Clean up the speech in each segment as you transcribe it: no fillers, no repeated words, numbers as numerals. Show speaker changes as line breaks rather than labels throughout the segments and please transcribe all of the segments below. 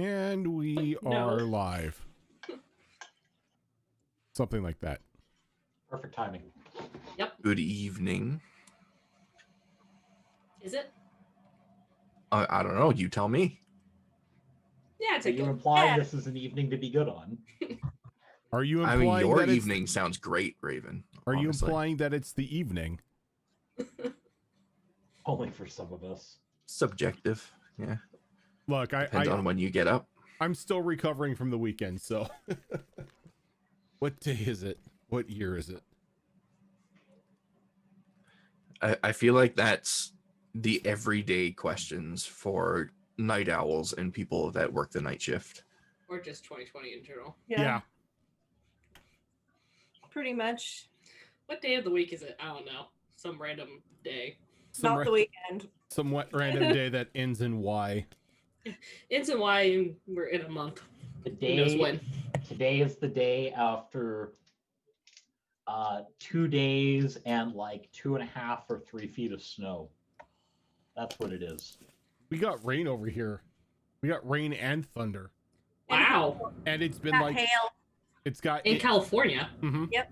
And we are live. Something like that.
Perfect timing.
Yep.
Good evening.
Is it?
I don't know. You tell me.
Yeah,
So you're implying this is an evening to be good on.
Are you
I
implying
mean, your
that
evening sounds great, Raven.
Are
honestly.
you implying that it's the evening?
Only for some of us.
Subjective? Yeah.
Look,
Depends on when you get up.
I'm still recovering from the weekend, so. What day is it? What year is it?
I feel like that's the everyday questions for night owls and people that work the night shift.
Or just 2020 in general.
Yeah.
Pretty much.
What day of the week is it? I don't know. Some random day.
Not the weekend.
Some random day that ends in Y.
Ends in Y, and we're in a month.
The
Who
day,
knows when?
Today is the day after 2 days and like 2.5 or 3 feet of snow. That's what it is.
We got rain over here. We got rain and thunder.
Wow.
And it's been
Got
like
hail.
it's got
In California.
Mm-hmm.
Yep.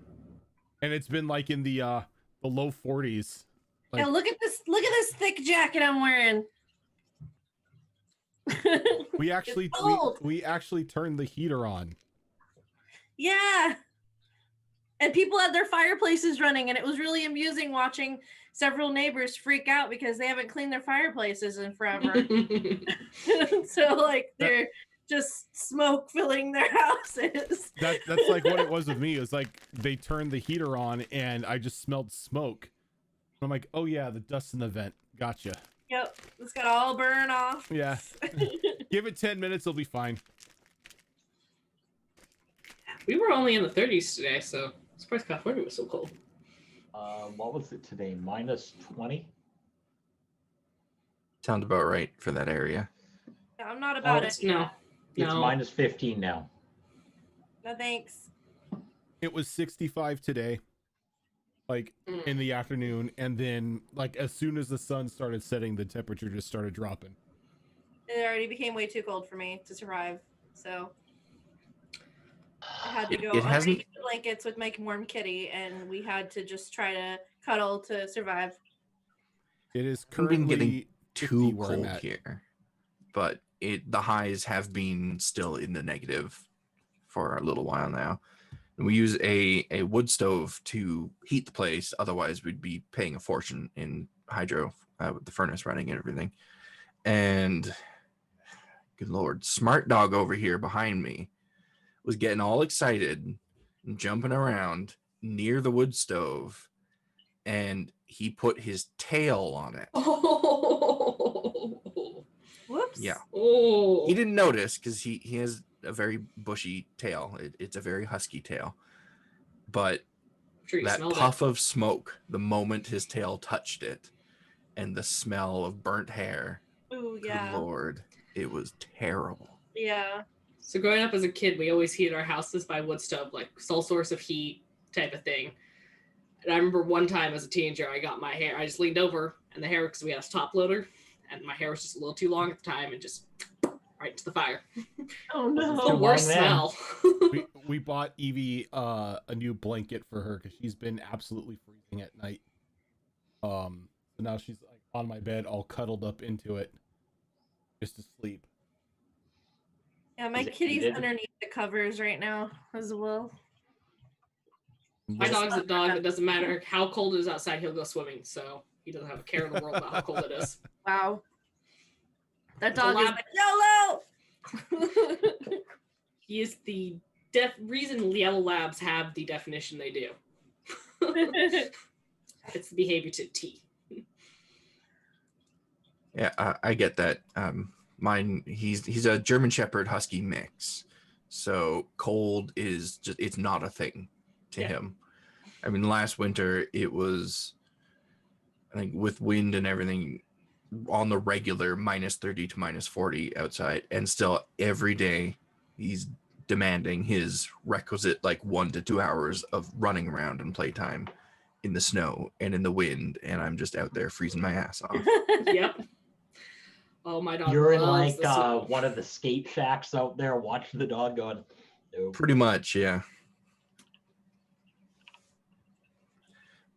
And it's been like in the low 40s. Like,
Now look at this thick jacket I'm wearing.
we actually
cold.
we actually turned the heater on.
Yeah. And people had their fireplaces running, and it was really amusing watching several neighbors freak out because they haven't cleaned their fireplaces in forever. So like they're just smoke filling their houses.
That's like what it was with me. It was like they turned the heater on and I just smelled smoke. I'm like, oh yeah, the dust in the vent. Gotcha.
Yep. It's got all burn off.
Yeah. Give it 10 minutes, it'll be fine.
We were only in the 30s today, so I'm surprised California was so cold.
What was it today? -20?
Sounds about right for that area.
I'm not about
It's-
it.
No.
It's
No.
-15 now.
No thanks.
It was 65 today, like in the afternoon, and then like as soon as the sun started setting, the temperature just started dropping.
It already became way too cold for me to survive. So I had to go
It hasn't-
underneath the blankets with my warm kitty, and we had to just try to cuddle to survive.
It is
It's been getting
currently 50
too
where I'm
cold
at.
here, but the highs have been still in the negative for a little while now. And we use a wood stove to heat the place. Otherwise, we'd be paying a fortune in hydro with the furnace running and everything. And good Lord, smart dog over here behind me was getting all excited and jumping around near the wood stove, and he put his tail on it.
Oh.
Whoops.
Yeah.
Oh.
He didn't notice because he has a very bushy tail. It's a very husky tail. But
I'm sure you
that
smelled
puff of smoke, the moment his tail touched it, and the smell of burnt hair,
Ooh,
good
yeah.
Lord, it was terrible.
Yeah.
So growing up as a kid, we always heated our houses by wood stove, like sole source of heat type of thing. And I remember one time as a teenager, I got my hair, I just leaned over and the hair, because we had a top loader, and my hair was just a little too long at the time and just right into the fire.
Oh no.
The worst smell.
we bought Evie a new blanket for her because she's been absolutely freezing at night. So now she's like on my bed, all cuddled up into it, just to sleep.
Yeah, my
Is it
kitty's
heated?
underneath the covers right now as well.
My dog's a dog that doesn't matter how cold it is outside, he'll go swimming. So he doesn't have a care in the world about how cold it is.
Wow. That
It's a
dog is
lab-
like, YOLO!
He is the reason yellow labs have the definition they do. It's the behavior to T.
Yeah, I get that. Mine, he's a German Shepherd Husky mix, so cold is just, it's not a thing to him. I mean, last winter it was, I think, with wind and everything, on the regular -30 to -40 outside, and still every day he's demanding his requisite like 1 to 2 hours of running around and playtime in the snow and in the wind, and I'm just out there freezing my ass off.
Yep. Oh, my dog
You're in
loves
like
the snow.
one of the skate shacks out there watching the dog going, nope.
Pretty much, yeah.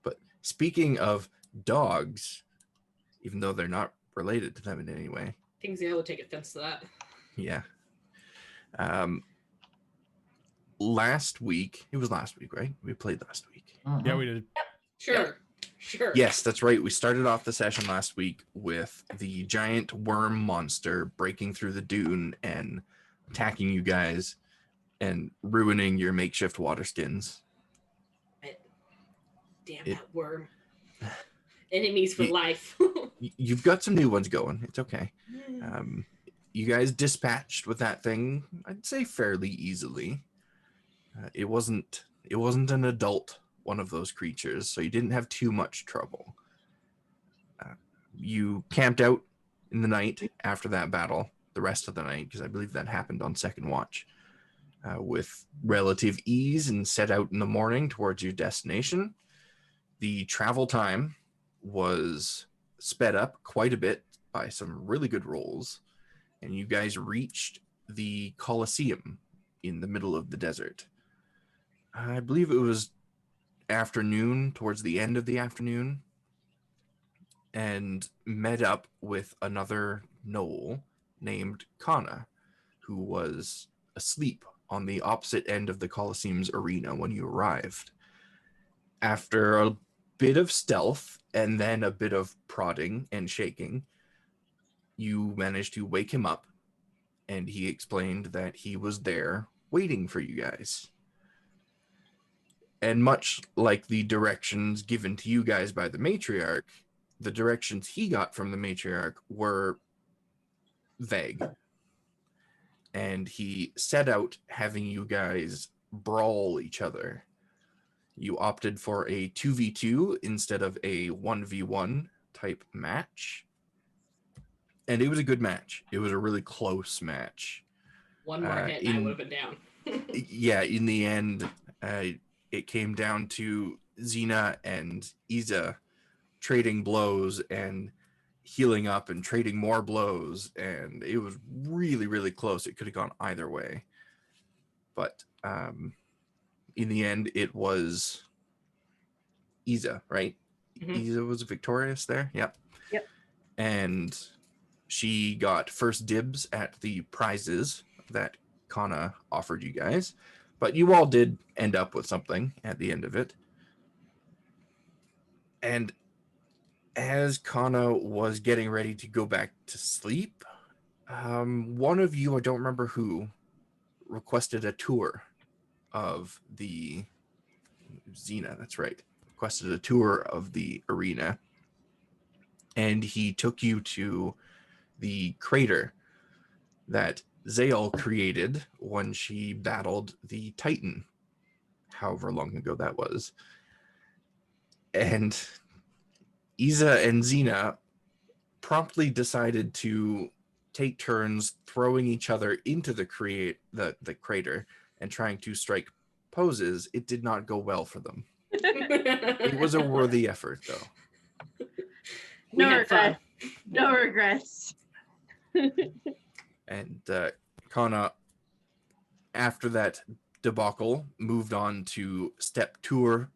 But speaking of dogs, even though they're not related to them in any way,
I think Zael would take offense to that.
yeah. Last week, it was last week, right? We played last week.
Yeah, we did.
Sure. Sure.
Yes, that's right. We started off the session last week with the giant worm monster breaking through the dune and attacking you guys and ruining your makeshift water skins.
Damn that worm. Enemies for life.
You've got some new ones going. It's okay. You guys dispatched with that thing, I'd say fairly easily. It wasn't an adult one of those creatures, so you didn't have too much trouble. You camped out in the night after that battle, the rest of the night, because I believe that happened on second watch, with relative ease, and set out in the morning towards your destination. The travel time was sped up quite a bit by some really good rolls, and you guys reached the Colosseum in the middle of the desert. I believe it was afternoon, towards the end of the afternoon, and met up with another Gnoll named Kana, who was asleep on the opposite end of the Colosseum's arena when you arrived. After a bit of stealth and then a bit of prodding and shaking, you managed to wake him up, and he explained that he was there waiting for you guys. And much like the directions given to you guys by the Matriarch, the directions he got from the Matriarch were vague. And he set out having you guys brawl each other. You opted for a 2v2 instead of a 1v1 type match. And it was a good match. It was a really close match.
One more hit and I would have been down.
Yeah, in the end, it came down to Xena and Isa trading blows and healing up and trading more blows, and it was really, really close. It could have gone either way. But in the end, it was Isa, right?
Mm-hmm.
Isa was victorious there. Yep. And she got first dibs at the prizes that Kana offered you guys, but you all did end up with something at the end of it. And as Kana was getting ready to go back to sleep, one of you, I don't remember who, requested a tour of the Xena, that's right, requested a tour of the arena, and he took you to the crater that Zael created when she battled the Titan, however long ago that was. And Isa and Xena promptly decided to take turns throwing each other into the crater and trying to strike poses. It did not go well for them. It was a worthy effort, though.
No regrets. No regrets.
And Kana, after that debacle, moved on to step 2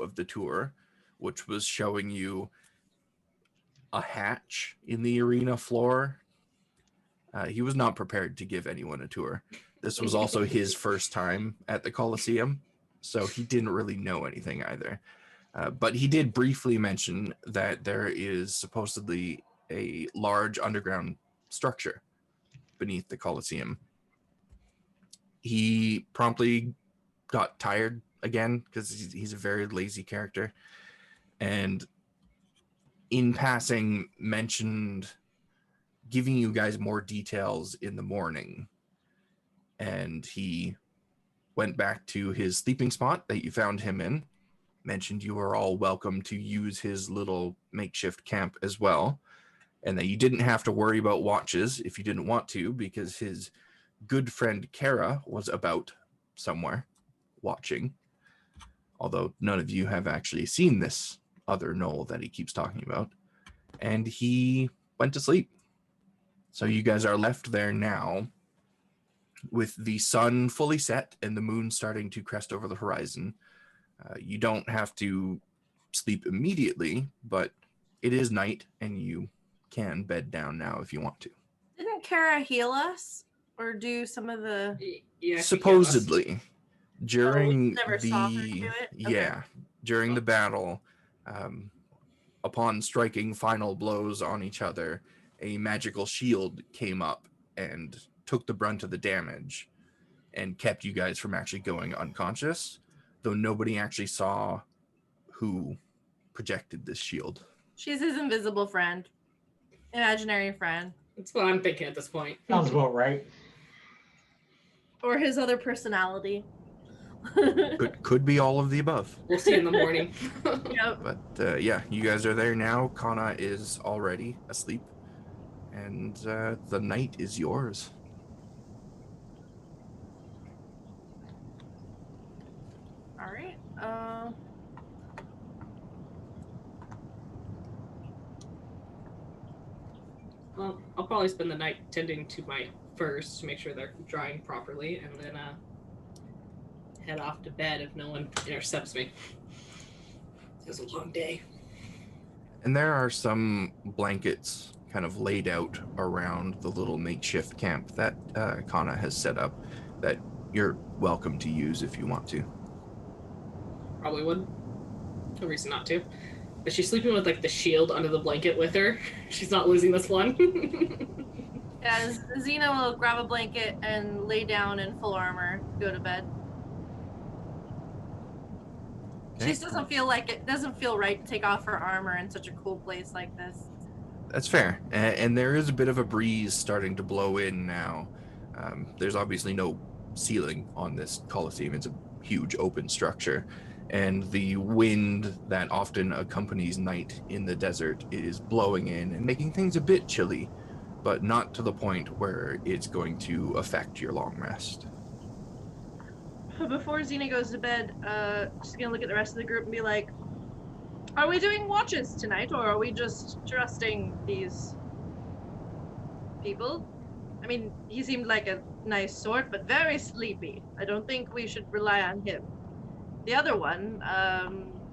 of the tour, which was showing you a hatch in the arena floor. He was not prepared to give anyone a tour. This was also his first time at the Colosseum, so he didn't really know anything either. But he did briefly mention that there is supposedly a large underground structure beneath the Colosseum. He promptly got tired again because he's a very lazy character, and in passing mentioned giving you guys more details in the morning. And he went back to his sleeping spot that you found him in, mentioned you were all welcome to use his little makeshift camp as well, and that you didn't have to worry about watches if you didn't want to, because his good friend Kara was about somewhere watching, although none of you have actually seen this other Gnoll that he keeps talking about. And he went to sleep. So you guys are left there now with the sun fully set and the moon starting to crest over the horizon. You don't have to sleep immediately, but it is night and you can bed down now if you want to.
Didn't Kara heal us or do some of the?
Yeah.
Supposedly, during
never saw her
the
do it?
yeah, during the battle, upon striking final blows on each other, a magical shield came up and took the brunt of the damage and kept you guys from actually going unconscious, though nobody actually saw who projected this shield.
She's his invisible friend, imaginary friend,
That's what I'm thinking at this point.
Sounds about right.
or his other personality.
Could be all of the above.
We'll see in the morning.
Yep.
But yeah, you guys are there now. Kana is already asleep, and the night is yours.
All right.
Well, I'll probably spend the night tending to my furs to make sure they're drying properly, and then head off to bed if no one intercepts me. It was a long day.
And there are some blankets kind of laid out around the little makeshift camp that Kana has set up that you're welcome to use if you want to.
Probably would. No reason not to. Is she sleeping with like the shield under the blanket with her? She's not losing this one.
Yeah, Xena will grab a blanket and lay down in full armor, go to bed. She just doesn't feel like it doesn't feel right to take off her armor in such a cool place like this.
That's fair. And there is a bit of a breeze starting to blow in now. There's obviously no ceiling on this Colosseum. It's a huge open structure. And the wind that often accompanies night in the desert is blowing in and making things a bit chilly, but not to the point where it's going to affect your long rest.
Before Xena goes to bed, she's gonna look at the rest of the group and be like, "Are we doing watches tonight, or are we just trusting these people? I mean, he seemed like a nice sort, but very sleepy. I don't think we should rely on him. The other one,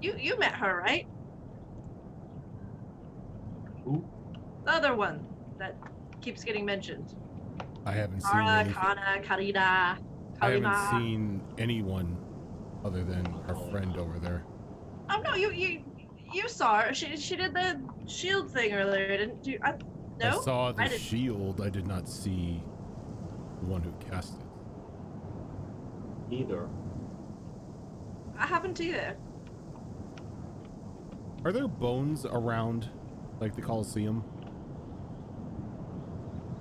you met her, right?
Who?
The other one that keeps getting mentioned.
I haven't seen
Kara,
anything.
Kana, Karina,
I haven't
Karima.
seen anyone other than our friend over there.
Oh no, you saw her. She did the shield thing earlier, didn't you? No?
I saw the
I didn't.
shield. I did not see the one who cast it.
Either.
I haven't either.
Are there bones around, like the Colosseum?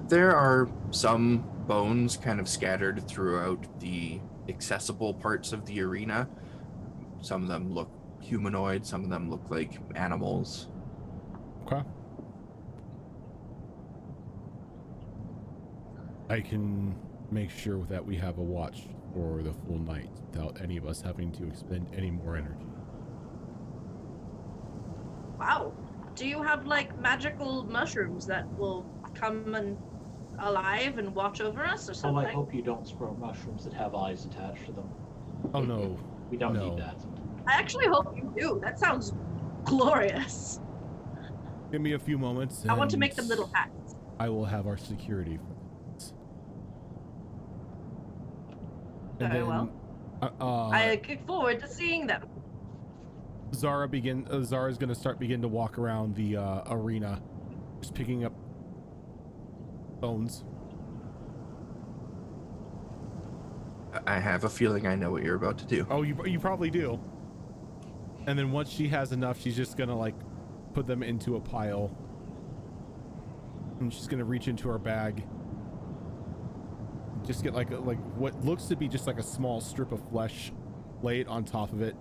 There are some bones kind of scattered throughout the accessible parts of the arena. Some of them look humanoid, some of them look like animals.
Okay. I can make sure that we have a watch for the full night without any of us having to expend any more energy.
Wow. Do you have like magical mushrooms that will come and alive and watch over us or
Oh,
something?
I hope you don't sprout mushrooms that have eyes attached to them.
Oh no.
We don't
No.
need that.
I actually hope you do. That sounds glorious.
Give me a few moments.
I want to
and
make them little hats.
I will have our security for this. And
Very well. I look forward to seeing them.
Zara's gonna begin to walk around the arena, just picking up bones.
I have a feeling I know what you're about to do.
Oh, you probably do. And then once she has enough, she's just gonna like put them into a pile, and she's gonna reach into her bag, just get like what looks to be just like a small strip of flesh, lay it on top of it,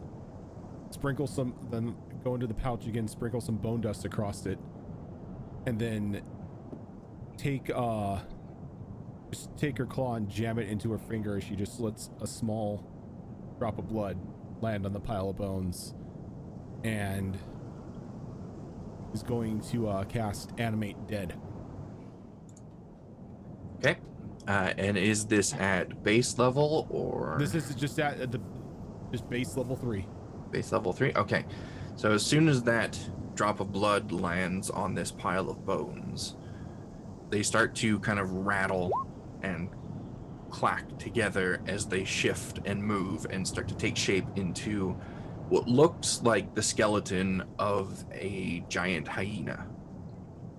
sprinkle some, then go into the pouch again, sprinkle some bone dust across it, and then take just take her claw and jam it into her finger as she just lets a small drop of blood land on the pile of bones, and is going to cast Animate Dead.
Okay. And is this at base level or
This is just at the just base level 3.
base level 3? Okay. So as soon as that drop of blood lands on this pile of bones, they start to kind of rattle and clack together as they shift and move and start to take shape into what looks like the skeleton of a giant hyena,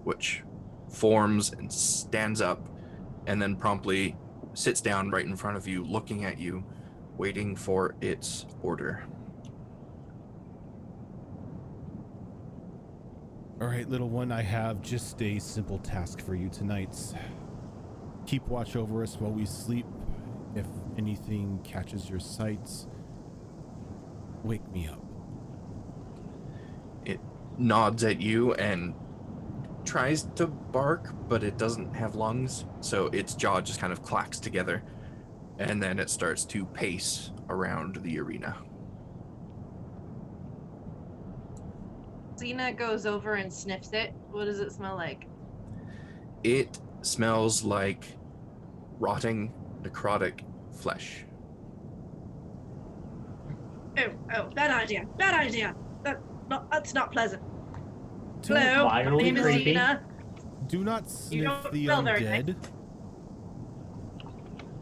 which forms and stands up and then promptly sits down right in front of you, looking at you, waiting for its order.
All right, little one, I have just a simple task for you tonight. Keep watch over us while we sleep. If anything catches your sight, wake me up.
It nods at you and tries to bark, but it doesn't have lungs, so its jaw just kind of clacks together, and then it starts to pace around the arena.
Xena goes over and sniffs it. What does it smell like?
It smells like rotting, necrotic flesh.
Oh, bad idea. Bad idea. That's not pleasant.
Do,
Hello, my
Mildly
name is
creepy.
Xena.
do not
You
sniff
don't
the
smell very
undead.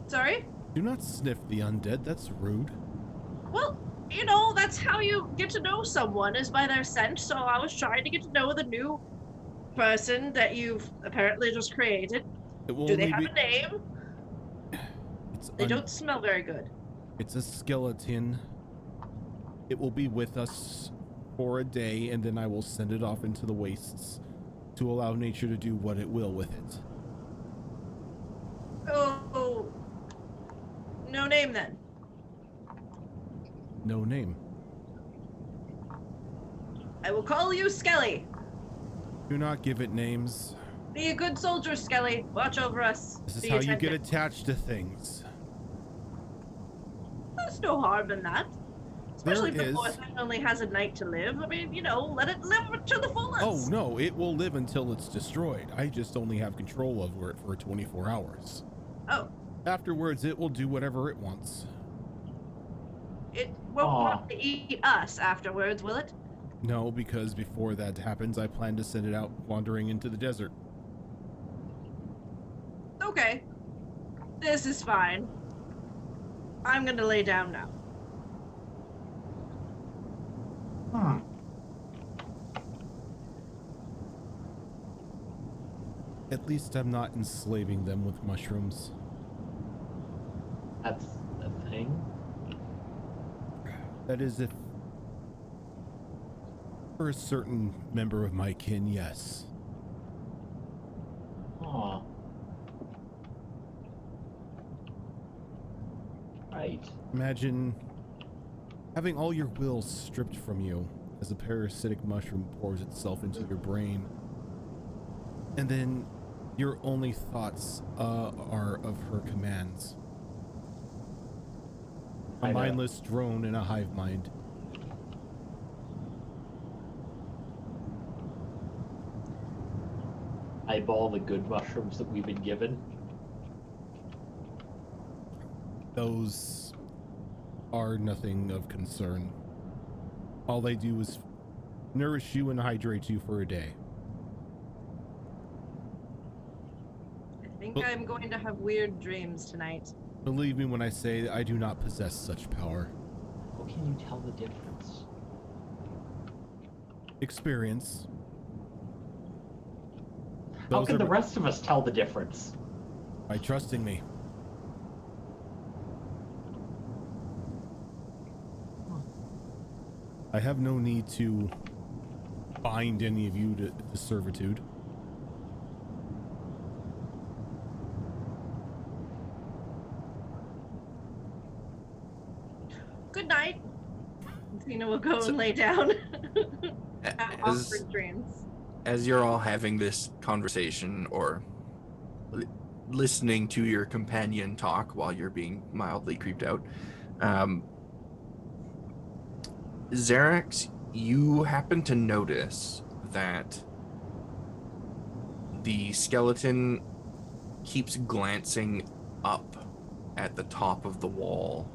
Sorry?
Do not sniff the undead. That's rude.
Well, that's how you get to know someone is by their scent. So I was trying to get to know the new person that you've apparently just created.
It will
Do they
only
have
be.
a name?
It's
They don't smell very good.
It's a skeleton. It will be with us for a day, and then I will send it off into the wastes to allow nature to do what it will with it.
Oh, no name then.
No name.
I will call you Skelly.
Do not give it names.
Be a good soldier, Skelly. Watch over us.
This is
Be
how you get
attentive.
attached to things.
There's no harm in that. Especially if
There
the
is.
boy thing only has a night to live. I mean, let it live to the fullest.
Oh no, it will live until it's destroyed. I just only have control over it for 24 hours.
Oh,
Afterwards, it will do whatever it wants.
it won't
Aw.
want to eat us afterwards, will it?
No, because before that happens, I plan to send it out wandering into the desert.
Okay. This is fine. I'm gonna lay down now.
Hmm.
At least I'm not enslaving them with mushrooms.
That's a thing.
That is, if for a certain member of my kin, yes.
Aw. Right.
Imagine having all your will stripped from you as a parasitic mushroom pours itself into your brain, and then your only thoughts are of her commands. A
I know.
mindless drone in a hive mind.
Eyeball the good mushrooms that we've been given.
Those are nothing of concern. All they do is nourish you and hydrate you for a day.
I think
Well-
I'm going to have weird dreams tonight.
Believe me when I say I do not possess such power.
How can you tell the difference?
Experience.
How
Those
can
are
the rest of us tell the difference?
by trusting me. I have no need to bind any of you to servitude.
Good night. Xena will go
So-
and lay down.
A-
Have
As,
awkward dreams.
as you're all having this conversation or listening to your companion talk while you're being mildly creeped out, Xerax, you happen to notice that the skeleton keeps glancing up at the top of the wall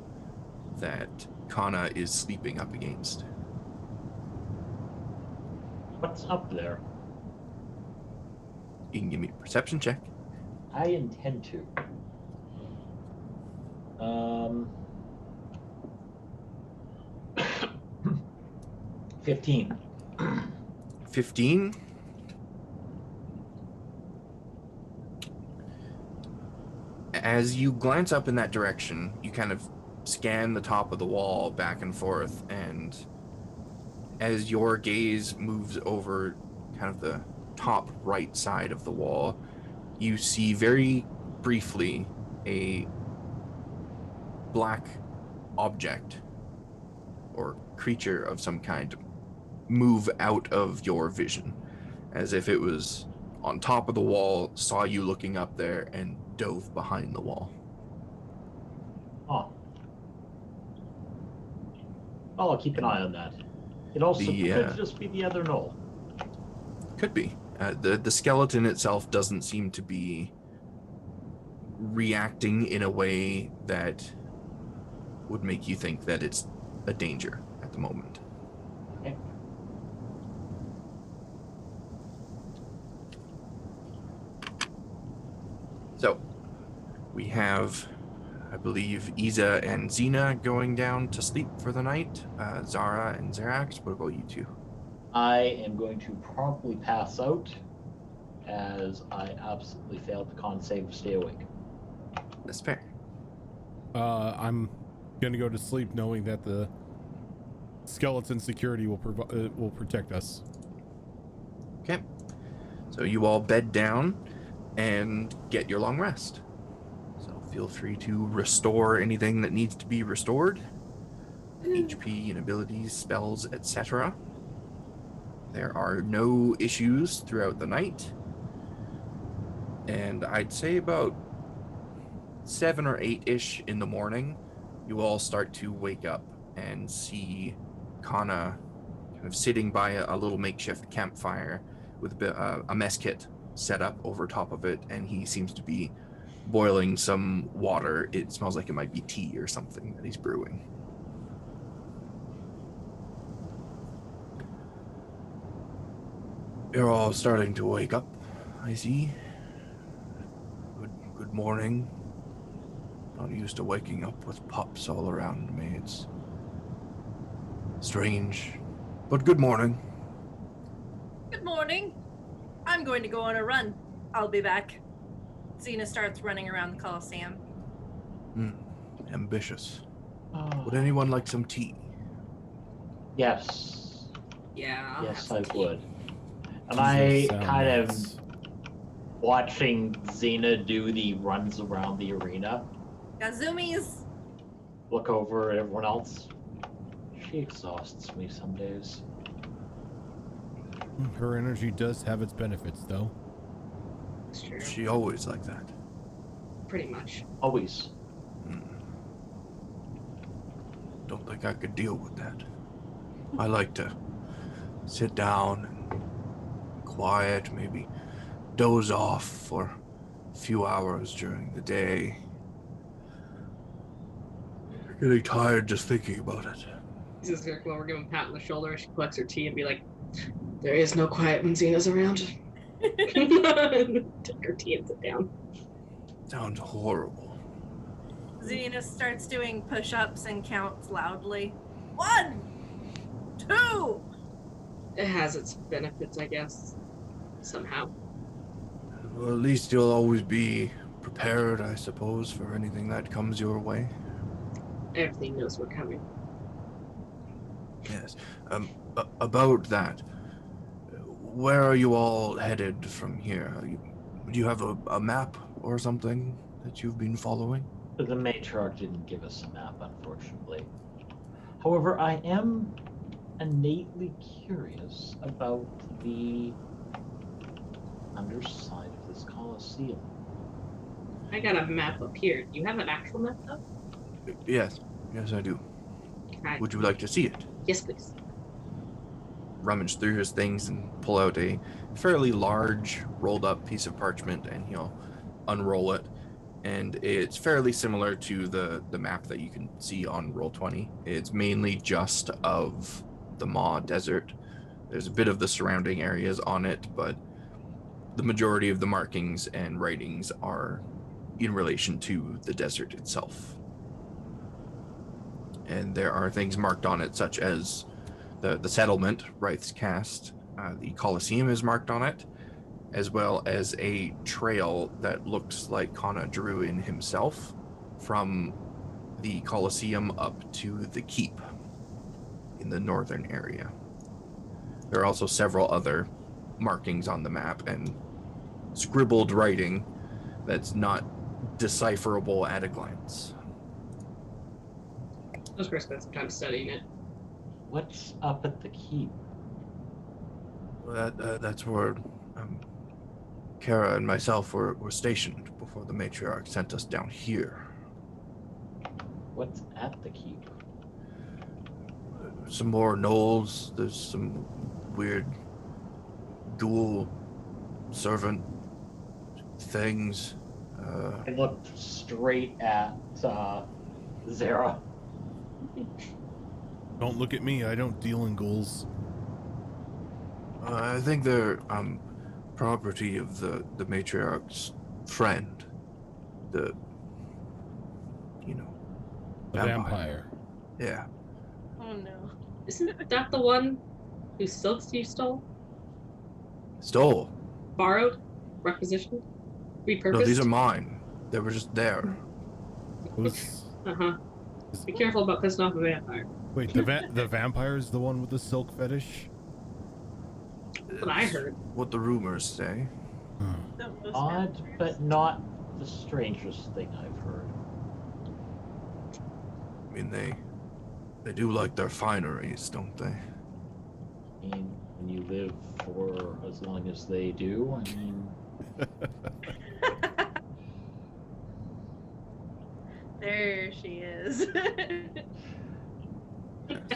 that Kana is sleeping up against.
What's up there?
You can give me a perception check.
I intend to. 15.
15. As you glance up in that direction, you kind of scan the top of the wall back and forth, and as your gaze moves over kind of the top right side of the wall, you see very briefly a black object or creature of some kind move out of your vision, as if it was on top of the wall, saw you looking up there, and dove behind the wall.
Oh. Well, I'll keep an eye on that. It also could just be the other Gnoll.
Could be. The skeleton itself doesn't seem to be reacting in a way that would make you think that it's a danger at the moment.
Okay.
So, we have, I believe, Iza and Xena going down to sleep for the night. Zara and Zerax, what about you two?
I am going to probably pass out, as I absolutely failed the con save to stay awake.
That's fair.
I'm gonna go to sleep knowing that the skeleton security will protect us.
Okay. So you all bed down and get your long rest. So feel free to restore anything that needs to be restored. HP and abilities, spells, etc. There are no issues throughout the night. And I'd say about 7 or 8-ish in the morning, you all start to wake up and see Kana kind of sitting by a little makeshift campfire with a mess kit set up over top of it, and he seems to be boiling some water. It smells like it might be tea or something that he's brewing. You're all starting to wake up, I see. Good morning. Not used to waking up with pups all around me. It's strange, but good morning.
Good morning. I'm going to go on a run. I'll be back. Xena starts running around the Colosseum.
Ambitious.
Oh.
Would anyone like some tea?
Yes.
Yeah. I'll have
Yes,
some
I
tea.
would. Am
These
I
sound
kind of
nice.
watching Xena do the runs around the arena?
Got zoomies.
Look over at everyone else. She exhausts me some days.
Her energy does have its benefits, though.
That's true.
She always like that.
Pretty much.
Always.
Don't think I could deal with that. I like to sit down and quiet, maybe doze off for a few hours during the day. Getting tired just thinking about it.
He's just gonna come over, give him a pat on the shoulder. She collects her tea and be like, "There is no quiet when Xena's around." Take her tea and sit down.
Sounds horrible.
Xena starts doing push-ups and counts loudly. 1, 2.
It has its benefits, I guess. Somehow.
Well, at least you'll always be prepared, I suppose, for anything that comes your way.
Everything knows we're coming.
Yes. About that, where are you all headed from here? Do you have a map or something that you've been following?
The Matriarch didn't give us a map, unfortunately. However, I am innately curious about the underside of this Colosseum.
I got a map up here. Do you have an actual map though?
Yes, I do.
Right.
Would you like to see it?
Yes, please.
Rummage through his things and pull out a fairly large rolled up piece of parchment, and he'll unroll it, and it's fairly similar to the map that you can see on Roll20. It's mainly just of the Maw Desert. There's a bit of the surrounding areas on it, but the majority of the markings and writings are in relation to the desert itself. And there are things marked on it, such as the settlement, Wraith's Cast. The Colosseum is marked on it, as well as a trail that looks like Kana drew in himself from the Colosseum up to the keep in the northern area. There are also several other markings on the map and scribbled writing that's not decipherable at a glance.
I was going to spend some time studying it.
What's up at the keep?
That's where Kara and myself were stationed before the Matriarch sent us down here.
What's at the keep?
Some more gnolls. There's some weird ghoul servant things.
I looked straight at Zara.
Don't look at me. I don't deal in ghouls.
I think they're property of the Matriarch's friend. The
Vampire.
Yeah.
Oh no.
Isn't that the one whose silks you stole?
Stole.
Borrowed? Requisitioned? Repurposed?
No, these are mine. They were just there.
Who's...
Uh-huh. Be careful about pissing off a vampire.
Wait, the vampire is the one with the silk fetish?
That's what I heard.
What the rumors say.
That was
Odd,
vampires.
but not the strangest thing I've heard.
I mean, they do like their fineries, don't they?
I mean, when you live for as long as they do, I mean,
There she is.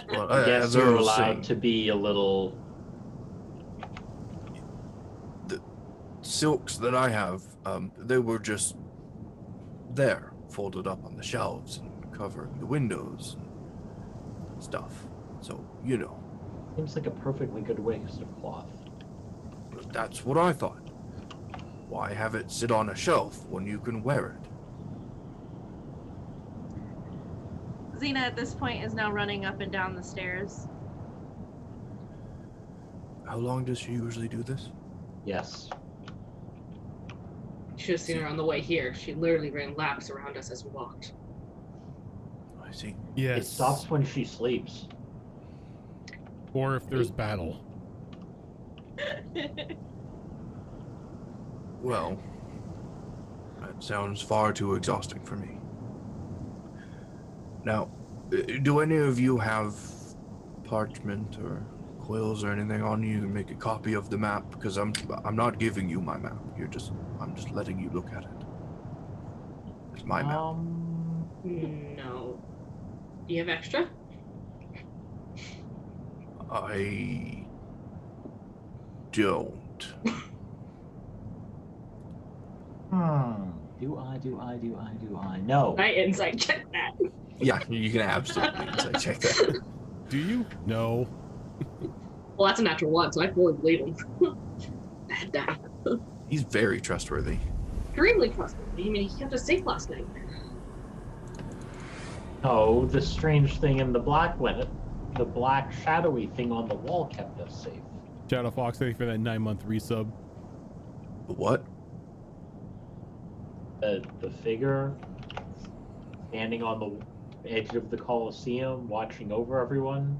Well,
I guess
as I
you're
was
allowed
saying,
to be a little.
the silks that I have, they were just there, folded up on the shelves and covering the windows and stuff. So,
Seems like a perfectly good waste of cloth.
that's what I thought. Why have it sit on a shelf when you can wear it?
Xena at this point is now running up and down the stairs.
How long does she usually do this?
Yes.
You should have seen her on the way here. She literally ran laps around us as we walked.
I see.
Yes.
It stops when she sleeps.
Or if there's battle.
Well, that sounds far too exhausting for me. Now, do any of you have parchment or quills or anything on you to make a copy of the map? Because I'm not giving you my map. I'm just letting you look at it. It's my map.
No. Do you have extra?
I don't.
Do I? No.
I insight check that.
Yeah, you can absolutely check that.
Do you? No.
Well, that's a natural one, so I fully believe him. Bad die.
He's very trustworthy.
Extremely trustworthy. I mean, he kept us safe last night.
No, the strange thing in the black shadowy thing on the wall kept us safe.
Shadow Fox, thank you for that 9-month resub.
What?
The figure standing on the edge of the Colosseum watching over everyone.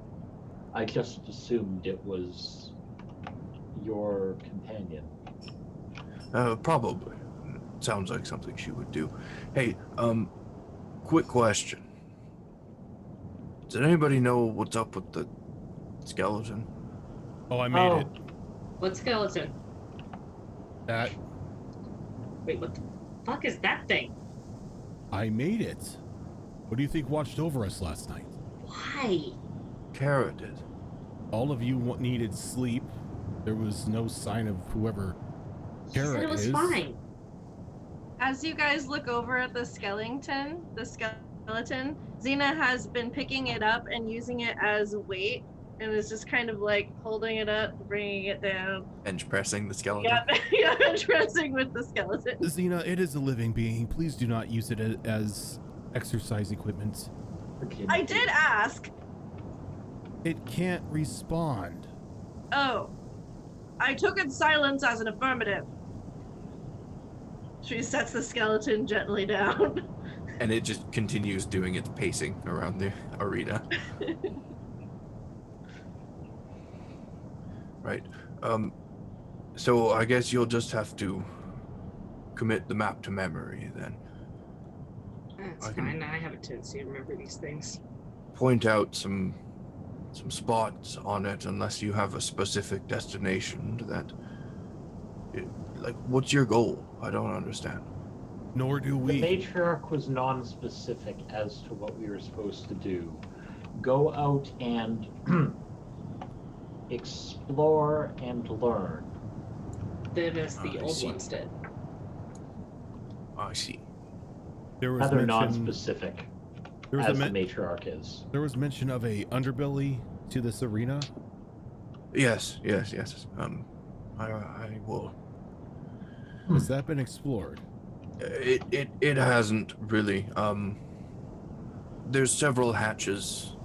I just assumed it was your companion.
Probably. Sounds like something she would do. Hey, quick question. Does anybody know what's up with the skeleton?
Oh, I made it.
What skeleton?
That
Wait, what the fuck is that thing?
I made it. What do you think watched over us last night?
Why?
Kara did.
All of you needed sleep. There was no sign of whoever
He said
Kara
it was
is.
fine.
As you guys look over at the skeleton, Xena has been picking it up and using it as a weight, and is just kind of like holding it up, bringing it down.
Bench pressing the skeleton.
Yeah, dressing with the skeleton.
Xena, it is a living being. Please do not use it as exercise equipment.
I did ask.
It can't respond.
Oh. I took its silence as an affirmative. She sets the skeleton gently down.
And it just continues doing its pacing around the arena. Right. So I guess you'll just have to commit the map to memory then.
That's
I can-
fine. I have a tendency to remember these things.
Point out some spots on it unless you have a specific destination like what's your goal? I don't understand.
Nor do
The
we.
Matriarch was non-specific as to what we were supposed to do. Go out and explore and learn.
Then as the
I
old
see.
ones did.
I see.
There was
Rather
mention.
non-specific,
There was,
as
a
the
men-
Matriarch is.
there was mention of a underbelly to this arena.
Yes. I will.
Has that been explored?
It hasn't really. There's several hatches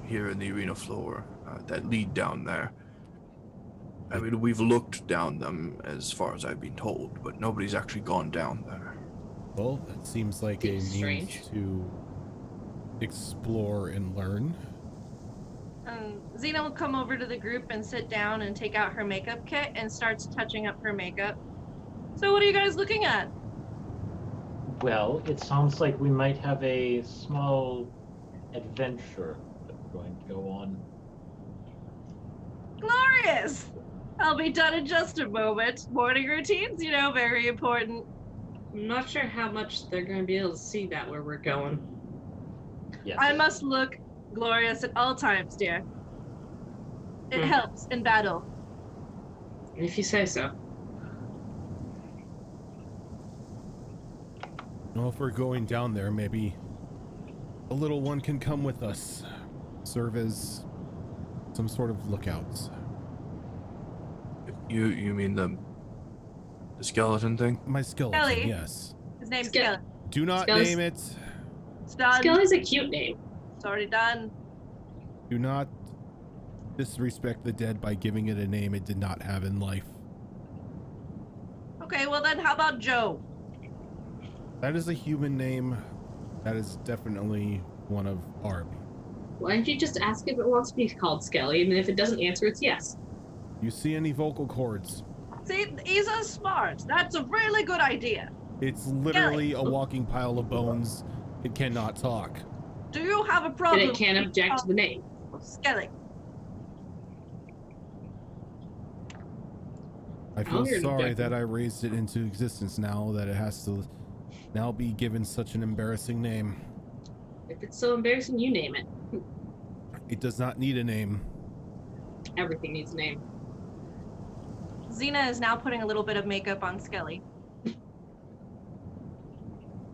here in the arena floor that lead down there. I mean, we've looked down them as far as I've been told, but nobody's actually gone down there.
Well, that seems like a
Seems
means
strange.
to explore and learn.
Xena will come over to the group and sit down and take out her makeup kit and starts touching up her makeup. So what are you guys looking at?
Well, it sounds like we might have a small adventure that we're going to go on.
Glorious! I'll be done in just a moment. Morning routines, very important.
I'm not sure how much they're going to be able to see that where we're going.
Yes.
I must look glorious at all times, dear. It
Hmm.
helps in battle.
If you say so.
Well, if we're going down there, maybe the little one can come with us, serve as some sort of lookouts.
You mean the skeleton thing?
My skeleton,
Ellie.
yes.
His name's
Skelly.
Skelly.
Do not
Skelly's-
name it.
It's done.
Skelly's a cute name.
It's already done.
Do not disrespect the dead by giving it a name it did not have in life.
Okay, well then how about Joe?
That is a human name. That is definitely one of our people.
Why don't you just ask if it wants to be called Skelly, and if it doesn't answer, it's yes.
You see any vocal cords?
See, he's a smart. That's a really good idea.
It's literally a walking pile of bones. It cannot talk.
Do you have a
And
problem?
it can't object to the name.
Skelly.
I feel
you're an
sorry
objective.
that I raised it into existence now that it has to now be given such an embarrassing name.
If it's so embarrassing, you name it.
It does not need a name.
Everything needs a name.
Xena is now putting a little bit of makeup on Skelly.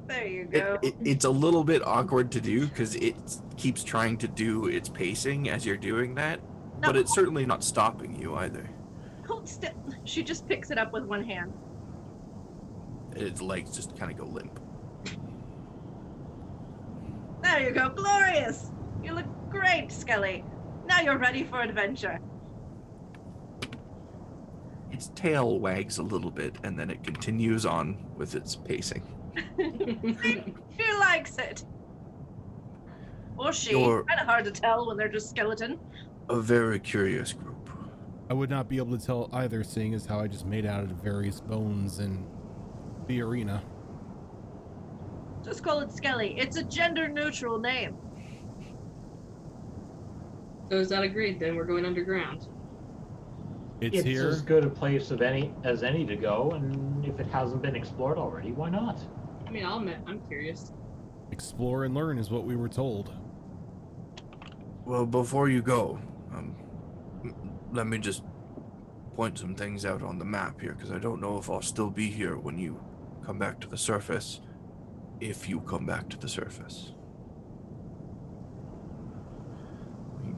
There you go.
It's a little bit awkward to do because it keeps trying to do its pacing as you're doing that, but
No.
it's certainly not stopping you either.
Hold still. She just picks it up with one hand.
Its legs just kind of go limp.
There you go. Glorious. You look great, Skelly. Now you're ready for adventure.
Its tail wags a little bit and then it continues on with its pacing.
She likes it. Or she.
You're-
Kind of hard to tell when they're just skeleton.
A very curious group.
I would not be able to tell either, seeing as how I just made out of various bones in the arena.
Just call it Skelly. It's a gender-neutral name.
So is that agreed? Then we're going underground.
It's here.
as good a place as any to go, and if it hasn't been explored already, why not?
I mean, I'll admit, I'm curious.
Explore and learn is what we were told.
Well, before you go, let me just point some things out on the map here because I don't know if I'll still be here when you come back to the surface if you come back to the surface. He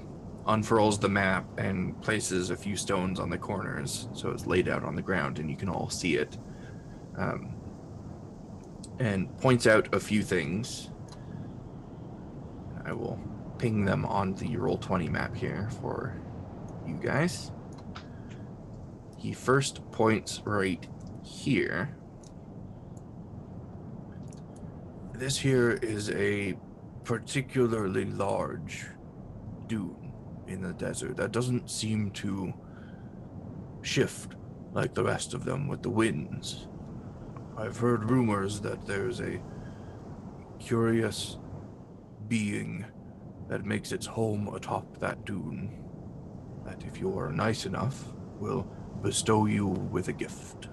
unfurls the map and places a few stones on the corners so it's laid out on the ground and you can all see it. And points out a few things. I will ping them on the Roll20 map here for you guys. He first points right here. This here is a particularly large dune in the desert that doesn't seem to shift like the rest of them with the winds. I've heard rumors that there's a curious being that makes its home atop that dune, that if you are nice enough, will bestow you with a gift.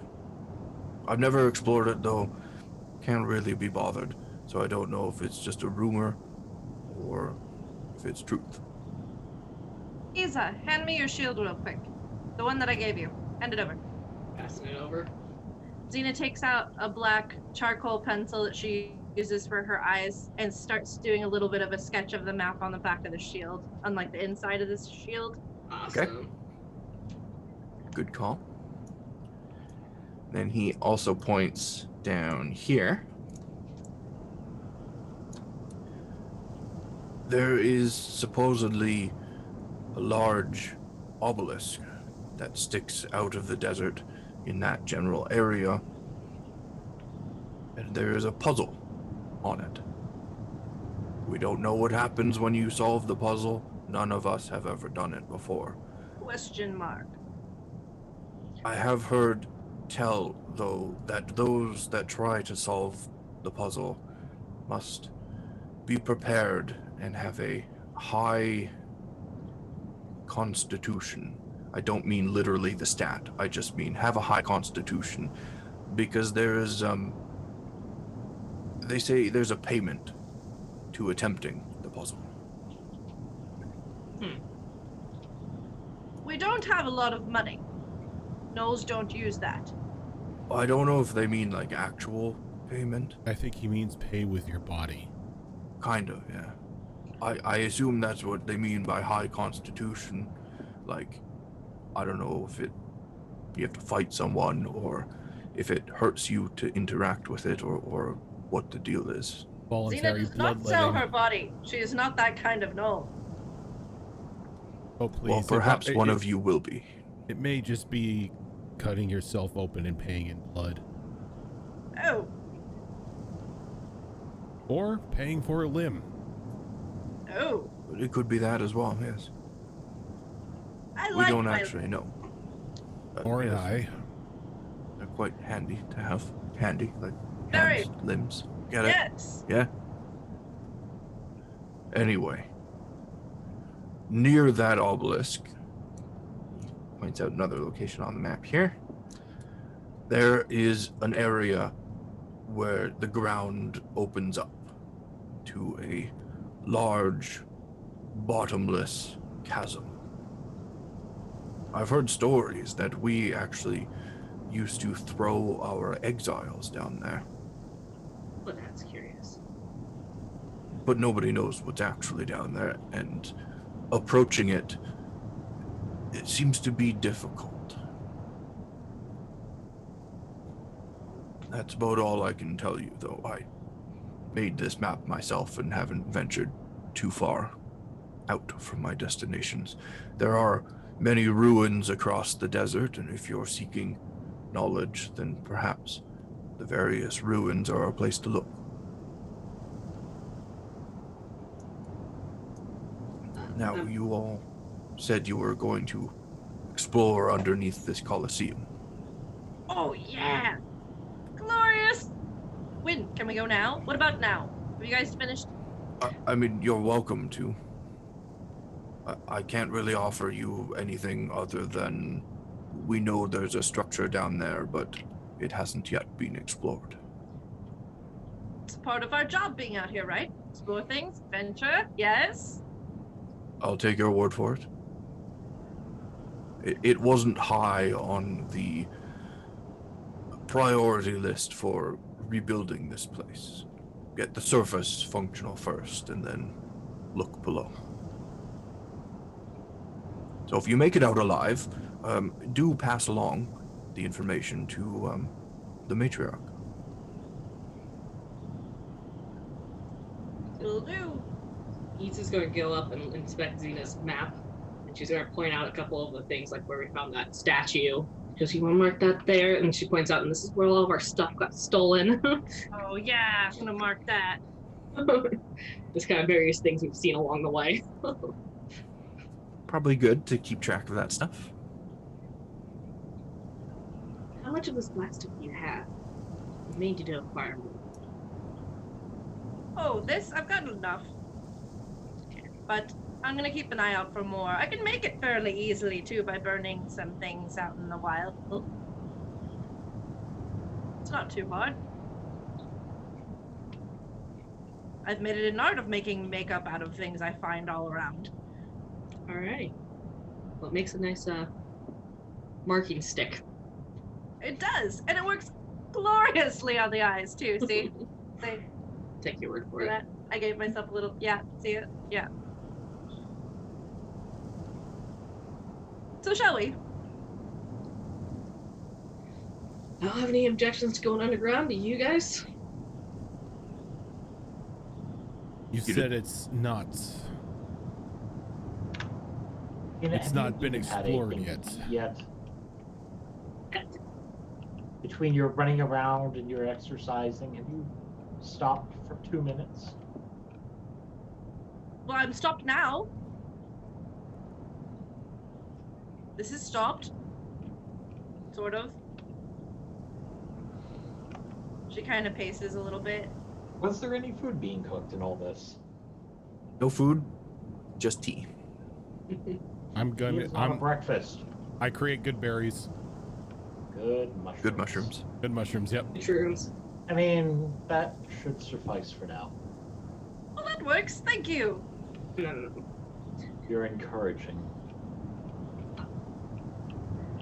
I've never explored it though, can't really be bothered, so I don't know if it's just a rumor or if it's truth.
Isa, hand me your shield real quick. The one that I gave you. Hand it over.
Passing it over.
Xena takes out a black charcoal pencil that she uses for her eyes and starts doing a little bit of a sketch of the map on the back of the shield, on like the inside of this shield.
Awesome.
Good call. Then he also points down here. There is supposedly a large obelisk that sticks out of the desert in that general area, and there is a puzzle on it. We don't know what happens when you solve the puzzle. None of us have ever done it before.
Question mark.
I have heard tell, though, that those that try to solve the puzzle must be prepared and have a high constitution. I don't mean literally the stat. I just mean have a high constitution, because there is, they say there's a payment to attempting the puzzle.
We don't have a lot of money. Gnolls don't use that.
I don't know if they mean like actual payment.
I think he means pay with your body.
Kind of, yeah. I assume that's what they mean by high constitution. Like, I don't know if you have to fight someone, or if it hurts you to interact with it, or what the deal is.
Xena
Voluntary
does not sell
bloodletting.
her body. She is not that kind of Gnoll.
Oh, please.
Well, perhaps one of you will be.
It may just be cutting yourself open and paying in blood.
Oh,
Or paying for a limb.
oh.
But it could be that as well, yes.
I
We
like
don't
my...
actually know. But
Or an
yes,
eye.
they're quite handy to have. Handy, like
Very.
hands, limbs. Get it?
Yes.
Yeah. Anyway, near that obelisk, points out another location on the map here. There is an area where the ground opens up to a large, bottomless chasm. I've heard stories that we actually used to throw our exiles down there,
But that's curious.
but nobody knows what's actually down there, and approaching it seems to be difficult. That's about all I can tell you, though. I made this map myself and haven't ventured too far out from my destinations. There are many ruins across the desert, and if you're seeking knowledge, then perhaps the various ruins are a place to look. Now, you all said you were going to explore underneath this Colosseum.
Oh, yeah. Glorious. When? Can we go now? What about now? Have you guys finished?
I mean, you're welcome to. I can't really offer you anything other than we know there's a structure down there, but it hasn't yet been explored.
It's part of our job being out here, right? Explore things, venture, yes?
I'll take your word for it. It wasn't high on the priority list for rebuilding this place. Get the surface functional first, and then look below. So if you make it out alive, do pass along the information to the Matriarch.
Will do.
Eats is going to go up and inspect Xena's map, and she's going to point out a couple of the things, like where we found that statue. Because you want to mark that there, and she points out, and this is where all of our stuff got stolen.
Oh yeah, I'm gonna mark that.
Just kind of various things we've seen along the way.
Probably good to keep track of that stuff.
How much of this black stuff do you have? I made you to acquire more.
Oh, this I've got enough. But I'm gonna keep an eye out for more. I can make it fairly easily too by burning some things out in the wild. It's not too hard. I've made it an art of making makeup out of things I find all around.
Alrighty. Well, it makes a nice marking stick.
It does, and it works gloriously on the eyes too. See, see,
Take your word for
see
it.
that? I gave myself a little. Yeah, see it? Yeah. So shall we?
I don't have any objections to going underground. Do you guys?
You said it's not. It's not been explored yet.
Between your running around and your exercising, have you stopped for 2 minutes?
Well, I'm stopped now. This is stopped. Sort of. She kind of paces a little bit.
Was there any food being cooked in all this?
No food, just tea.
I'm breakfast.
I create good berries.
Good mushrooms.
Good mushrooms.
Good mushrooms, yep.
Shrooms.
I mean, that should suffice for now.
Well, that works. Thank you.
No.
You're encouraging.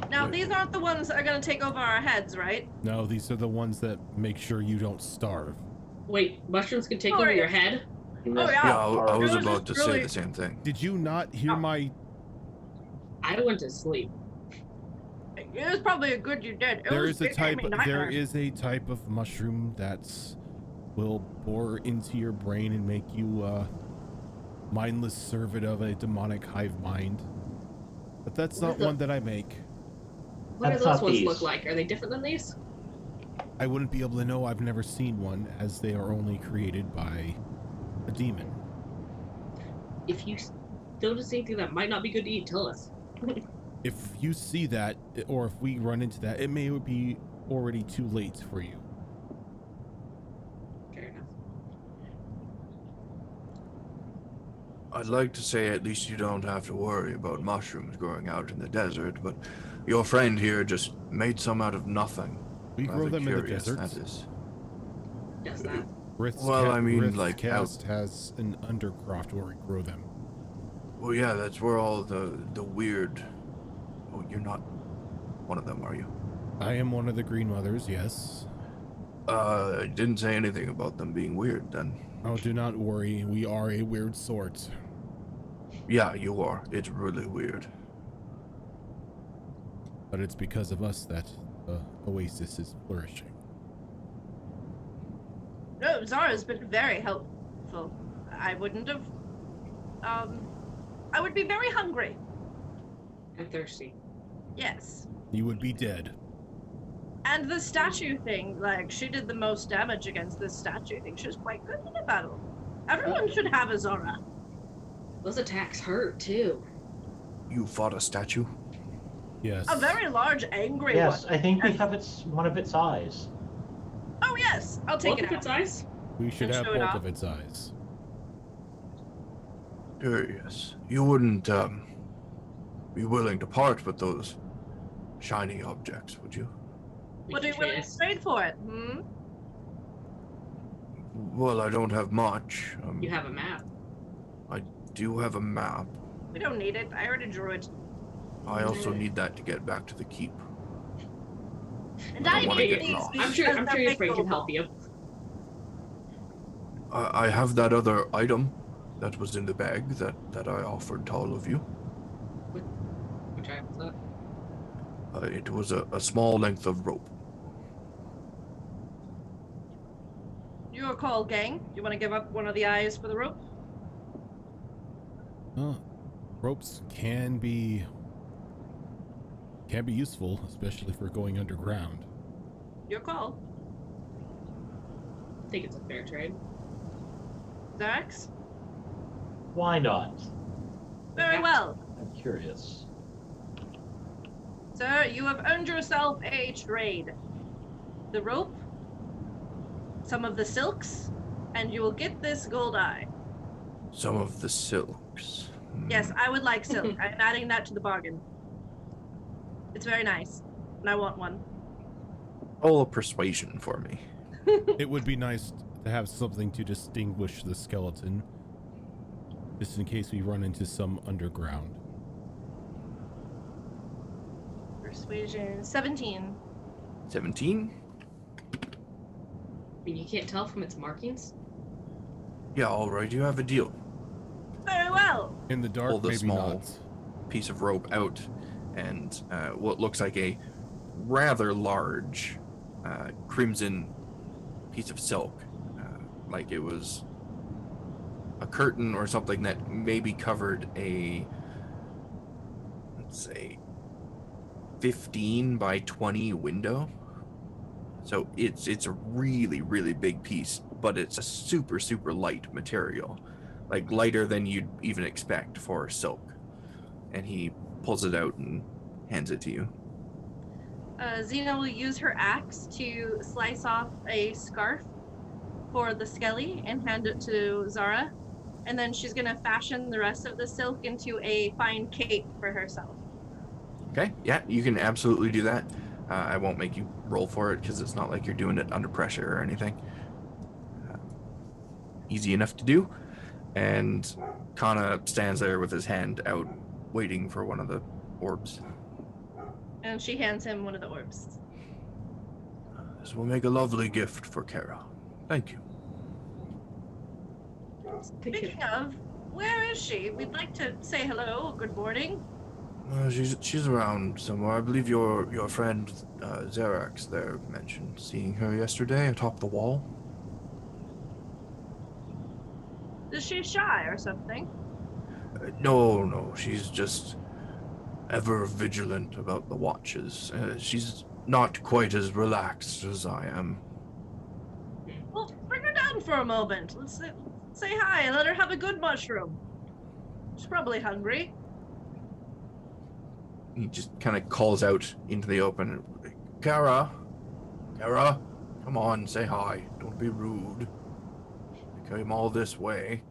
Now, these aren't the ones that are going to take over our heads, right?
No, these are the ones that make sure you don't starve.
Wait, mushrooms can take
Oh,
over
yeah.
your head?
You
Oh,
missed
yeah.
that
Yeah,
part.
I was
It was
about
just
to say
really-
the same thing.
Did you not hear my...
I went to sleep.
It was probably a good you did. It
There
was,
is a
it gave
type.
me
There
nightmares.
is a type of mushroom that will bore into your brain and make you mindless servant of a demonic hive mind. But that's
What
not
is the-
one that I make.
What
That's
do those
not
ones
these.
look like? Are they different than these?
I wouldn't be able to know. I've never seen one, as they are only created by a demon.
If you notice anything that might not be good to eat, tell us.
If you see that, or if we run into that, it may be already too late for you.
Fair enough.
I'd like to say at least you don't have to worry about mushrooms growing out in the desert, but your friend here just made some out of nothing.
We grow
Rather
them in the
curious,
deserts.
That is.
Does that?
Well, I mean, like,
Cast has an undercroft where we grow them.
Well, yeah, that's where all the weird... Oh, you're not one of them, are you?
I am one of the Green Mothers, yes.
I didn't say anything about them being weird, then.
Oh, do not worry. We are a weird sort.
Yeah, you are. It's really weird.
But it's because of us that the oasis is flourishing.
No, Zara's been very helpful. I wouldn't have. I would be very hungry.
I'm thirsty.
Yes.
You would be dead.
And the statue thing, like, she did the most damage against this statue thing. She was quite good in a battle. Everyone should have a Zara.
Those attacks hurt too.
You fought a statue?
Yes.
A very large, angry
Yes,
one.
I think we have one of its eyes.
Oh, yes. I'll take
Both
it
of
out.
its eyes?
We should
and
have
show it
both
off.
of its eyes.
Curious. You wouldn't, be willing to part with those shiny objects, would you?
What are you willing to trade for it? Hmm?
Well, I don't have much.
You have a map.
I do have a map.
We don't need it. I already drew it.
I also need that to get back to the keep.
And
I don't wanna get
diabetes.
lost.
I'm sure your friend can help you.
I have that other item that was in the bag that I offered to all of you.
Which I was that.
It was a small length of rope.
Your call, gang. You want to give up one of the eyes for the rope?
Ropes can be useful, especially for going underground.
Your call.
I think it's a fair trade.
Zax?
Why not?
Very well.
I'm curious.
Sir, you have earned yourself a trade. The rope, some of the silks, and you will get this gold eye.
Some of the silks.
Yes, I would like silk. I'm adding that to the bargain. It's very nice, and I want one.
Roll a persuasion for me.
It would be nice to have something to distinguish the skeleton, just in case we run into some underground.
Persuasion 17.
17?
I mean, you can't tell from its markings.
Yeah, all right, you have a deal.
Very well.
In the dark,
Pull the
maybe
small
not.
piece of rope out, and what looks like a rather large crimson piece of silk, like it was a curtain or something that maybe covered a, let's say, 15 by 20 window. So it's a really, really big piece, but it's a super, super light material, like lighter than you'd even expect for silk. And he pulls it out and hands it to you.
Xena will use her axe to slice off a scarf for the skelly and hand it to Zara. And then she's going to fashion the rest of the silk into a fine cape for herself.
Okay, yeah, you can absolutely do that. I won't make you roll for it because it's not like you're doing it under pressure or anything. Easy enough to do. And Kana stands there with his hand out, waiting for one of the orbs.
And she hands him one of the orbs.
This will make a lovely gift for Kara. Thank you.
Speaking of, where is she? We'd like to say hello, good morning.
She's around somewhere. I believe your friend Xerax there mentioned seeing her yesterday atop the wall.
Is she shy or something?
No, she's just ever vigilant about the watches. She's not quite as relaxed as I am.
Well, bring her down for a moment. Let's say hi and let her have a good mushroom. She's probably hungry.
He just kind of calls out into the open. Kara, come on, say hi. Don't be rude. I came all this way.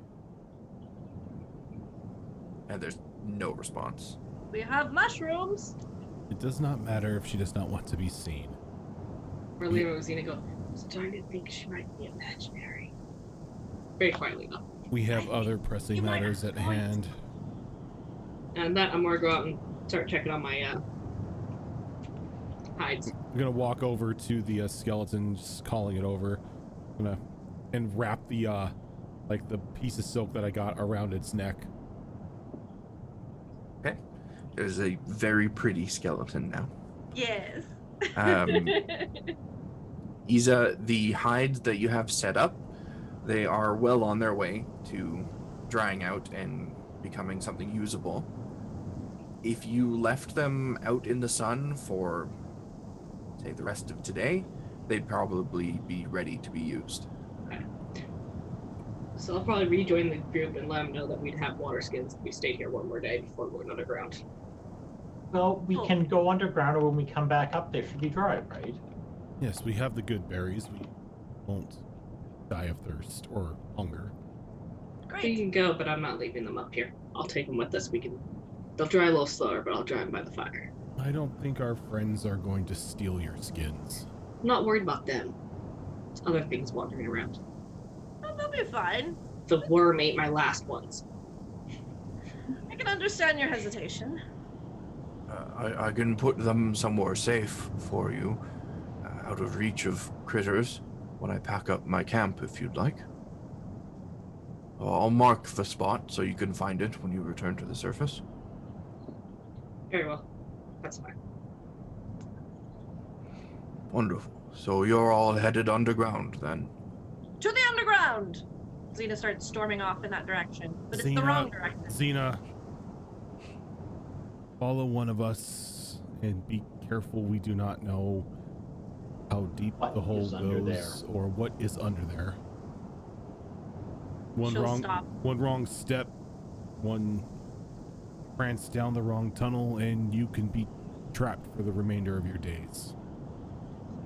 And there's no response.
We have mushrooms.
It does not matter if she does not want to be seen.
Or Lena was gonna go, I'm starting to think she might be imaginary. Very quietly though.
We have other pressing
You might
matters
have
at
points.
hand.
And that I'm gonna go out and start checking on my hides.
I'm gonna walk over to the skeleton, just calling it over. And wrap the like the piece of silk that I got around its neck.
Okay. There's a very pretty skeleton now.
Yes.
Isa, the hides that you have set up, they are well on their way to drying out and becoming something usable. If you left them out in the sun for, say, the rest of today, they'd probably be ready to be used.
So I'll probably rejoin the group and let them know that we'd have water skins if we stayed here one more day before going underground.
Well, we
Cool.
can go underground, or when we come back up, they should be dry, right?
Yes, we have the good berries. We won't die of thirst or hunger.
We
Great.
can go, but I'm not leaving them up here. I'll take them with us. They'll dry a little slower, but I'll dry them by the fire.
I don't think our friends are going to steal your skins.
I'm not worried about them. There's other things wandering around.
Oh, they'll be fine.
The worm ate my last ones.
I can understand your hesitation.
I can put them somewhere safe for you. out of reach of critters when I pack up my camp, if you'd like. I'll mark the spot so you can find it when you return to the surface.
Very well. That's fine.
Wonderful. So you're all headed underground, then?
To the underground! Xena starts storming off in that direction, but it's the wrong direction.
Xena, follow one of us and be careful. We do not know how deep
What
the hole
is under there?
goes or what is under there.
She'll stop.
One wrong step, one prance down the wrong tunnel, and you can be trapped for the remainder of your days.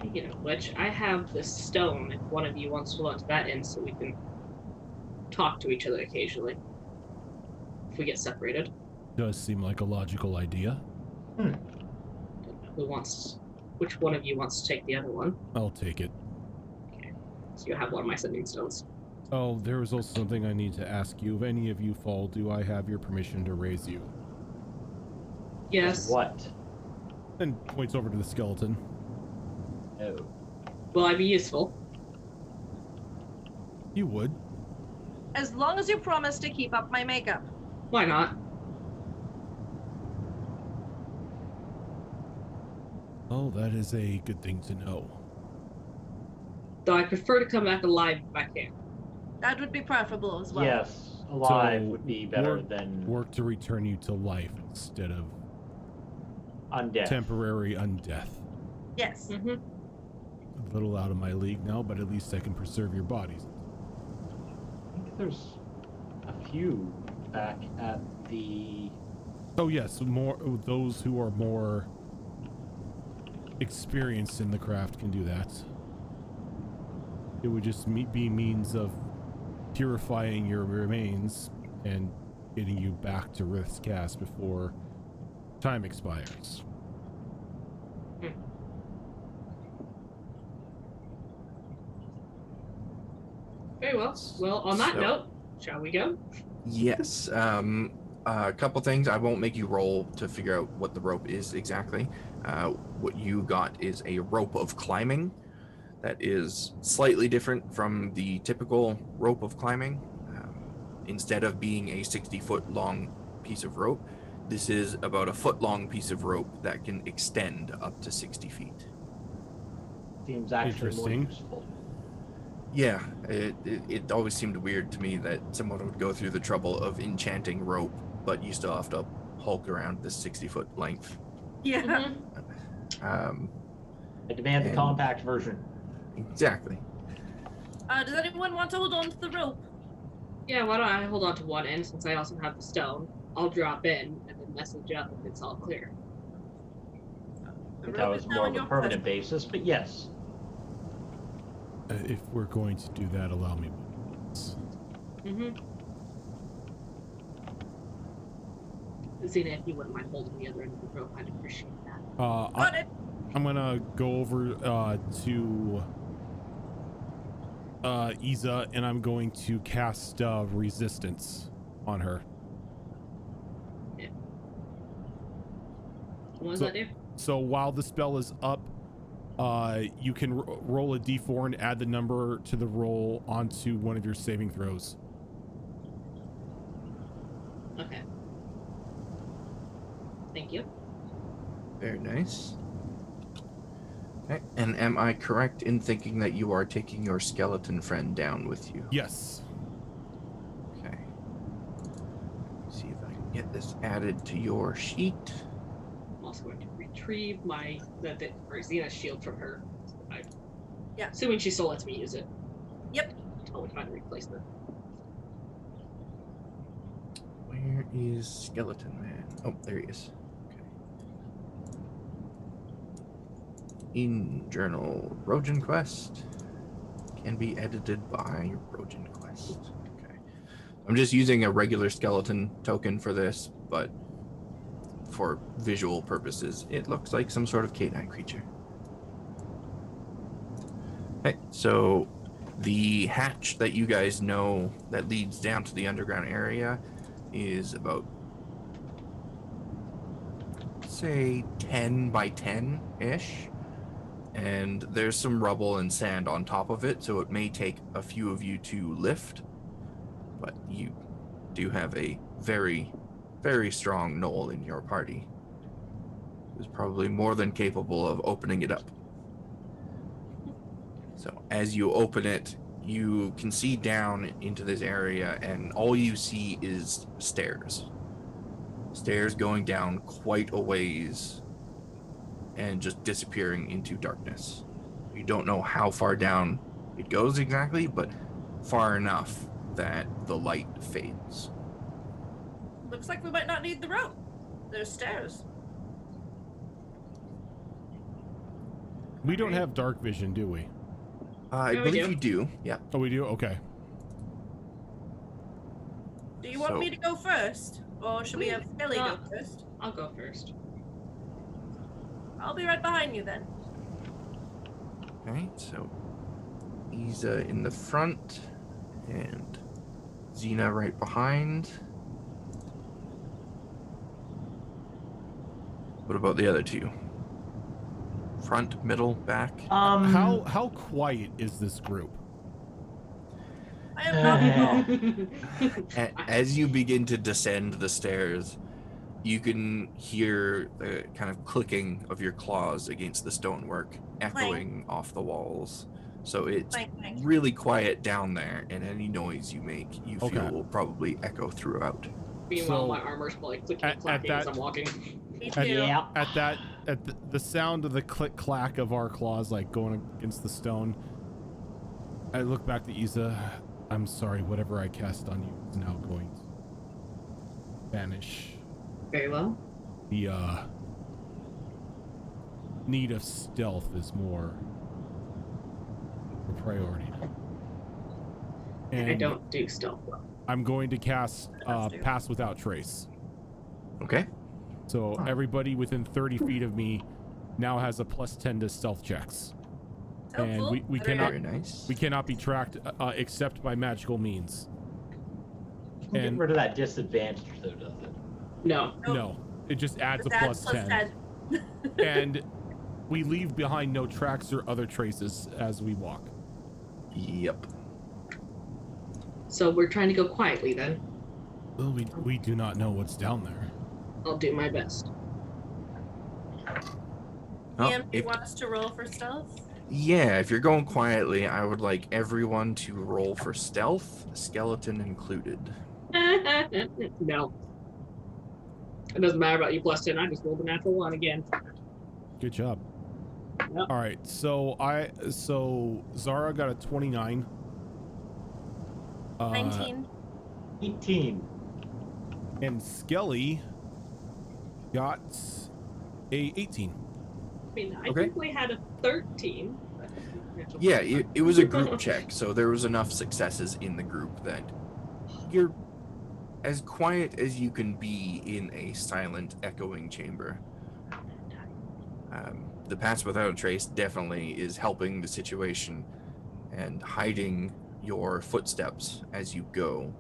Speaking of which, I have this stone if one of you wants to launch that in so we can talk to each other occasionally. If we get separated.
Does seem like a logical idea.
Don't know which one of you wants to take the other one?
I'll take it.
Okay. So you have one of my sending stones.
Oh, there is also something I need to ask you. If any of you fall, do I have your permission to raise you?
Yes.
What?
And points over to the skeleton.
Oh.
Will I be useful?
You would.
As long as you promise to keep up my makeup.
Why not?
Oh, that is a good thing to know.
Though I prefer to come back alive if I can.
That would be preferable as well.
Yes, alive
So,
would be better than
Work to return you to life instead of
undead.
temporary undeath.
Yes.
Mm-hmm.
A little out of my league now, but at least I can preserve your bodies.
I think there's a few back at the...
Oh yes, more those who are more experienced in the craft can do that. It would just be means of purifying your remains and getting you back to Rith's cast before time expires.
Very well. Well, on that
So-
note, shall we go?
Yes. A couple things. I won't make you roll to figure out what the rope is exactly. What you got is a rope of climbing that is slightly different from the typical rope of climbing. Instead of being a 60-foot long piece of rope, this is about a foot long piece of rope that can extend up to 60 feet.
Seems actually more
Interesting.
useful.
Yeah, it always seemed weird to me that someone would go through the trouble of enchanting rope, but you still have to hulk around this 60-foot length.
Yeah.
Mm-hmm.
I demand the
And-
compact version.
Exactly.
Does anyone want to hold on to the rope?
Yeah, why don't I hold on to one end since I also have the stone? I'll drop in and then message up if it's all clear.
I
The
think
rope
that
is
was
now
more
in
of a
your
permanent basis, but yes.
If we're going to do that, allow me.
Mm-hmm. Xena, if you wouldn't mind holding the other end of the rope, I'd appreciate that.
Got it.
I'm gonna go over to Iza, and I'm going to cast resistance on her.
What does
So-
that do?
So while the spell is up, you can roll a d4 and add the number to the roll onto one of your saving throws.
Okay. Thank you.
Very nice. Okay. And am I correct in thinking that you are taking your skeleton friend down with you?
Yes.
Okay. Let's see if I can get this added to your sheet.
I'm also going to retrieve my Xena's shield from her.
Yeah.
Assuming she still lets me use it.
Yep.
Until we find a replacement.
Where is Skeleton Man? Oh, there he is. Okay. In journal, Rojan Quest can be edited by Rojan Quest. Okay. I'm just using a regular skeleton token for this, but for visual purposes, it looks like some sort of canine creature. Okay, so the hatch that you guys know that leads down to the underground area is about, say, 10 by 10-ish. and there's some rubble and sand on top of it, so it may take a few of you to lift, but you do have a very, very strong Gnoll in your party who's probably more than capable of opening it up. So as you open it, you can see down into this area, and all you see is stairs. Stairs going down quite a ways and just disappearing into darkness. You don't know how far down it goes exactly, but far enough that the light fades.
Looks like we might not need the rope. There's stairs.
We don't have dark vision, do we?
I
Yeah, we
believe
do.
you do. Yeah.
Oh, we do? Okay.
Do you want
So-
me to go first? Or should we have Ellie go first?
I'll go first.
I'll be right behind you then.
Okay, so Isa in the front and Xena right behind. What about the other two? Front, middle, back?
How quiet is this group?
I am not at all.
As you begin to descend the stairs, you can hear the kind of clicking of your claws against the stonework echoing off the walls. So it's
Clank, clank.
really quiet down there, and any noise you make, you feel
Okay.
will probably echo throughout.
Meanwhile,
So,
my armor's like clicking
at
and clacking as
that-
I'm walking.
Me
At-
too.
Yeah.
At the sound of the click clack of our claws like going against the stone, I look back to Isa. I'm sorry, whatever I cast on you is now going to vanish.
Very well.
The need of stealth is more a priority now.
I don't do stealth well.
I'm going to cast
Have to.
Pass Without Trace.
Okay?
So
Huh.
everybody within 30 feet of me now has a +10 to stealth checks. And
Helpful.
we
Very
cannot-
Very nice.
We cannot be tracked except by magical means.
Get
and-
rid of that disadvantage, though, does it?
No.
Nope.
No, it just adds a
That's
+10. And we leave behind no tracks or other traces as we walk.
Yep.
So we're trying to go quietly then.
Well, we do not know what's down there.
I'll do my best.
Well,
Ian, do you
if-
want us to roll for stealth?
yeah, if you're going quietly, I would like everyone to roll for stealth, skeleton included.
No. It doesn't matter about you +10. I just rolled a natural 1 again.
Good job.
Yep.
All right, so Zara got a 29.
19.
18.
And Skelly got a 18.
I mean, I
Okay.
think we had a 13. but-
Yeah, it was a group check, so there was enough successes in the group that you're as quiet as you can be in a silent, echoing chamber. The Pass Without Trace definitely is helping the situation and hiding your footsteps as you go.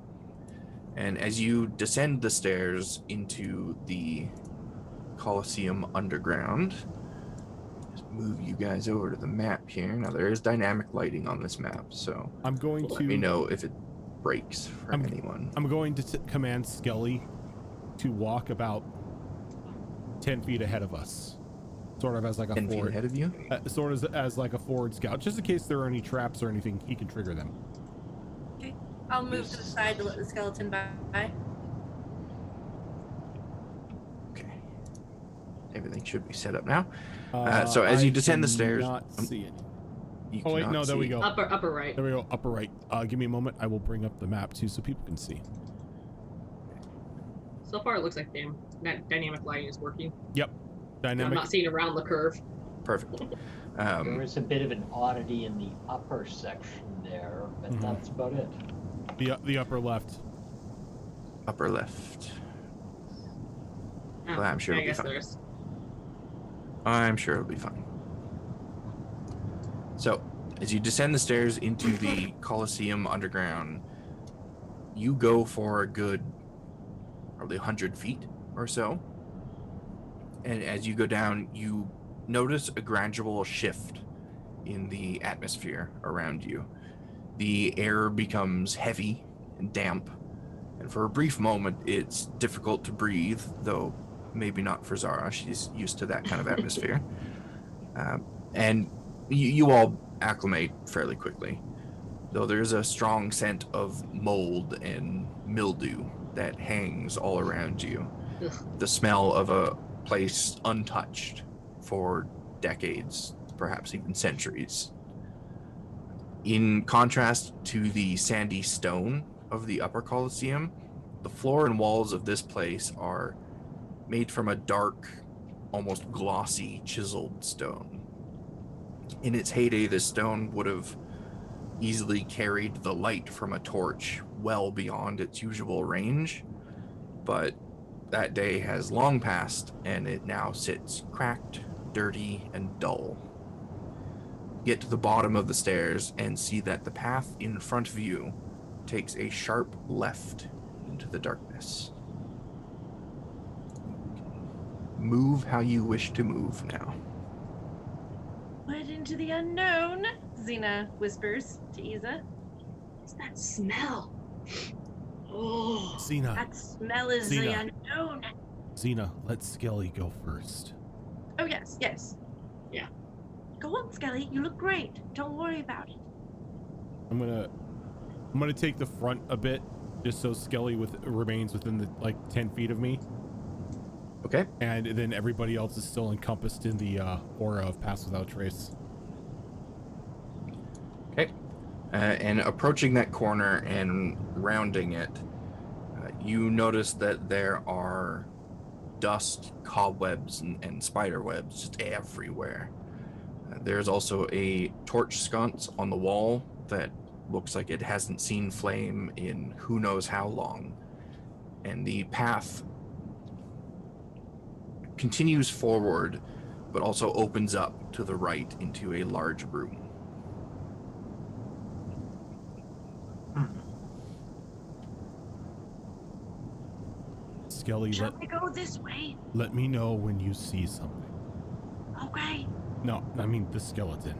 And as you descend the stairs into the Colosseum underground, just move you guys over to the map here. Now there is dynamic lighting on this map, so
I'm going
let
to
me know if it breaks for
I'm-
anyone.
I'm going to command Skelly to walk about 10 feet ahead of us. Sort of as like a
10 feet
forward,
ahead of you.
sort of as like a forward scout, just in case there are any traps or anything, he can trigger them.
I'll move to the side to let the skeleton by.
Okay. Everything should be set up now. So as
I
you descend the stairs-
cannot see it.
You
Oh wait,
cannot
no, there we
see.
go.
Upper right.
There we go, upper right. Give me a moment. I will bring up the map too, so people can see.
So far, it looks like that dynamic lighting is working. I'm
Dynamic.
not seeing around the curve.
Perfect.
There is a bit of an oddity in the upper section there, but
Mhm.
that's about it.
The upper left.
Upper left.
Oh,
Well, I'm sure
I
it'll be
guess
fine.
there's.
I'm sure it'll be fine. So, as you descend the stairs into the Colosseum underground, you go for a good probably 100 feet or so. And as you go down, you notice a gradual shift in the atmosphere around you. The air becomes heavy and damp, and for a brief moment, it's difficult to breathe, though maybe not for Zara. She's used to that kind of atmosphere. And you all acclimate fairly quickly, though there's a strong scent of mold and mildew that hangs all around you.
Ugh.
The smell of a place untouched for decades, perhaps even centuries. In contrast to the sandy stone of the upper Colosseum, the floor and walls of this place are made from a dark, almost glossy, chiseled stone. In its heyday, this stone would have easily carried the light from a torch well beyond its usual range, but that day has long passed, and it now sits cracked, dirty, and dull. Get to the bottom of the stairs and see that the path in front of you takes a sharp left into the darkness. Move how you wish to move now.
Went into the unknown, Xena whispers to Iza.
What's that smell? Oh,
Xena,
That smell is the
Xena.
unknown.
Xena, let Skelly go first.
Oh, yes, yes.
Yeah.
Go on, Skelly. You look great. Don't worry about it.
I'm gonna take the front a bit, just so Skelly remains within the 10 feet of me,
Okay.
and then everybody else is still encompassed in the aura of Pass Without Trace.
Okay. And approaching that corner and rounding it, you notice that there are dust, cobwebs, and spider webs just everywhere. There's also a torch sconce on the wall that looks like it hasn't seen flame in who knows how long. And the path continues forward, but also opens up to the right into a large room.
Skelly,
Shall we go this way?
let me know when you see something.
Okay.
No, I mean the skeleton.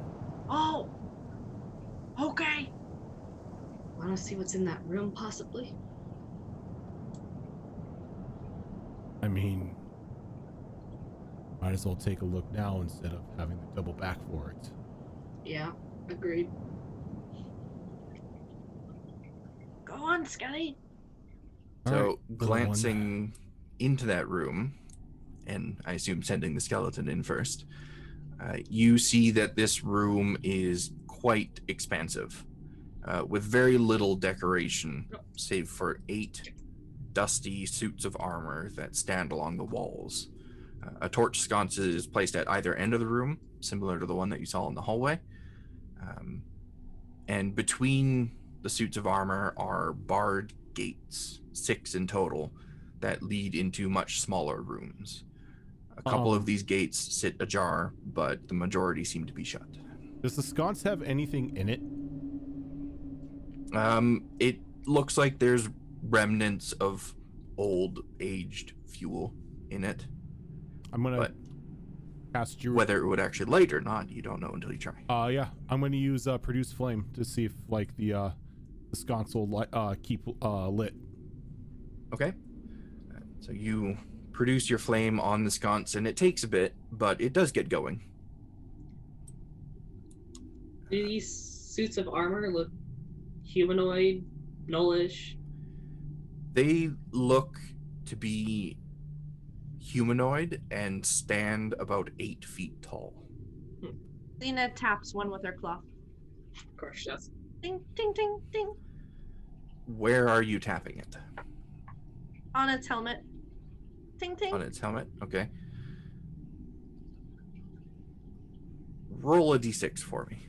Oh. Okay.
want to see what's in that room, possibly?
I mean, might as well take a look now instead of having to double back for it.
Yeah, agreed.
Go on, Skelly.
All
So,
right, little one.
glancing into that room, and I assume sending the skeleton in first, you see that this room is quite expansive, with very little decoration, save for 8 dusty suits of armor that stand along the walls. A torch sconce is placed at either end of the room, similar to the one that you saw in the hallway. And between the suits of armor are barred gates, 6 in total, that lead into much smaller rooms. A couple of these gates sit ajar, but the majority seem to be shut.
Does the sconce have anything in it?
It looks like there's remnants of old, aged fuel in it.
I'm gonna
But
cast you.
whether it would actually light or not, you don't know until you try.
Yeah, I'm gonna use produce flame to see if the sconce will keep lit.
Okay. So you produce your flame on the sconce, and it takes a bit, but it does get going.
Do these suits of armor look humanoid, gnollish?
They look to be humanoid and stand about 8 feet tall.
Xena taps one with her claw.
Of course she does.
Ding, ding, ding, ding.
Where are you tapping it?
On its helmet. Ting, ting.
On its helmet? Okay. Roll a d6 for me.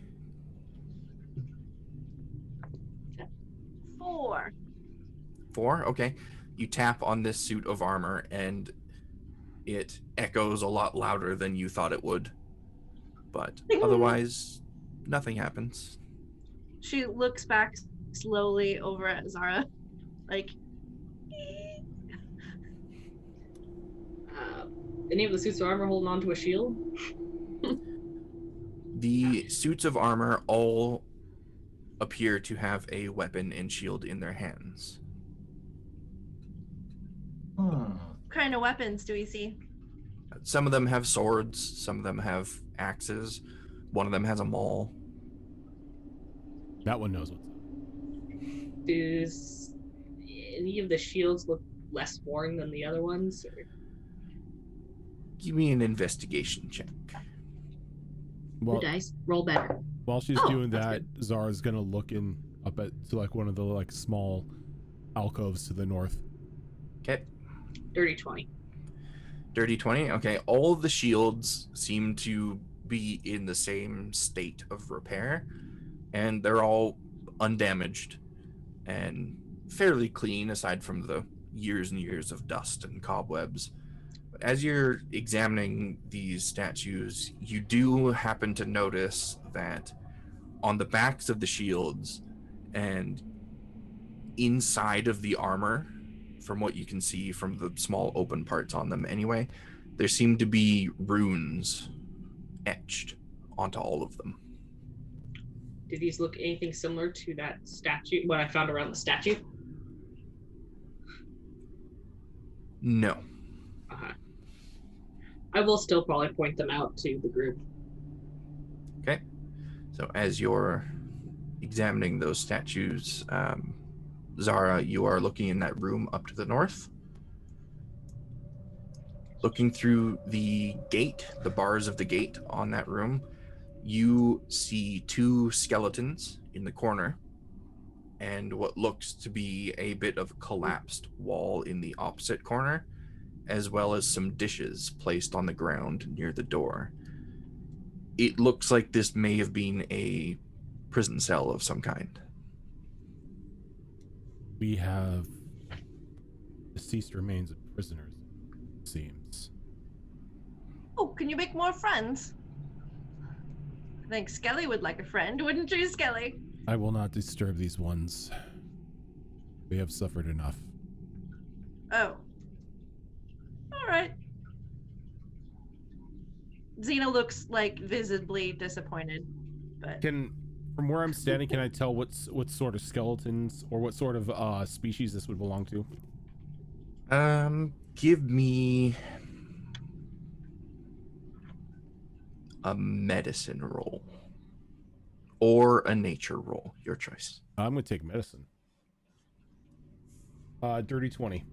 4.
4? Okay. You tap on this suit of armor, and it echoes a lot louder than you thought it would. But otherwise, nothing happens.
She looks back slowly over at Zara. Like,
Any of the suits of armor holding onto a shield?
The suits of armor all appear to have a weapon and shield in their hands.
What kind of weapons do we see?
Some of them have swords, some of them have axes, one of them has a maul.
That one knows what's up.
Does any of the shields look less boring than the other ones? Or...
Give me an investigation check.
Well,
the dice roll better.
while she's
Oh,
doing
that's
that, Zara's gonna look in up at to like one of the like small alcoves to the north.
Okay.
Dirty 20.
Dirty 20. Okay. All of the shields seem to be in the same state of repair, and they're all undamaged and fairly clean aside from the years and years of dust and cobwebs. But as you're examining these statues, you do happen to notice that on the backs of the shields and inside of the armor, from what you can see from the small open parts on them anyway, there seem to be runes etched onto all of them.
Do these look anything similar to that statue, what I found around the statue?
No.
Uh-huh. I will still probably point them out to the group.
Okay. So as you're examining those statues, Zara, you are looking in that room up to the north. Looking through the gate, the bars of the gate on that room, you see two skeletons in the corner and what looks to be a bit of collapsed wall in the opposite corner, as well as some dishes placed on the ground near the door. It looks like this may have been a prison cell of some kind.
We have deceased remains of prisoners, it seems.
Oh, can you make more friends? I think Skelly would like a friend, wouldn't you, Skelly?
I will not disturb these ones. They have suffered enough.
Oh. All right. Xena looks like visibly disappointed, but
From where I'm standing, can I tell what sort of skeletons or what sort of species this would belong to?
Give me a medicine roll or a nature roll, your choice.
I'm gonna take medicine. Dirty 20.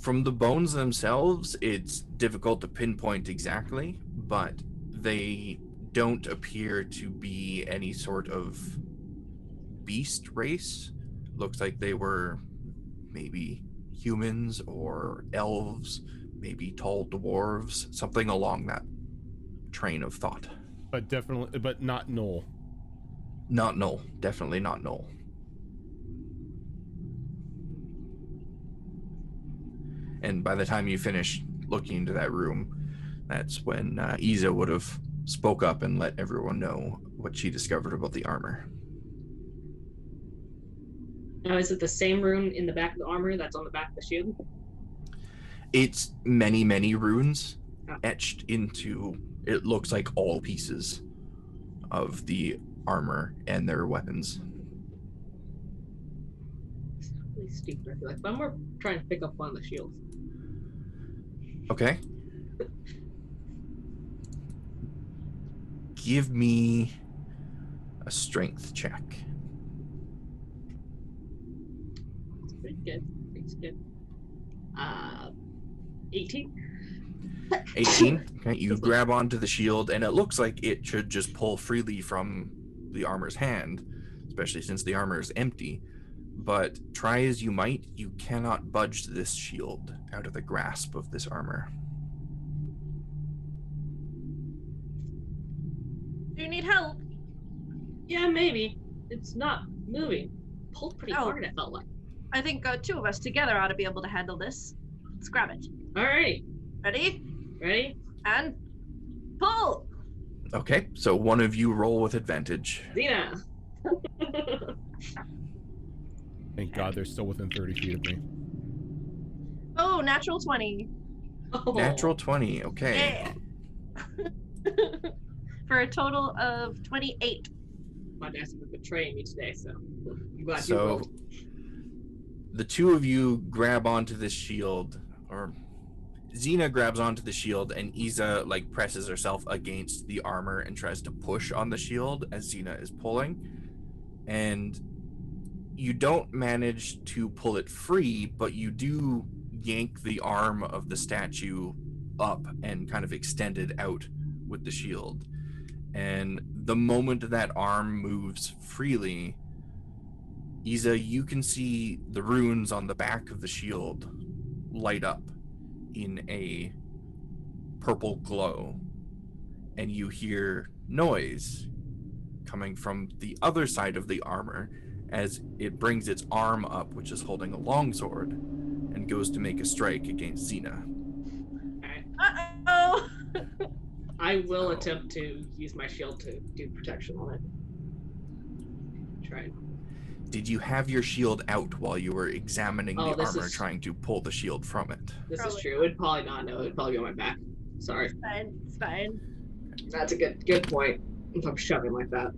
From the bones themselves, it's difficult to pinpoint exactly, but they don't appear to be any sort of beast race. Looks like they were maybe humans or elves, maybe tall dwarves, something along that train of thought.
But definitely, but not Gnoll.
Not Gnoll. Definitely not Gnoll. And by the time you finish looking into that room, that's when Iza would have spoke up and let everyone know what she discovered about the armor.
Now, is it the same rune in the back of the armor that's on the back of the shield?
It's many, many runes etched into, it looks like all pieces of the armor and their weapons.
It's really stupid. I feel like, but I'm more trying to pick up one of the shields.
Okay. Give me a strength check.
It's pretty good. It's good. 18.
18. Okay, you grab onto the shield, and it looks like it should just pull freely from the armor's hand, especially since the armor is empty. But try as you might, you cannot budge this shield out of the grasp of this armor.
do you need help?
Yeah, maybe. It's not moving. Pulled pretty
Oh.
hard, it felt like.
I think two of us together ought to be able to handle this. Let's grab it.
Alrighty.
Ready?
Ready?
And pull!
Okay, so one of you roll with advantage.
Xena.
Thank God they're still within 30 feet of me.
Oh, natural 20.
Oh.
Natural 20, okay.
Yeah. for a total of 28.
My dad's been betraying me today, so I'm glad you
So
rolled.
the two of you grab onto this shield, or Xena grabs onto the shield, and Iza like presses herself against the armor and tries to push on the shield as Xena is pulling. And you don't manage to pull it free, but you do yank the arm of the statue up and kind of extend it out with the shield. And the moment that arm moves freely, Iza, you can see the runes on the back of the shield light up in a purple glow, and you hear noise coming from the other side of the armor as it brings its arm up, which is holding a longsword, and goes to make a strike against Xena.
Okay.
Uh-oh!
I will
So-
attempt to use my shield to do protection on it. Try it.
Did you have your shield out while you were examining
Oh,
the
this
armor,
is-
trying to pull the shield from it?
This
Probably
is true. It'd probably not know. It'd probably be on my back. Sorry.
It's fine. It's fine.
That's a good point. If I'm shoving like that.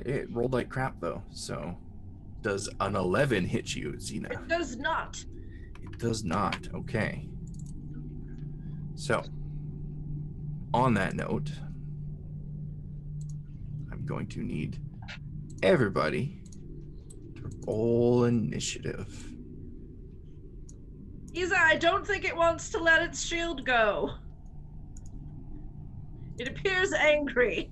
It rolled like crap, though. So, does an 11 hit you, Xena?
It does not.
It does not. Okay. So, on that note, I'm going to need everybody to roll initiative.
Iza, I don't think it wants to let its shield go. It appears angry.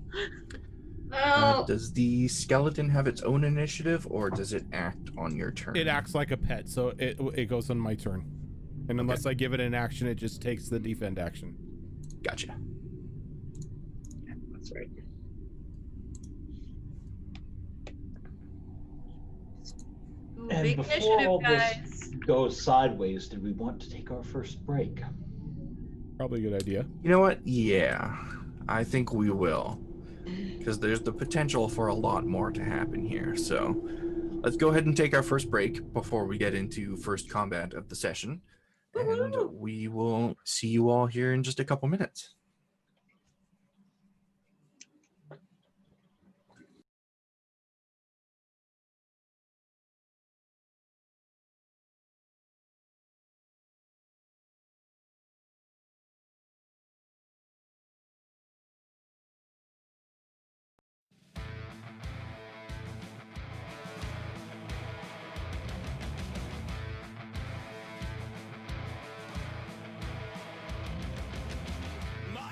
Well,
Does the skeleton have its own initiative, or does it act on your turn?
It acts like a pet, so it goes on my turn. And unless I give it an action, it just takes the defend action.
Gotcha.
that's right.
Ooh,
And
big
before
initiative,
all
guys.
this goes sideways, did we want to take our first break?
Probably a good idea.
You know what? Yeah, I think we will. Because there's the potential for a lot more to happen here. So let's go ahead and take our first break before we get into first combat of the session. And
Woohoo!
we will see you all here in just a couple minutes.
My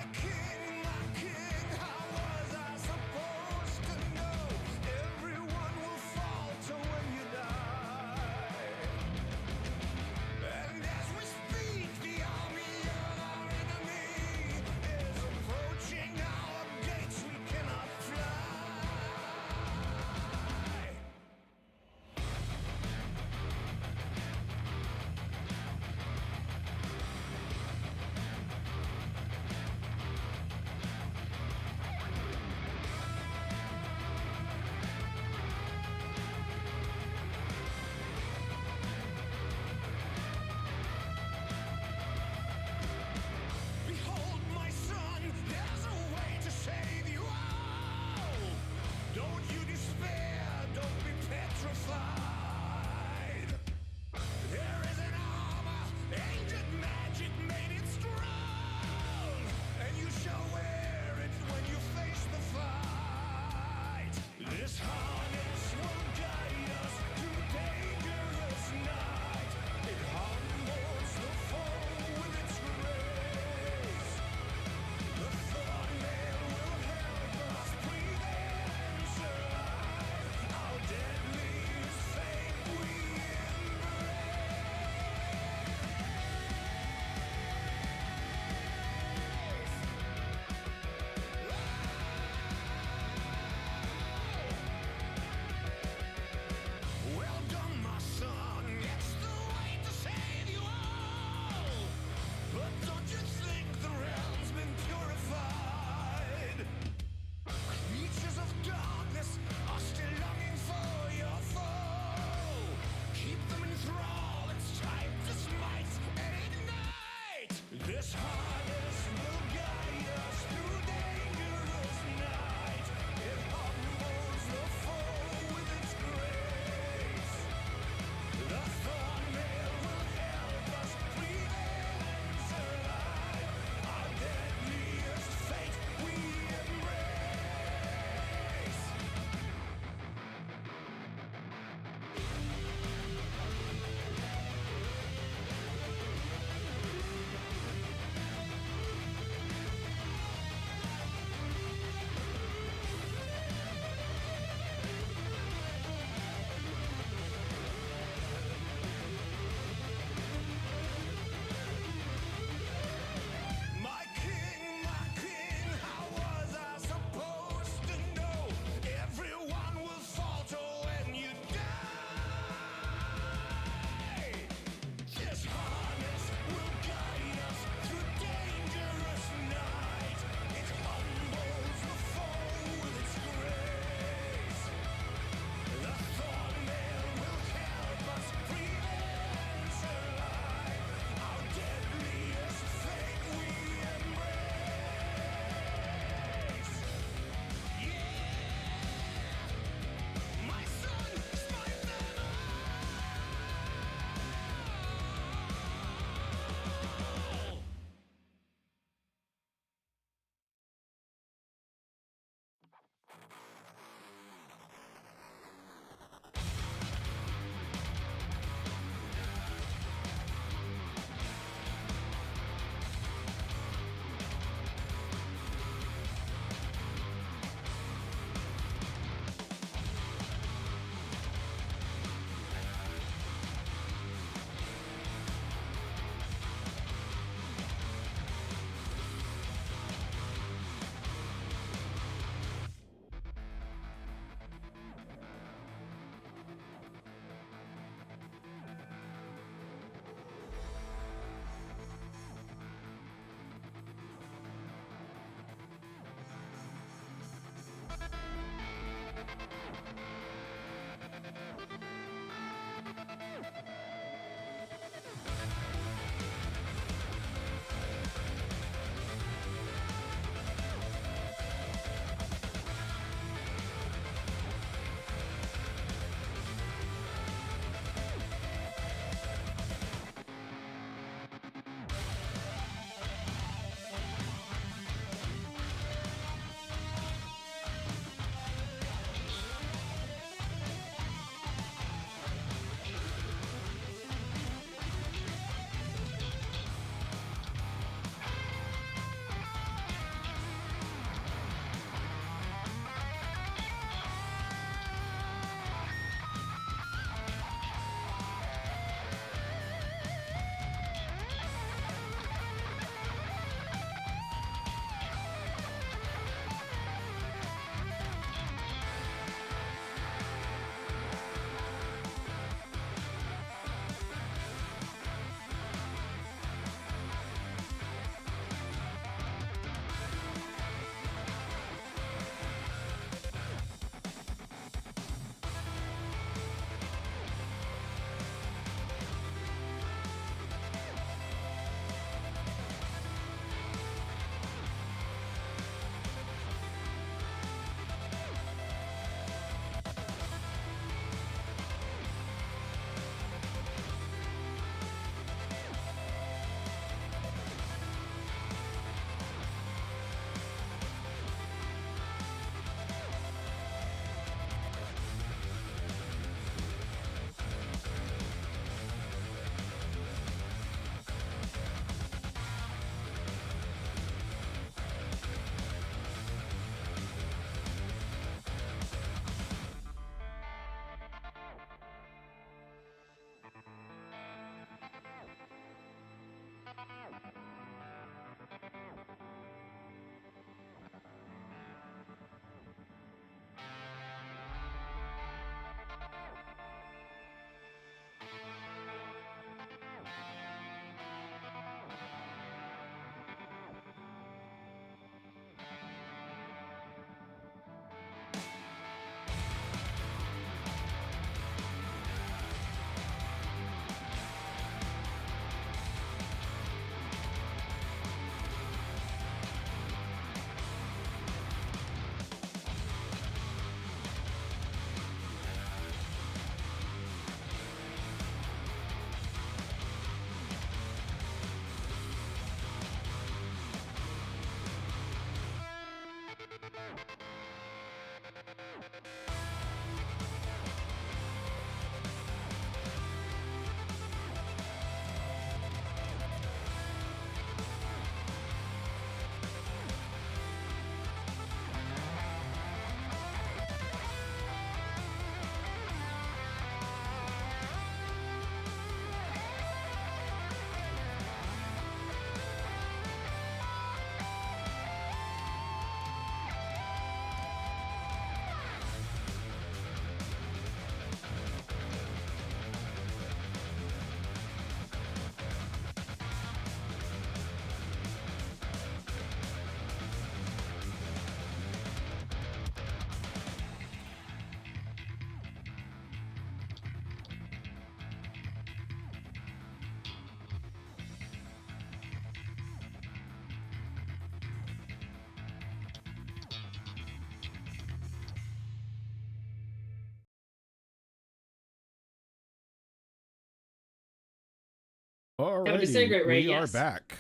Alrighty,
disintegrate rate,
we are
yes.
back.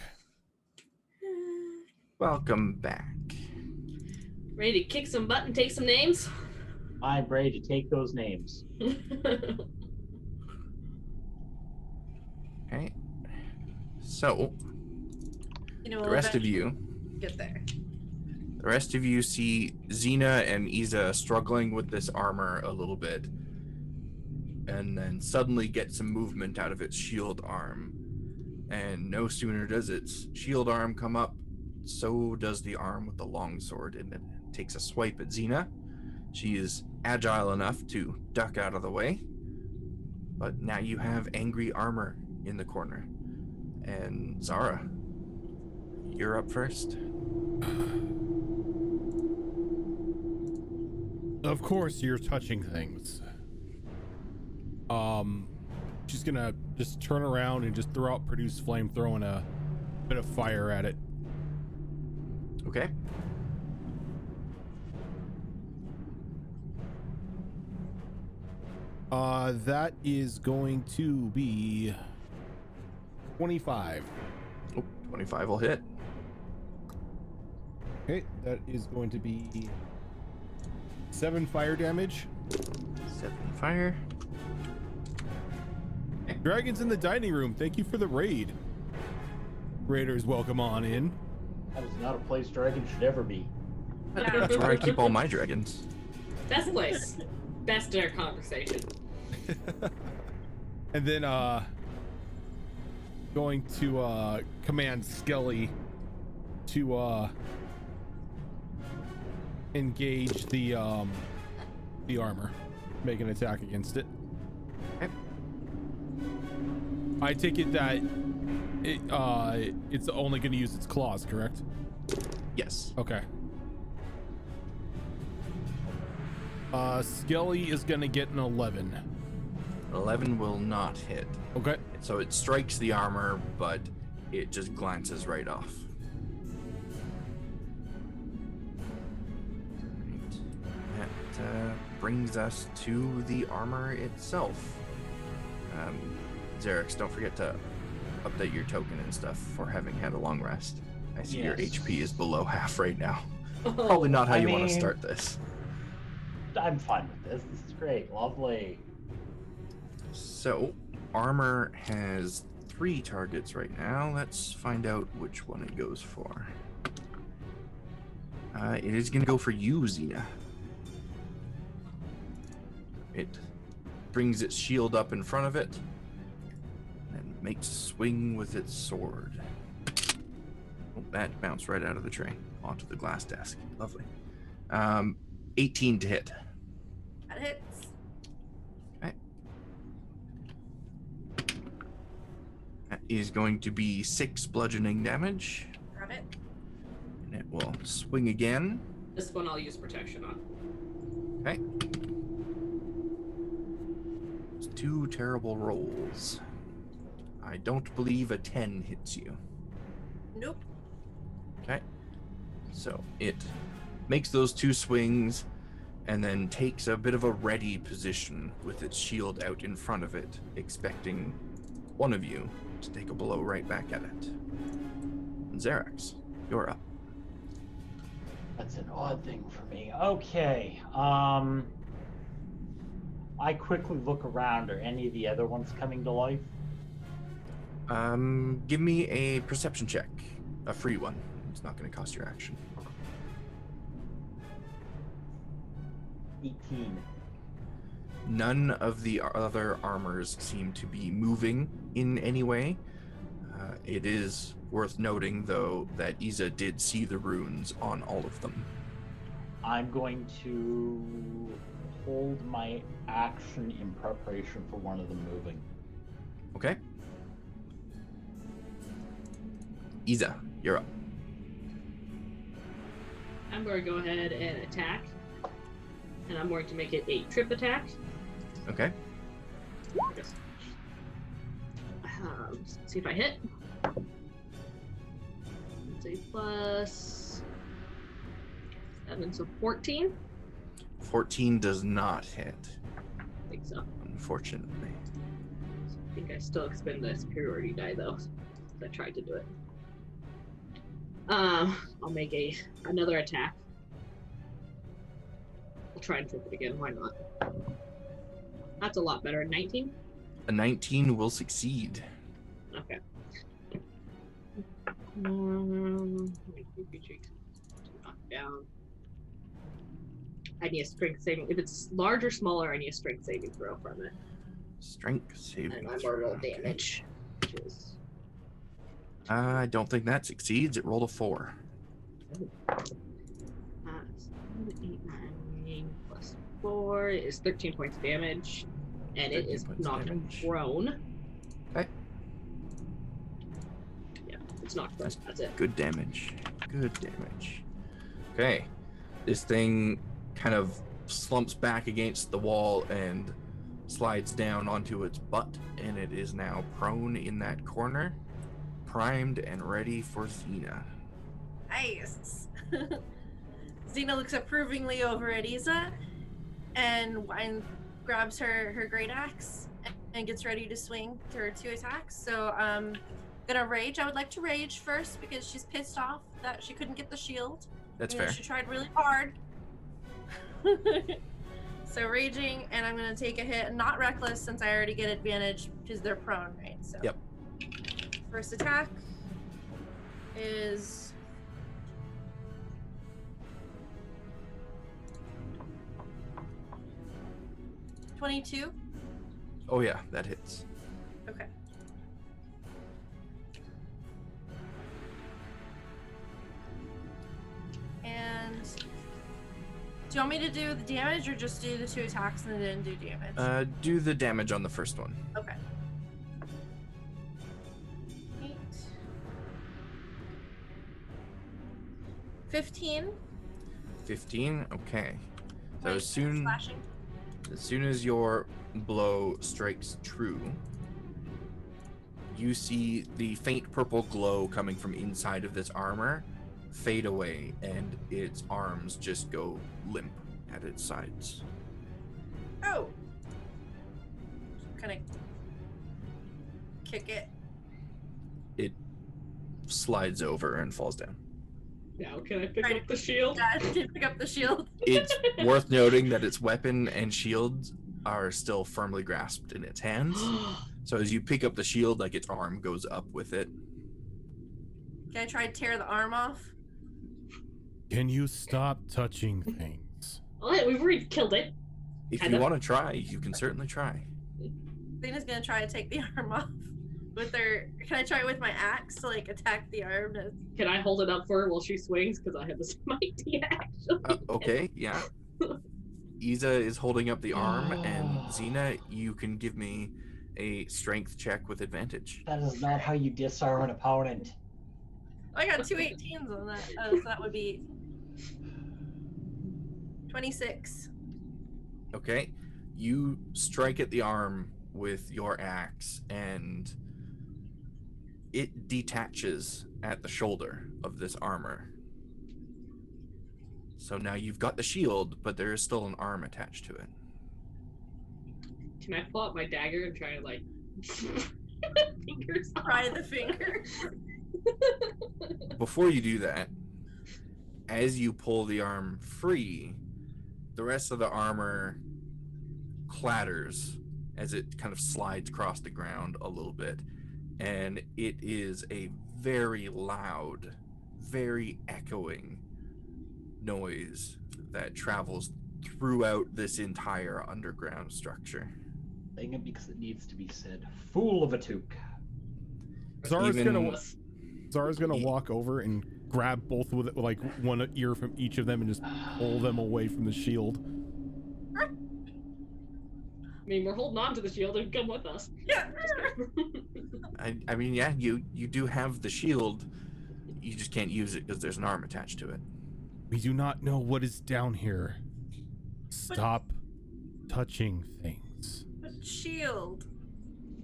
Welcome back.
Ready to kick some butt and take some names?
I'm ready to take those names.
Okay. So
You know,
the
we'll
rest of
eventually
you,
get there.
the rest of you see Xena and Iza struggling with this armor a little bit, and then suddenly get some movement out of its shield arm. And no sooner does its shield arm come up, so does the arm with the long sword, and it takes a swipe at Xena. She is agile enough to duck out of the way, but now you have angry armor in the corner. And Zara, you're up first.
Of course you're touching things. She's gonna just turn around and just throw out produce flame, throwing a bit of fire at it.
Okay.
That is going to be 25.
Oh, 25 will hit.
Okay, that is going to be 7 fire damage.
7 fire.
Dragons in the dining room, thank you for the raid. Raiders, welcome on in.
That is not a place dragons should ever be.
That's where I keep all my dragons.
Best place. Best dinner conversation.
And then going to command Skelly to engage the armor, make an attack against it.
Okay.
I take it that it's only going to use its claws, correct?
Yes.
Okay. Skelly is going to get an 11.
11 will not hit.
Okay.
So it strikes the armor, but it just glances right off. Right. That brings us to the armor itself. Xerix, don't forget to update your token and stuff for having had a long rest. I see your
Yes.
HP is below half right now. Probably not how
I
you want to
mean-
start this.
I'm fine with this. This is great. Lovely.
So, armor has 3 targets right now. Let's find out which one it goes for. It is going to go for you, Zia. It brings its shield up in front of it and makes a swing with its sword. Oh, that bounced right out of the tray onto the glass desk. Lovely. 18 to hit.
That hits.
Okay. That is going to be 6 bludgeoning damage.
Grab it.
And it will swing again.
This one I'll use protection on.
Okay. It's 2 terrible rolls. I don't believe a 10 hits you.
Nope.
Okay. So it makes those 2 swings and then takes a bit of a ready position with its shield out in front of it, expecting one of you to take a blow right back at it. And Xerix, you're up.
That's an odd thing for me. Okay. I quickly look around. Are any of the other ones coming to life?
Give me a perception check. A free one. It's not going to cost your action.
18.
None of the other armors seem to be moving in any way. It is worth noting, though, that Iza did see the runes on all of them.
I'm going to hold my action in preparation for one of them moving.
Okay? Iza, you're up.
I'm going to go ahead and attack. And I'm going to make it a trip attack.
Okay?
Let's see if I hit. It's a plus 7, so 14.
14 does not hit,
I think so.
unfortunately.
I think I still expend the superiority die though. I tried to do it. I'll make another attack. I'll try and flip it again. Why not? That's a lot better. 19.
A 19 will succeed.
Okay. Knock down. I need a strength saving. If it's large or smaller, I need a strength saving throw from it.
Strength saving
And my
throw.
roll
Okay.
damage, which is
I don't think that succeeds. It rolled a 4.
8, 9 plus 4 is 13 points damage, and it
13
is
points
knocked
damage.
prone.
Okay.
Yeah, it's knocked prone. That's it.
Good damage. Good damage. Okay. This thing kind of slumps back against the wall and slides down onto its butt, and it is now prone in that corner, primed and ready for Xena.
Nice. Xena looks approvingly over at Isa and grabs her great axe and gets ready to swing to her 2 attacks. So gonna rage. I would like to rage first because she's pissed off that she couldn't get the shield.
That's fair.
She tried really hard. So raging, and I'm gonna take a hit. Not reckless since I already get advantage because they're prone, right? So
Yep.
First attack is 22.
Oh yeah, that hits.
Okay. And do you want me to do the damage or just do the 2 attacks and then do damage?
Do the damage on the first one.
Okay. 8. 15.
15. Okay. So
Wait,
as soon
slashing.
as your blow strikes true, you see the faint purple glow coming from inside of this armor fade away, and its arms just go limp at its sides.
Oh. Kind of kick it.
It slides over and falls down.
Now, can I pick up the shield?
Dad, can you pick up the shield?
It's worth noting that its weapon and shield are still firmly grasped in its hands. So as you pick up the shield, like its arm goes up with it.
Can I try to tear the arm off?
Can you stop touching things?
Well, we've already killed it.
If
Kind
you
of.
want to try, you can certainly try.
Zena's gonna try to take the arm off with her. Can I try it with my axe to like attack the arm?
Can I hold it up for her while she swings? Because I have this mighty actually.
Okay, yeah. Isa is holding up the arm, and Xena, you can give me a strength check with advantage.
That is not how you disarm an opponent.
I got 2 18s on that. So that would be 26.
Okay, you strike at the arm with your axe, and it detaches at the shoulder of this armor. So now you've got the shield, but there is still an arm attached to it.
Can I pull out my dagger and try to like fingers
Pry the finger.
Before you do that, as you pull the arm free, the rest of the armor clatters as it kind of slides across the ground a little bit, and it is a very loud, very echoing noise that travels throughout this entire underground structure.
Saying it because it needs to be said. Fool of a toque.
Zara's gonna walk over and grab both with like one ear from each of them and just pull them away from the shield.
I mean, we're holding on to the shield and come with us.
Yeah.
I mean, yeah, you do have the shield, you just can't use it because there's an arm attached to it.
We do not know what is down here. Stop touching things.
But shield.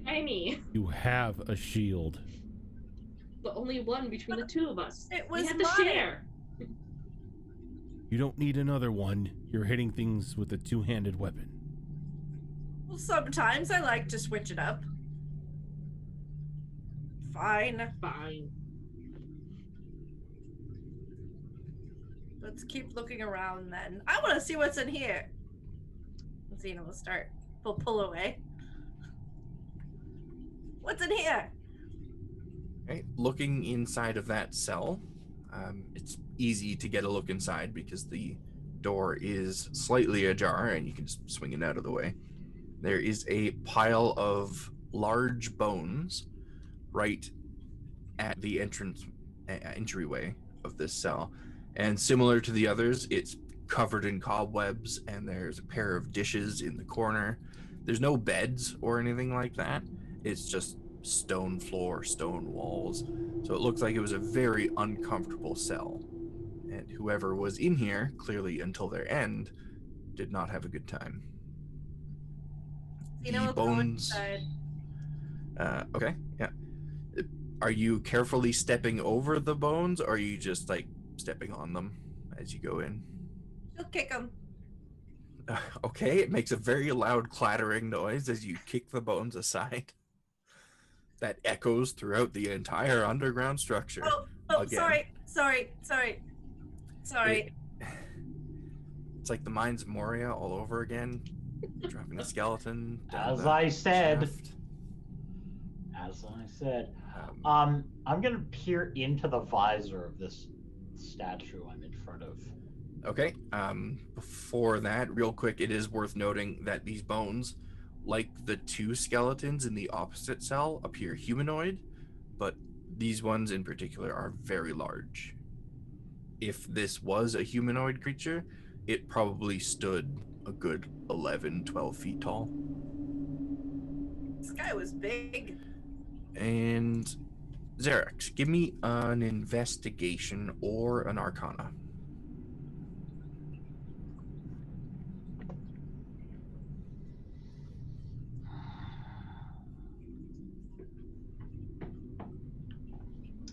Tiny,
You have a shield.
but only one between the two of us.
It was
we had to
mine.
share.
You don't need another one. You're hitting things with a two-handed weapon.
Well, sometimes I like to switch it up. Fine.
Fine.
Let's keep looking around then. I want to see what's in here. Xena will start. We'll pull away. What's in here?
Right, looking inside of that cell, it's easy to get a look inside because the door is slightly ajar and you can just swing it out of the way. There is a pile of large bones right at the entryway of this cell. And similar to the others, it's covered in cobwebs, and there's a pair of dishes in the corner. There's no beds or anything like that. It's just stone floor, stone walls. So it looks like it was a very uncomfortable cell. And whoever was in here, clearly until their end, did not have a good time.
You know,
The bones. Okay, yeah. Are you carefully stepping over the bones, or are you just like stepping on them as you go in?
She'll kick him.
Okay, it makes a very loud clattering noise as you kick the bones aside. That echoes throughout the entire underground structure.
Oh,
Again.
sorry.
It's like the Mines of Moria all over again. Dropping a skeleton down
As
the
I said.
shaft.
As I said. I'm gonna peer into the visor of this statue I'm in front of.
Okay. Before that, real quick, it is worth noting that these bones, like the two skeletons in the opposite cell, appear humanoid, but these ones in particular are very large. If this was a humanoid creature, it probably stood a good 11, 12 feet tall.
This guy was big.
And Xerax, give me an investigation or an arcana.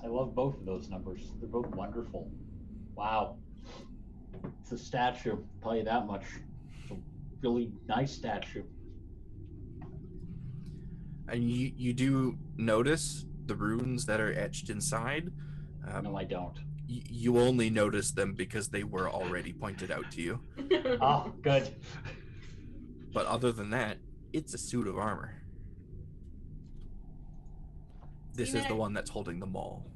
I love both of those numbers. They're both wonderful. Wow. It's a statue, I'll tell you that much. It's a really nice statue.
And you do notice the runes that are etched inside.
No, I don't.
You only notice them because they were already pointed out to you.
Oh, good.
But other than that, it's a suit of armor. This is the one that's holding the maul.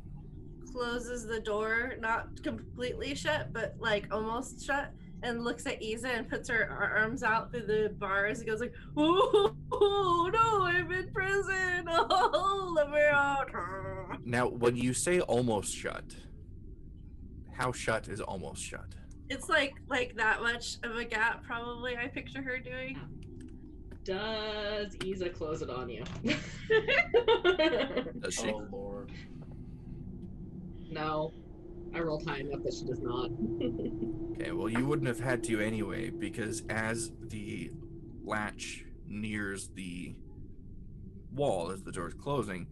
Closes the door, not completely shut, but like almost shut, and looks at Isa and puts her arms out through the bars and goes like, "Oh no, I'm in prison! Oh, let me out!"
Now, when you say almost shut, how shut is almost shut?
It's like that much of a gap, probably. I picture her doing.
Does Isa close it on you?
Does she?
Oh, Lord.
No. I rolled high enough that she does not.
Okay, well, you wouldn't have had to anyway, because as the latch nears the wall, as the door is closing,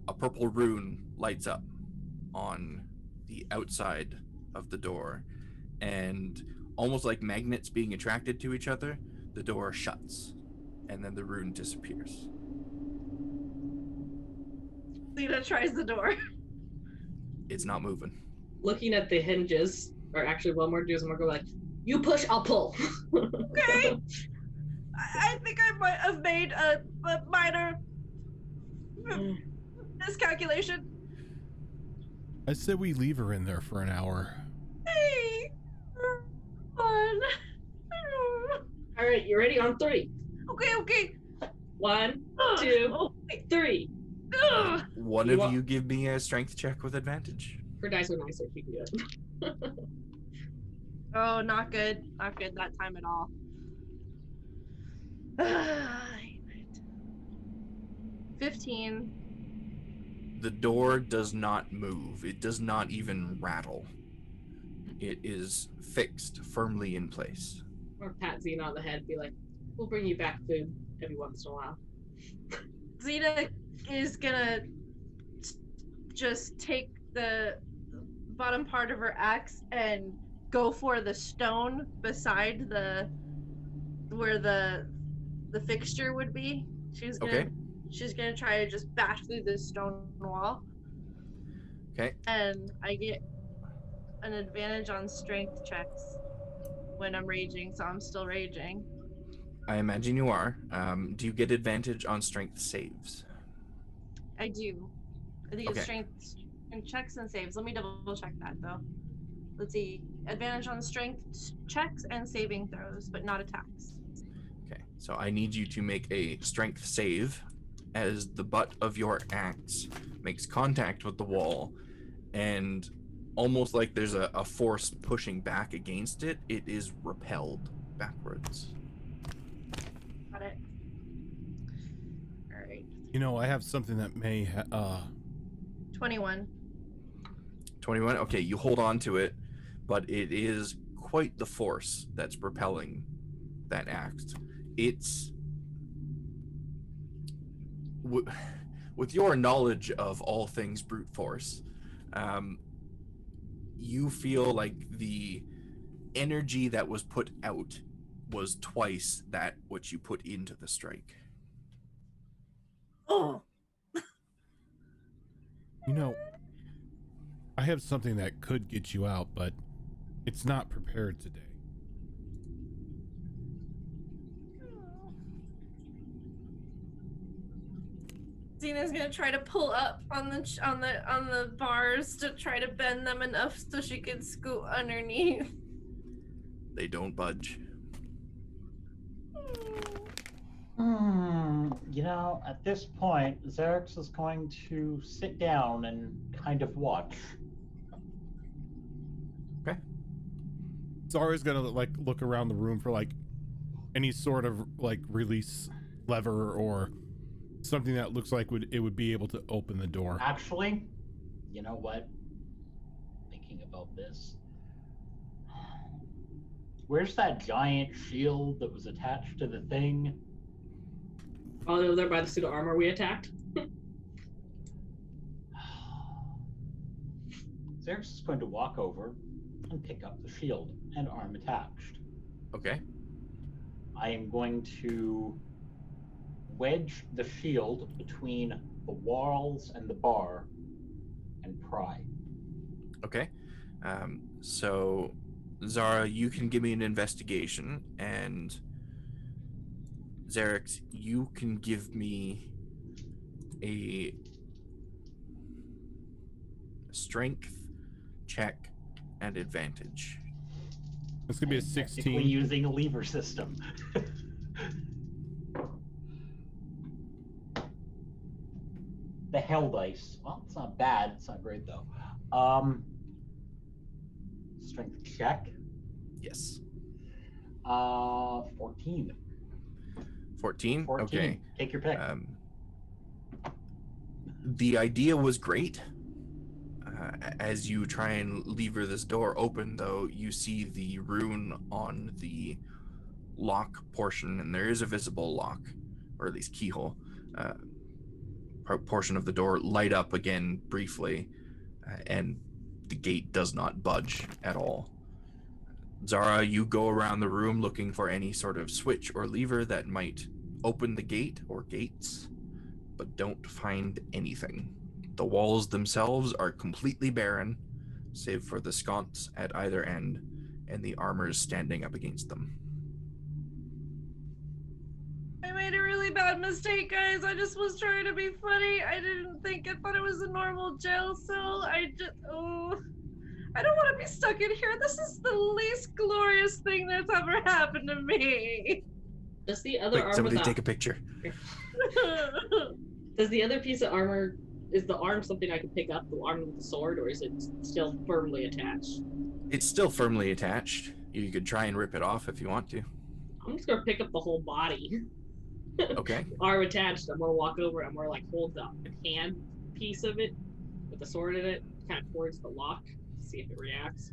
a purple rune lights up on the outside of the door, and almost like magnets being attracted to each other, the door shuts, and then the rune disappears.
Lena tries the door.
It's not moving.
Looking at the hinges, or actually one more dude, and we're going like, you push, I'll pull.
Okay. I think I might have made a minor miscalculation.
I said we leave her in there for an hour.
Hey, fun.
All right, you ready? On 3.
Okay.
1, 2,
Oh, wait.
3.
One of you give me a strength check with advantage.
Her dice are nicer if you can do it.
Oh, not good. Not good that time at all. 15.
The door does not move. It does not even rattle. It is fixed firmly in place.
Or pat Xena on the head, be like, we'll bring you back food every once in a while.
Xena is gonna just take the bottom part of her axe and go for the stone beside where the fixture would be. She's gonna try to just bash through this stone wall.
Okay.
And I get an advantage on strength checks when I'm raging, so I'm still raging.
I imagine you are. Do you get advantage on strength saves?
I do. I think it's
Okay.
strength and checks and saves. Let me double check that though. Let's see. Advantage on strength checks and saving throws, but not attacks.
Okay, so I need you to make a strength save as the butt of your axe makes contact with the wall, and almost like there's a force pushing back against it, it is repelled backwards.
Got it. Alright.
You know, I have something that may
21.
21. Okay, you hold on to it, but it is quite the force that's propelling that act. It's with your knowledge of all things brute force, you feel like the energy that was put out was twice that which you put into the strike.
Oh,
You know, I have something that could get you out, but it's not prepared today.
Xena's gonna try to pull up on the bars to try to bend them enough so she can scoot underneath.
They don't budge.
You know, at this point, Xerix is going to sit down and kind of watch.
Okay.
Zara's gonna like look around the room for like any sort of like release lever or something that looks like it would be able to open the door.
Actually, you know what? Thinking about this. Where's that giant shield that was attached to the thing?
Oh, over there by the suit of armor we attacked.
Xerix is going to walk over and pick up the shield and arm attached.
Okay.
I am going to wedge the shield between the walls and the bar and pry.
Okay. So, Zara, you can give me an investigation, and Xerix, you can give me a strength check and advantage.
It's gonna be a
Technically
16.
using a lever system. The hell dice. Well, it's not bad. It's not great though. Strength check.
Yes.
14.
14?
14.
Okay.
Take your pick.
The idea was great. As you try and lever this door open, though, you see the rune on the lock portion, and there is a visible lock, or at least keyhole, portion of the door light up again briefly, and the gate does not budge at all. Zara, you go around the room looking for any sort of switch or lever that might open the gate or gates, but don't find anything. The walls themselves are completely barren, save for the sconce at either end and the armors standing up against them.
I made a really bad mistake, guys. I just was trying to be funny. I thought it was a normal jail cell. I don't want to be stuck in here. This is the least glorious thing that's ever happened to me.
Does the other
Quick,
arm
somebody
without...
take a picture.
Does the other piece of armor, is the arm something I can pick up, the arm with the sword, or is it still firmly attached?
It's still firmly attached. You could try and rip it off if you want to.
I'm just gonna pick up the whole body.
Okay.
Arm attached. I'm gonna walk over and I'm gonna like hold the hand piece of it with the sword in it, kind of towards the lock, see if it reacts.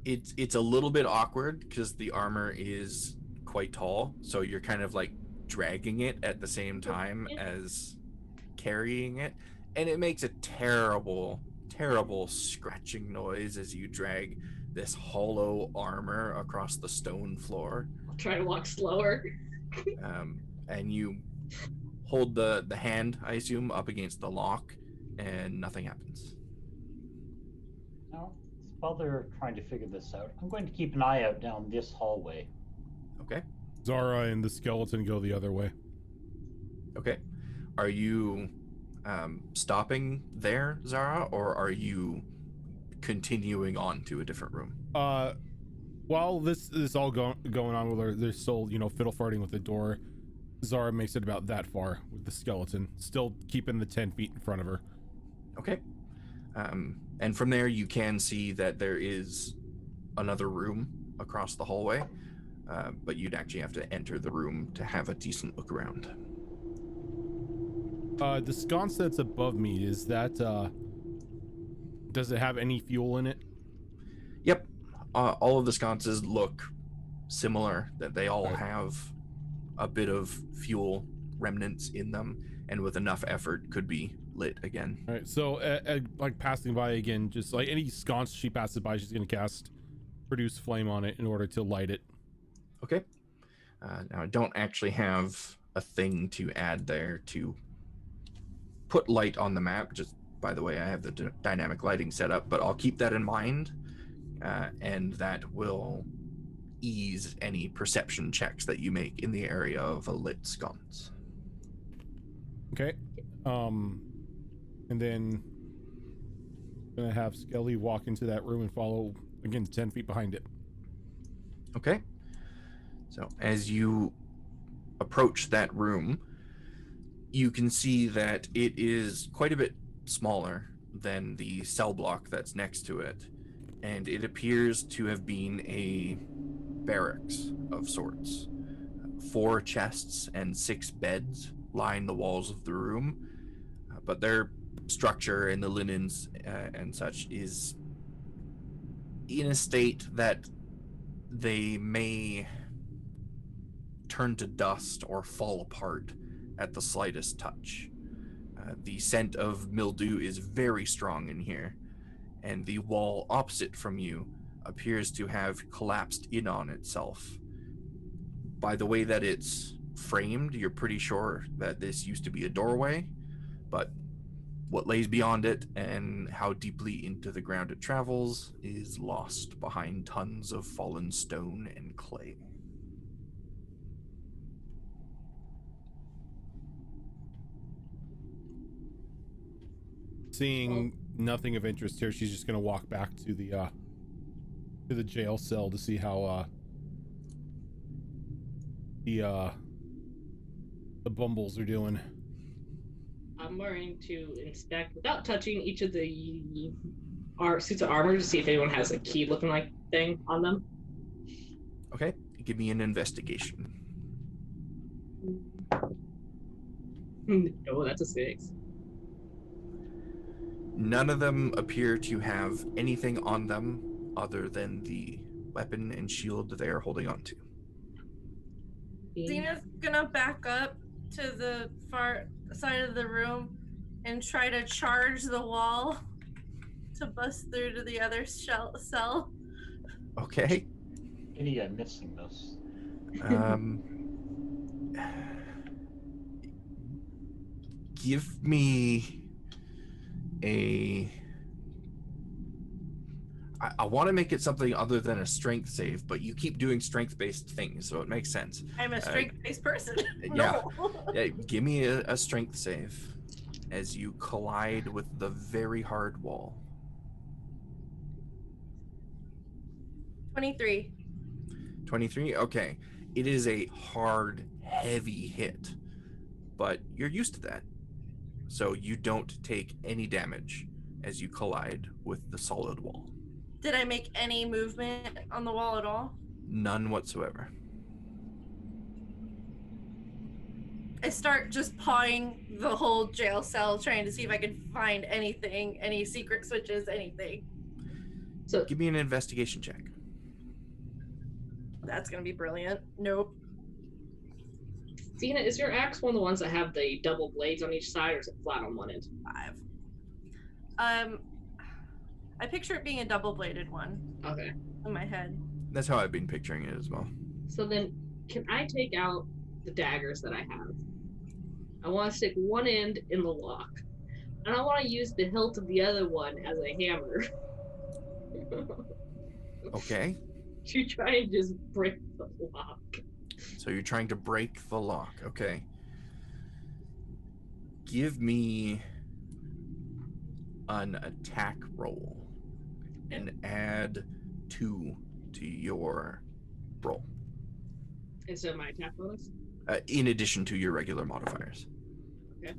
It's a little bit awkward because the armor is quite tall, so you're kind of like dragging it at the same time as carrying it, and it makes a terrible scratching noise as you drag this hollow armor across the stone floor.
I'll try to walk slower.
And you hold the hand, I assume, up against the lock, and nothing happens.
Now, while they're trying to figure this out, I'm going to keep an eye out down this hallway.
Okay.
Zara and the skeleton go the other way.
Okay. Are you stopping there, Zara, or are you continuing on to a different room?
While this is all going on with her, they're still, fiddle farting with the door. Zara makes it about that far with the skeleton, still keeping the 10 feet in front of her.
Okay. And from there, you can see that there is another room across the hallway, but you'd actually have to enter the room to have a decent look around.
The sconce that's above me, is that, does it have any fuel in it?
Yep. All of the sconces look similar, that they all
Right.
have a bit of fuel remnants in them, and with enough effort could be lit again.
All right, so like passing by again, just like any sconce she passes by, she's gonna cast produce flame on it in order to light it.
Okay. Now I don't actually have a thing to add there to put light on the map. Just by the way, I have the dynamic lighting set up, but I'll keep that in mind, and that will ease any perception checks that you make in the area of a lit sconce.
Okay. And then gonna have Skelly walk into that room and follow again 10 feet behind it.
Okay. So as you approach that room, you can see that it is quite a bit smaller than the cell block that's next to it, and it appears to have been a barracks of sorts. 4 chests and 6 beds line the walls of the room, but their structure and the linens and such is in a state that they may turn to dust or fall apart at the slightest touch. The scent of mildew is very strong in here, and the wall opposite from you appears to have collapsed in on itself. By the way that it's framed, you're pretty sure that this used to be a doorway, but what lays beyond it and how deeply into the ground it travels is lost behind tons of fallen stone and clay.
Seeing nothing of interest here, she's just gonna walk back to the jail cell to see how the bumbles are doing.
I'm going to inspect without touching each of the suits of armor to see if anyone has a key looking like thing on them.
Okay, give me an investigation.
Oh, that's a 6.
None of them appear to have anything on them other than the weapon and shield they are holding on to.
Zena's gonna back up to the far side of the room and try to charge the wall to bust through to the other cell.
Okay.
Any I'm missing this.
Give me a... I want to make it something other than a strength save, but you keep doing strength-based things, so it makes sense.
I'm a strength-based person.
Yeah.
No.
Yeah, give me a strength save as you collide with the very hard wall.
23.
23? Okay. It is a hard, heavy hit, but you're used to that. So you don't take any damage as you collide with the solid wall.
Did I make any movement on the wall at all?
None whatsoever.
I start just pawing the whole jail cell, trying to see if I can find anything, any secret switches, anything.
So
Give me an investigation check.
That's gonna be brilliant. Nope.
Zena, is your axe one of the ones that have the double blades on each side, or is it flat on one end?
5. I picture it being a double-bladed one
Okay.
in my head.
That's how I've been picturing it as well.
So then, can I take out the daggers that I have? I want to stick one end in the lock, and I want to use the hilt of the other one as a hammer.
Okay.
To try and just break the lock.
So you're trying to break the lock. Okay. Give me an attack roll and add 2 to your roll.
Instead of my attack bonus?
In addition to your regular modifiers.
Okay.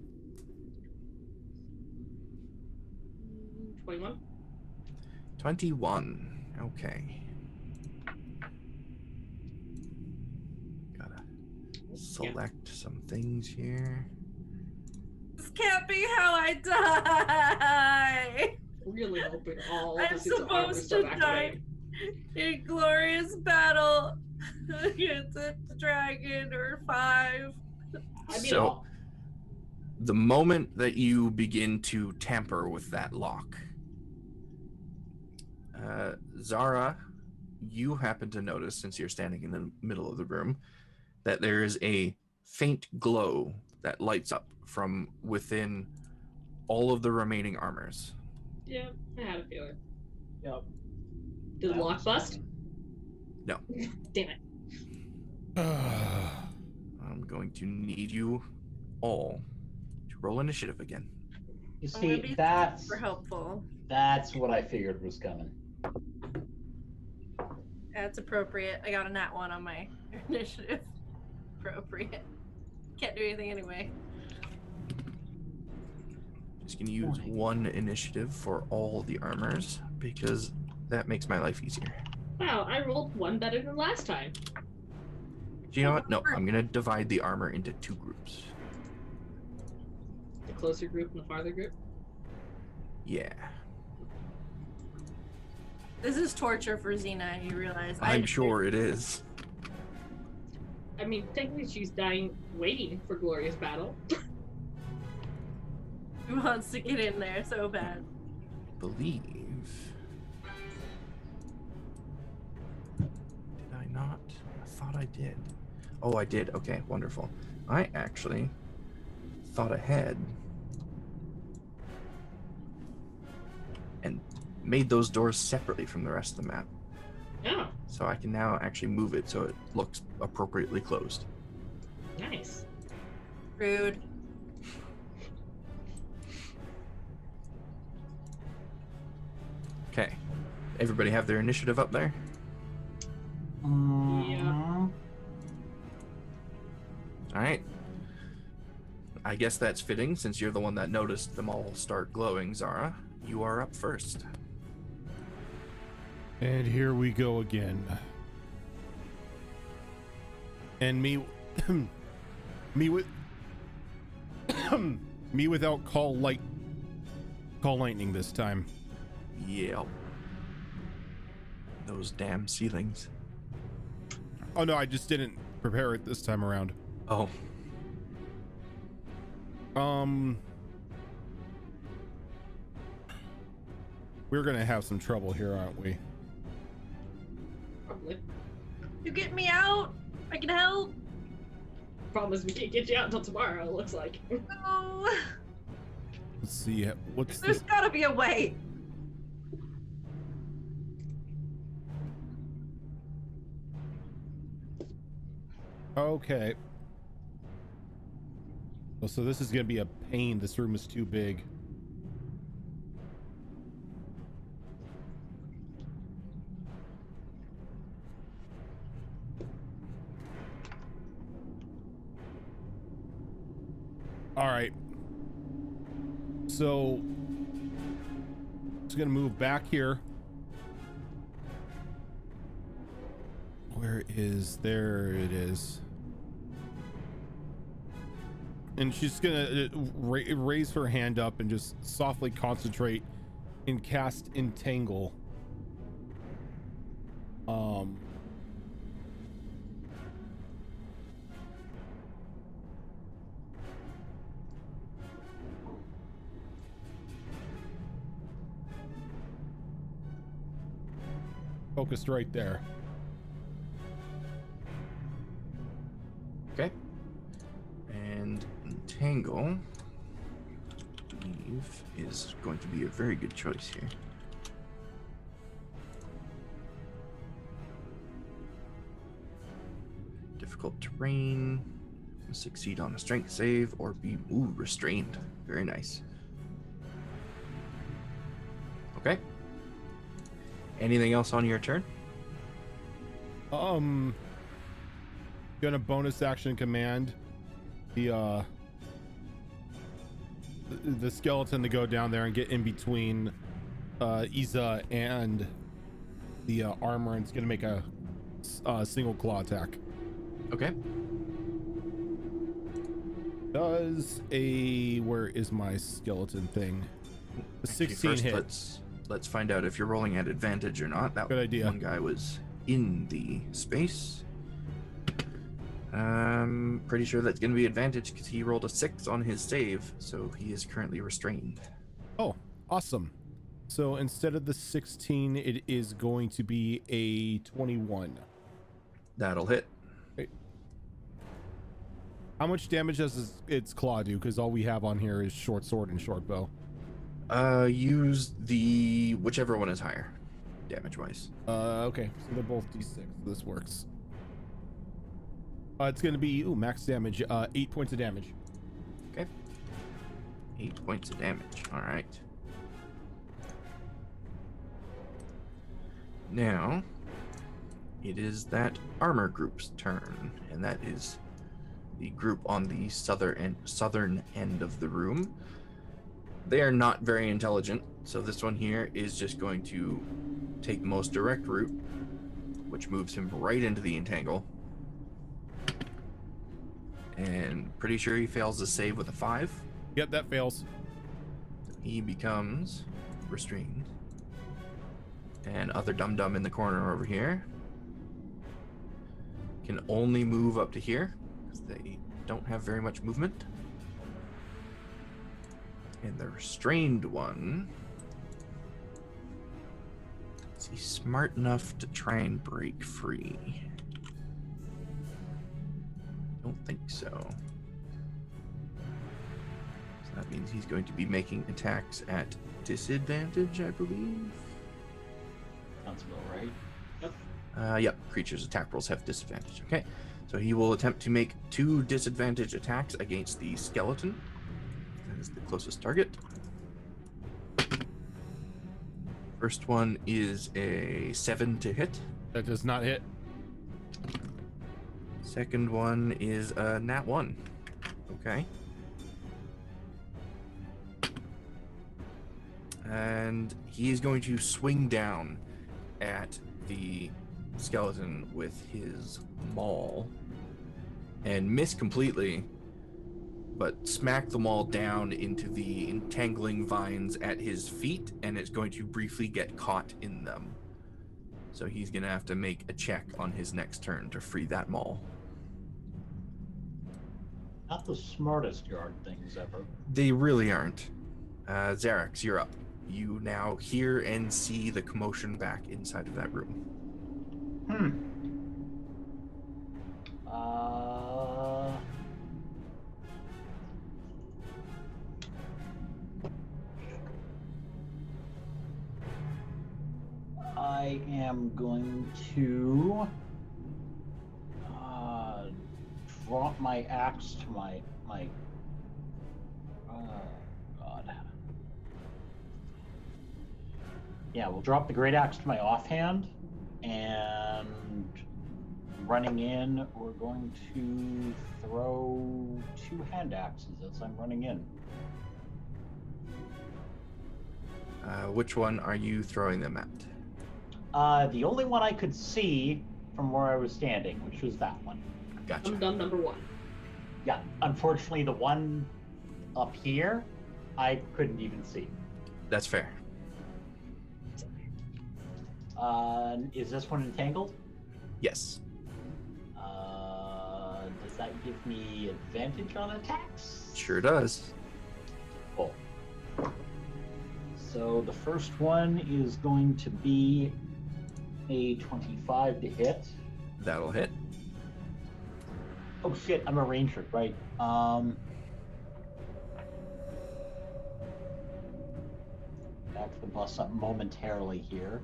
21.
21. Okay. Gotta select some things here.
This can't be how I die.
Really hoping all
I'm
the suits of armor
supposed
stuff
to die
activate.
in glorious battle. It's a dragon or 5.
I mean,
So, the moment that you begin to tamper with that lock, Zara, you happen to notice, since you're standing in the middle of the room, that there is a faint glow that lights up from within all of the remaining armors.
Yeah, I had a feeling.
yep.
Did the
that
lock
was
bust?
coming.
No.
Damn it.
I'm going to need you all to roll initiative again.
You
I'm gonna
see,
be
that's
super helpful.
what I figured was coming.
That's appropriate. I got a nat 1 on my initiative. Appropriate. Can't do anything anyway.
Just going to use
Morning.
1 initiative for all the armors because that makes my life easier.
Wow, I rolled 1 better than last time.
Do you know what? No, I'm going to divide the armor into 2 groups.
The closer group and the farther group.
Yeah.
This is torture for Xena, you realize.
I'm sure it is.
I mean, technically she's dying waiting for glorious battle.
He wants to get in there so bad.
Believe. Did I not? I thought I did. Oh, I did. Okay, wonderful. I actually thought ahead and made those doors separately from the rest of the map.
Oh,
So I can now actually move it so it looks appropriately closed.
nice.
Rude.
Okay. Everybody have their initiative up there?
Mhm.
All right. I guess that's fitting since you're the one that noticed them all start glowing, Zara. You are up first.
And here we go again. And me with me without call lightning this time.
Yep. Those damn ceilings.
Oh no, I just didn't prepare it this time around.
Oh,
We're gonna have some trouble here, aren't we?
Probably.
You get me out? I can help.
Problem is we can't get you out until tomorrow, it looks like.
No.
Let's see. What's
There's
this?
gotta be a way.
Okay. Oh, so this is gonna be a pain. This room is too big. All right. So it's gonna move back here. Where is there? It is. And she's gonna raise her hand up and just softly concentrate and cast Entangle. Focused right there.
okay. And Entangle, I believe, is going to be a very good choice here. Difficult terrain. Succeed on a strength save or be restrained. Very nice. Okay. Anything else on your turn?
Gonna bonus action command the skeleton to go down there and get in between Iza and the armor, and it's gonna make a single claw attack.
Okay.
Does a where is my skeleton thing? A
Actually,
16
first,
hit.
Let's find out if you're rolling at advantage or not. That
Good idea.
one guy was in the space. I'm pretty sure that's going to be advantage because he rolled a 6 on his save, so he is currently restrained.
Oh, awesome. So instead of the 16, it is going to be a 21.
That'll hit.
Right. How much damage does its claw do? Because all we have on here is short sword and short bow.
Use the whichever one is higher, damage-wise.
Okay, so they're both d6. So this works. It's going to be max damage. 8 points of damage.
Okay. 8 points of damage. All right. Now, it is that armor group's turn, and that is the group on the southern end of the room. They are not very intelligent, so this one here is just going to take the most direct route, which moves him right into the entangle. And pretty sure he fails the save with a 5.
Yep, that fails.
He becomes restrained. And other dum-dum in the corner over here can only move up to here because they don't have very much movement. And the restrained one, is he smart enough to try and break free? Don't think so. So that means he's going to be making attacks at disadvantage, I believe.
Sounds about right.
Yep, creatures' attack rolls have disadvantage. Okay, so he will attempt to make 2 disadvantage attacks against the skeleton. That is the closest target. First one is a 7 to hit.
That does not hit.
Second one is a nat 1. Okay. And he is going to swing down at the skeleton with his maul and miss completely, but smack the maul down into the entangling vines at his feet, and it's going to briefly get caught in them. So he's going to have to make a check on his next turn to free that maul.
Not the smartest yard things ever.
They really aren't. Xerax, you're up. You now hear and see the commotion back inside of that room.
I am going to drop my axe to my God. Yeah, we'll drop the great axe to my offhand, and running in, we're going to throw 2 hand axes as I'm running in.
Which one are you throwing them at?
The only one I could see from where I was standing, which was that one.
Gotcha.
Dum number 1.
Yeah, unfortunately, the one up here, I couldn't even see.
That's fair.
Is this one entangled?
Yes.
Does that give me advantage on attacks?
Sure does.
Cool. So the first one is going to be a 25 to hit.
That'll hit.
Oh shit, I'm a ranger, right? I have to bust up momentarily here.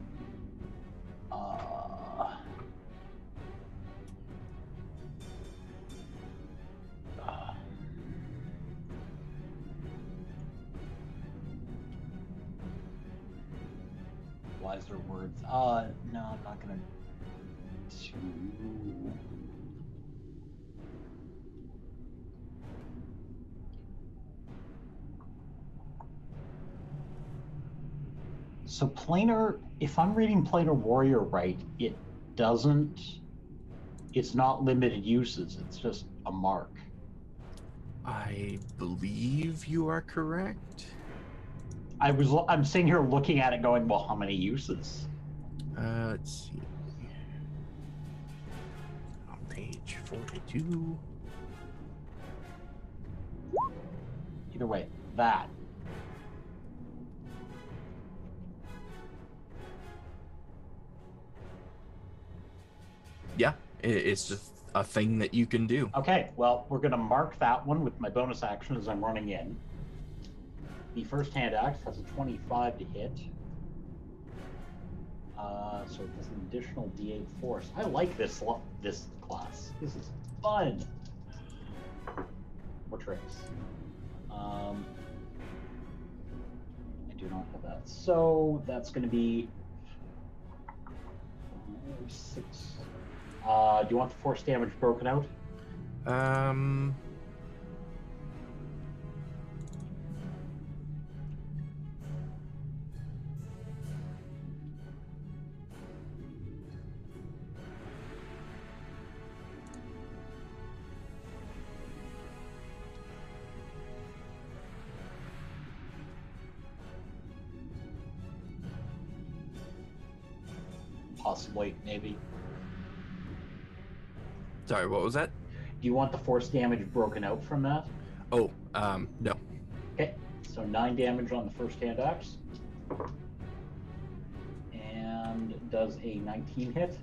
Wiser words. No, I'm not gonna do. So planar, if I'm reading planar warrior right, it's not limited uses, it's just a mark.
I believe you are correct.
I'm sitting here looking at it going, well, how many uses?
Let's see. On page damage. 42.
Either way, that.
Yeah, it's just a thing that you can do.
Okay, well, we're going to mark that one with my bonus action as I'm running in. The first hand axe has a 25 to hit. So it does an additional D8 force. I like this class. This is fun. More tricks. I do not have that. So that's going to be 6. Do you want the force damage broken out? Possibly, maybe.
Sorry, what was that?
Do you want the force damage broken out from that?
Oh, no.
Okay, so 9 damage on the first hand axe. And does a 19 hit?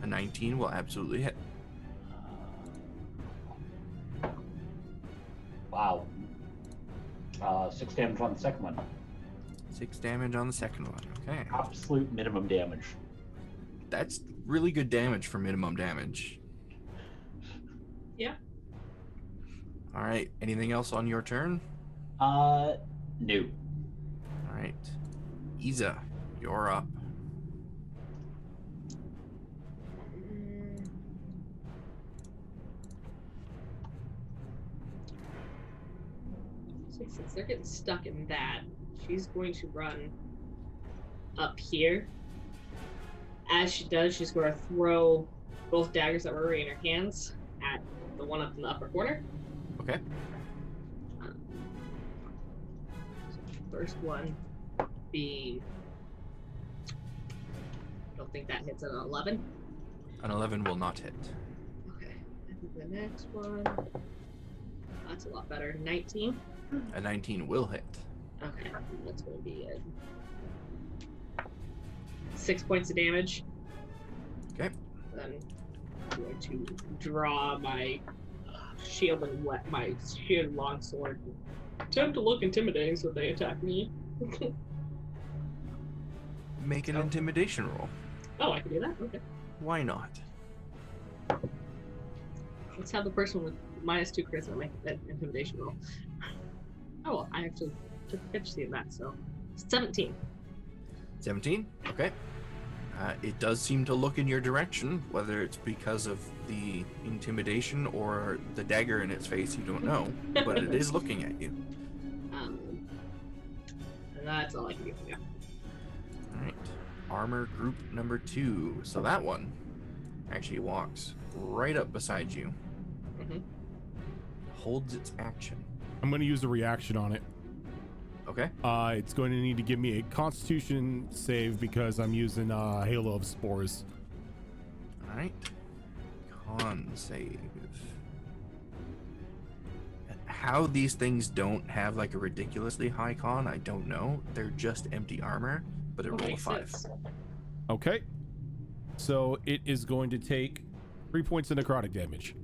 A 19 will absolutely hit.
Wow. 6 damage on the second one.
6 damage on the second one. Okay.
Absolute minimum damage.
That's really good damage for minimum damage.
Yeah.
All right. Anything else on your turn?
No.
All right. Isa, you're up.
So since they're getting stuck in that, she's going to run up here. As she does, she's going to throw both daggers that were already in her hands at the one up in the upper corner.
Okay.
So the first one being, I don't think that hits an 11.
An 11 will not hit.
Okay. I think the next one, that's a lot better. 19.
A 19 will hit.
Okay, that's going to be it. 6 points of damage.
Okay.
Then I'm going to draw my shield and my shield longsword. Attempt to look intimidating so they attack me.
Make an
Oh.
intimidation roll.
Oh, I can do that? Okay.
Why not?
Let's have the person with -2 charisma make that intimidation roll. Oh, well, I actually took a picture of that, so 17.
17? Okay. It does seem to look in your direction, whether it's because of the intimidation or the dagger in its face, you don't know, but it is looking at you.
And that's all I can do. Yeah.
All right. Armor group number 2. So that one actually walks right up beside you.
Mm-hmm.
Holds its action.
I'm going to use a reaction on it.
Okay.
It's going to need to give me a Constitution save because I'm using Halo of Spores.
All right. Con save. How these things don't have like a ridiculously high con, I don't know. They're just empty armor, but it rolled a
Makes
5.
sense.
Okay. So it is going to take 3 points of necrotic damage.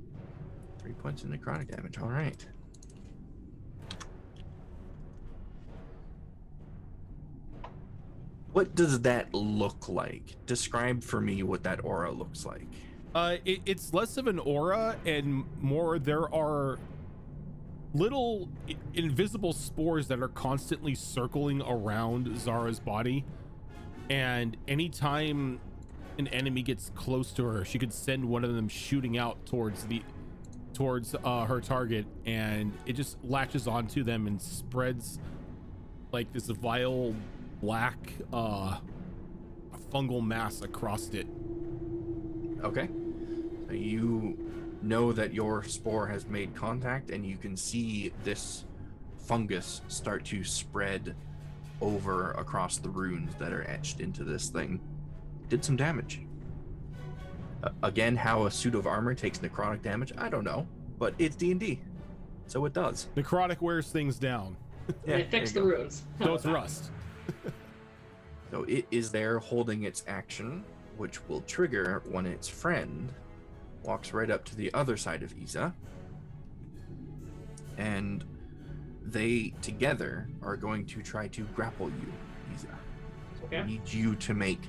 3 points of necrotic damage. All right. What does that look like? Describe for me what that aura looks like.
It's less of an aura and more there are little invisible spores that are constantly circling around Zara's body. And anytime an enemy gets close to her, she could send one of them shooting out towards her target, and it just latches onto them and spreads like this vile black fungal mass across it.
Okay. So you know that your spore has made contact, and you can see this fungus start to spread over across the runes that are etched into this thing. Did some damage. Again, how a suit of armor takes necrotic damage, I don't know, but it's D&D, so it does.
Necrotic wears things down.
Yeah,
They fix the
there you go.
runes.
So it's rust.
So it is there holding its action, which will trigger when its friend walks right up to the other side of Isa. And they together are going to try to grapple you, Isa. So I
Okay.
need you to make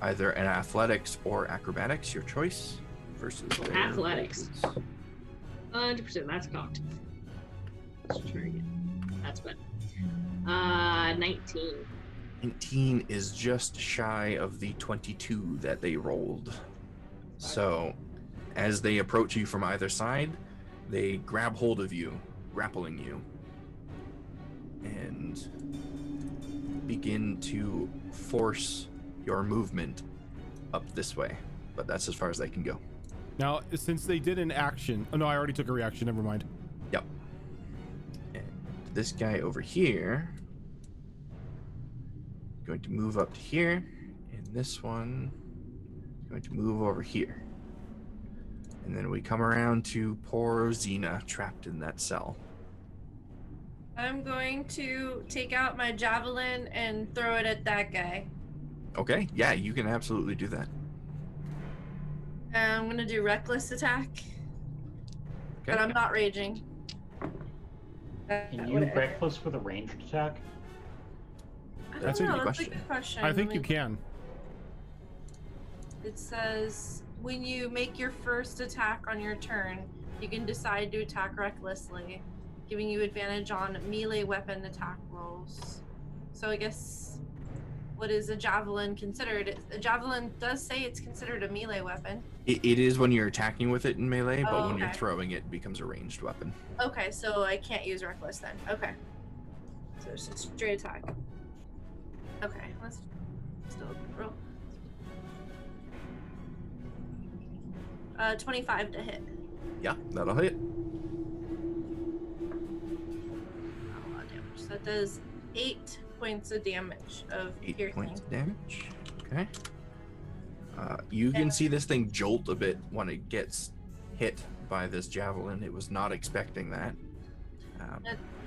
either an athletics or acrobatics, your choice, versus their
Athletics.
boots.
100%. That's cocked. Let's try again. That's good. 19.
19 is just shy of the 22 that they rolled. So, as they approach you from either side, they grab hold of you, grappling you, and begin to force your movement up this way. But that's as far as they can go.
Now, since they did an action, oh no, I already took a reaction. Never mind.
Yep. And this guy over here is going to move up to here, and this one is going to move over here. And then we come around to poor Xena trapped in that cell.
I'm going to take out my javelin and throw it at that guy.
Okay, yeah, you can absolutely do that.
And I'm gonna do reckless attack, but I'm not raging.
Can you reckless with a ranged attack?
I
That's
don't
a
know,
good
that's
question.
a good question.
I think
Let
you
me-
can.
It says when you make your first attack on your turn, you can decide to attack recklessly, giving you advantage on melee weapon attack rolls. So I guess, what is a javelin considered? A javelin does say it's considered a melee weapon.
It is when you're attacking with it in melee, but
Oh,
when you're
okay.
throwing it, it becomes a ranged weapon.
Okay, so I can't use reckless then. Okay. So it's just straight attack. Okay, let's still roll. 25 to hit.
Yeah, that'll hit.
Not a lot of damage. So that does 8 points of damage of
8
piercing.
points of damage. Okay. You can see this thing jolt a bit when it gets hit by this javelin. It was not expecting that.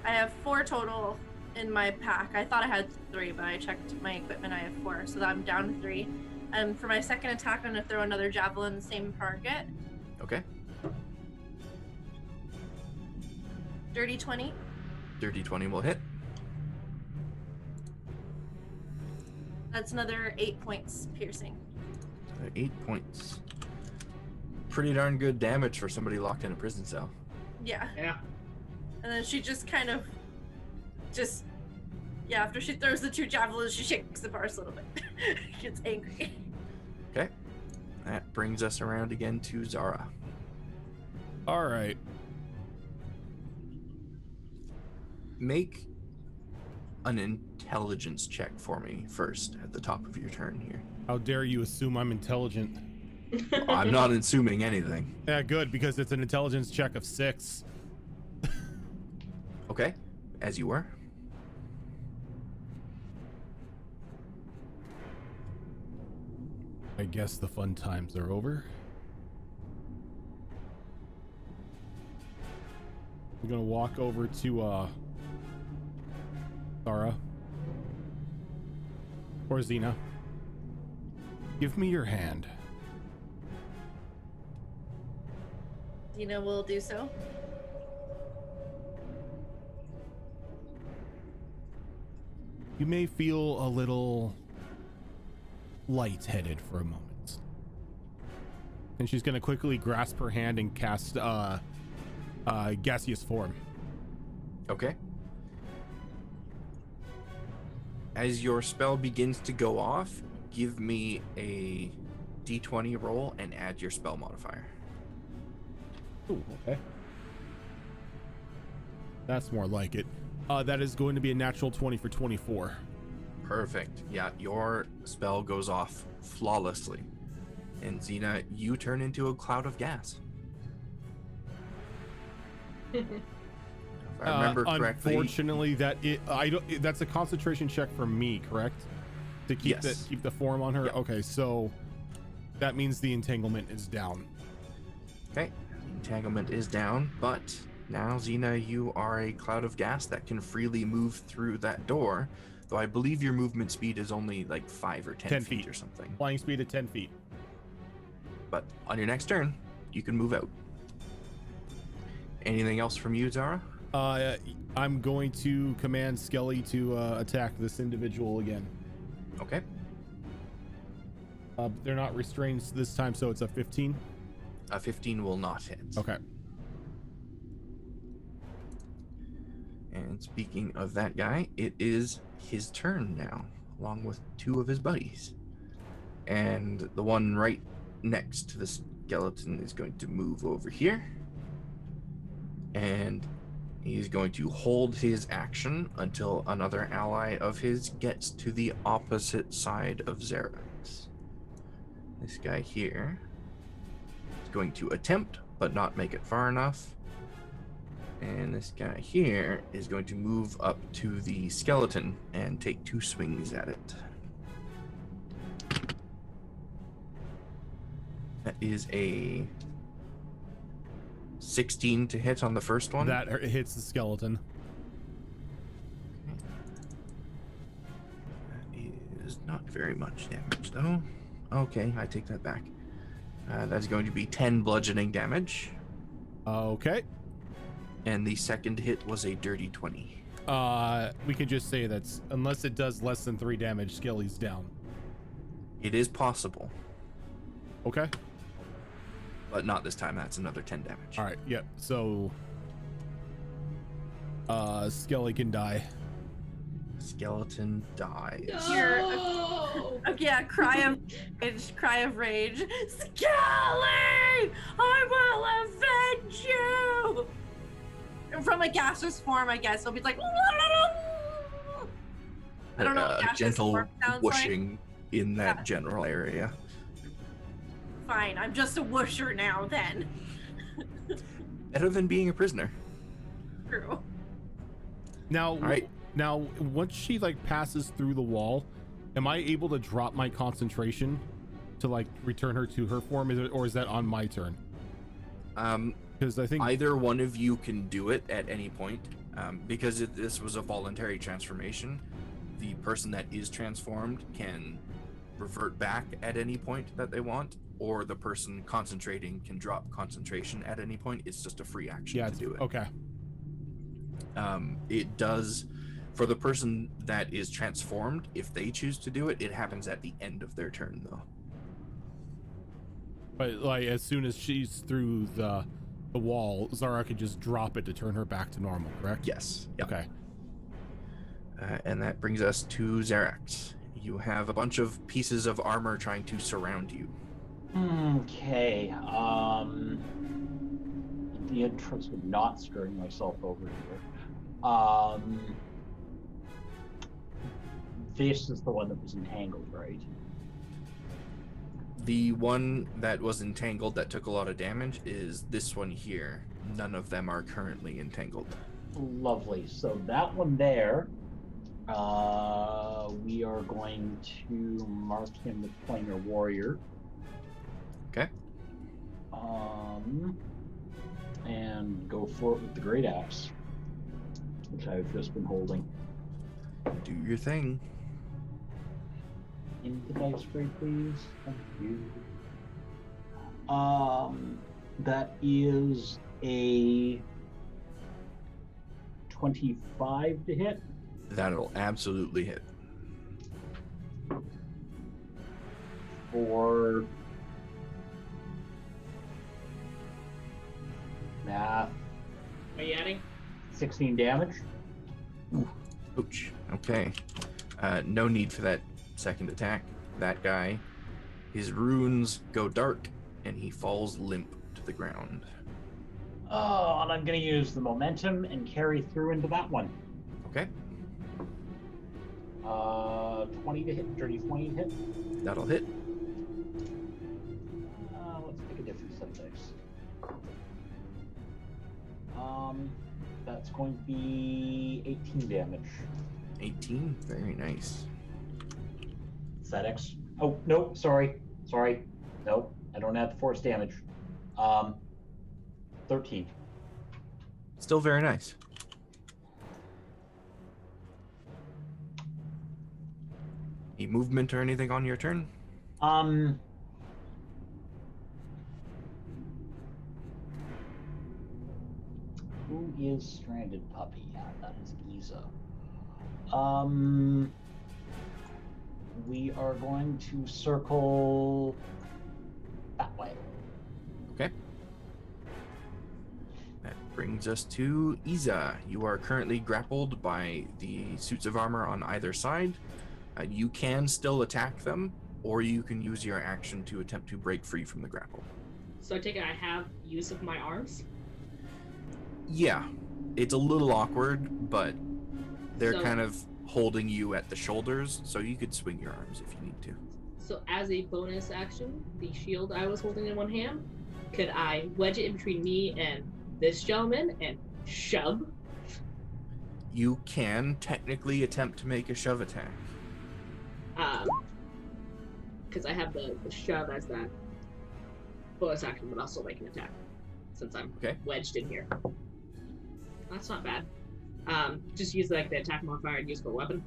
I have 4 total in my pack. I thought I had 3, but I checked my equipment. I have 4, so I'm down to 3. And for my second attack, I'm going to throw another javelin the same target.
Okay.
Dirty 20.
Dirty 20 will hit.
That's another 8 points piercing.
8 points. Pretty darn good damage for somebody locked in a prison cell.
Yeah.
Yeah.
And then she just kind of after she throws the 2 javelins, she shakes the bars a little bit. Gets angry.
Okay. That brings us around again to Zara.
All right.
Make an intelligence check for me first at the top of your turn here.
How dare you assume I'm intelligent?
I'm not assuming anything.
Yeah, good, because it's an intelligence check of 6.
Okay. As you were.
I guess the fun times are over. I'm gonna walk over to Zara or Xena. Give me your hand.
Dina will do so.
You may feel a little lightheaded for a moment. And she's gonna quickly grasp her hand and cast gaseous form.
Okay. As your spell begins to go off, give me a d20 roll and add your spell modifier.
Ooh, okay. That's more like it. That is going to be a natural 20 for 24.
Perfect. Yeah, your spell goes off flawlessly. And Xena, you turn into a cloud of gas. If I remember correctly.
Unfortunately, that's a concentration check for me, correct? To keep
Yes.
keep the form on her.
Yep.
Okay, so That means the entanglement is down.
Okay, entanglement is down, but now, Xena, you are a cloud of gas that can freely move through that door, though I believe your movement speed is only like 5 or 10 feet or something.
Flying speed at 10 feet.
But on your next turn, you can move out. Anything else from you, Zara?
I'm going to command Skelly to attack this individual again.
Okay.
They're not restrained this time, so it's a 15.
A 15 will not hit.
Okay.
And speaking of that guy, it is his turn now, along with 2 of his buddies. And the one right next to the skeleton is going to move over here. And he's going to hold his action until another ally of his gets to the opposite side of Xerax. This guy here is going to attempt, but not make it far enough. And this guy here is going to move up to the skeleton and take 2 swings at it. That is a 16 to hit on the first one.
That hits the skeleton.
That is not very much damage, though. Okay, I take that back. That's going to be 10 bludgeoning damage.
Okay.
And the second hit was a dirty 20.
We could just say that's unless it does less than 3 damage, Skelly's down.
It is possible,
Okay.
but not this time. That's another 10 damage.
All right. Yep. So, Skelly can die.
Skeleton dies.
No!
Yeah, cry of rage. Skelly! I will avenge you! And from a gaseous form, I guess, it'll be like... I don't know what
A
gaseous
gentle
form sounds
whooshing in that
Yeah.
general area.
Fine, I'm just a whoosher now then.
Better than being a prisoner.
True.
Now,
right.
Now, once she like passes through the wall, am I able to drop my concentration to like return her to her form, or is that on my turn? Because I think
Either one of you can do it at any point. Because this was a voluntary transformation, the person that is transformed can revert back at any point that they want, or the person concentrating can drop concentration at any point. It's just a free action to do it.
Okay.
It does, for the person that is transformed, if they choose to do it, it happens at the end of their turn, though.
But like as soon as she's through the wall, Zara could just drop it to turn her back to normal, correct?
Yes. Yep.
Okay.
And that brings us to Xerax. You have a bunch of pieces of armor trying to surround you.
Okay. In the interest of not screwing myself over here, this is the one that was entangled, right?
The one that was entangled that took a lot of damage is this one here. None of them are currently entangled.
Lovely. So that one there, we are going to mark him with Planar Warrior.
Okay.
And go for it with the Great Axe, which I've just been holding.
Do your thing.
Into the dice tray, please. Thank you. That is a 25 to hit.
That'll absolutely hit.
For math,
Are you adding?
16 damage.
Ouch. Okay. No need for that second attack. That guy, his runes go dark, and he falls limp to the ground.
Oh, and I'm going to use the momentum and carry through into that one.
Okay.
20 to hit, dirty 20 to hit.
That'll hit.
Let's make a different set of dice. That's going to be 18 damage.
18. Very nice.
Is that X? Oh, no, sorry. Nope, I don't have the force damage. 13.
Still very nice. Any movement or anything on your turn?
Who is Stranded Puppy? That is Giza. We are going to circle that way.
Okay. That brings us to Iza. You are currently grappled by the suits of armor on either side. You can still attack them, or you can use your action to attempt to break free from the grapple.
So I take it I have use of my arms.
Yeah, it's a little awkward, but they're
So-
kind of holding you at the shoulders, so you could swing your arms if you need to.
So as a bonus action, the shield I was holding in one hand, could I wedge it in between me and this gentleman and shove?
You can technically attempt to make a shove attack.
Because I have the shove as that bonus action, but also make an attack since I'm wedged in here. That's not bad. Just use like the attack modifier and use for a weapon.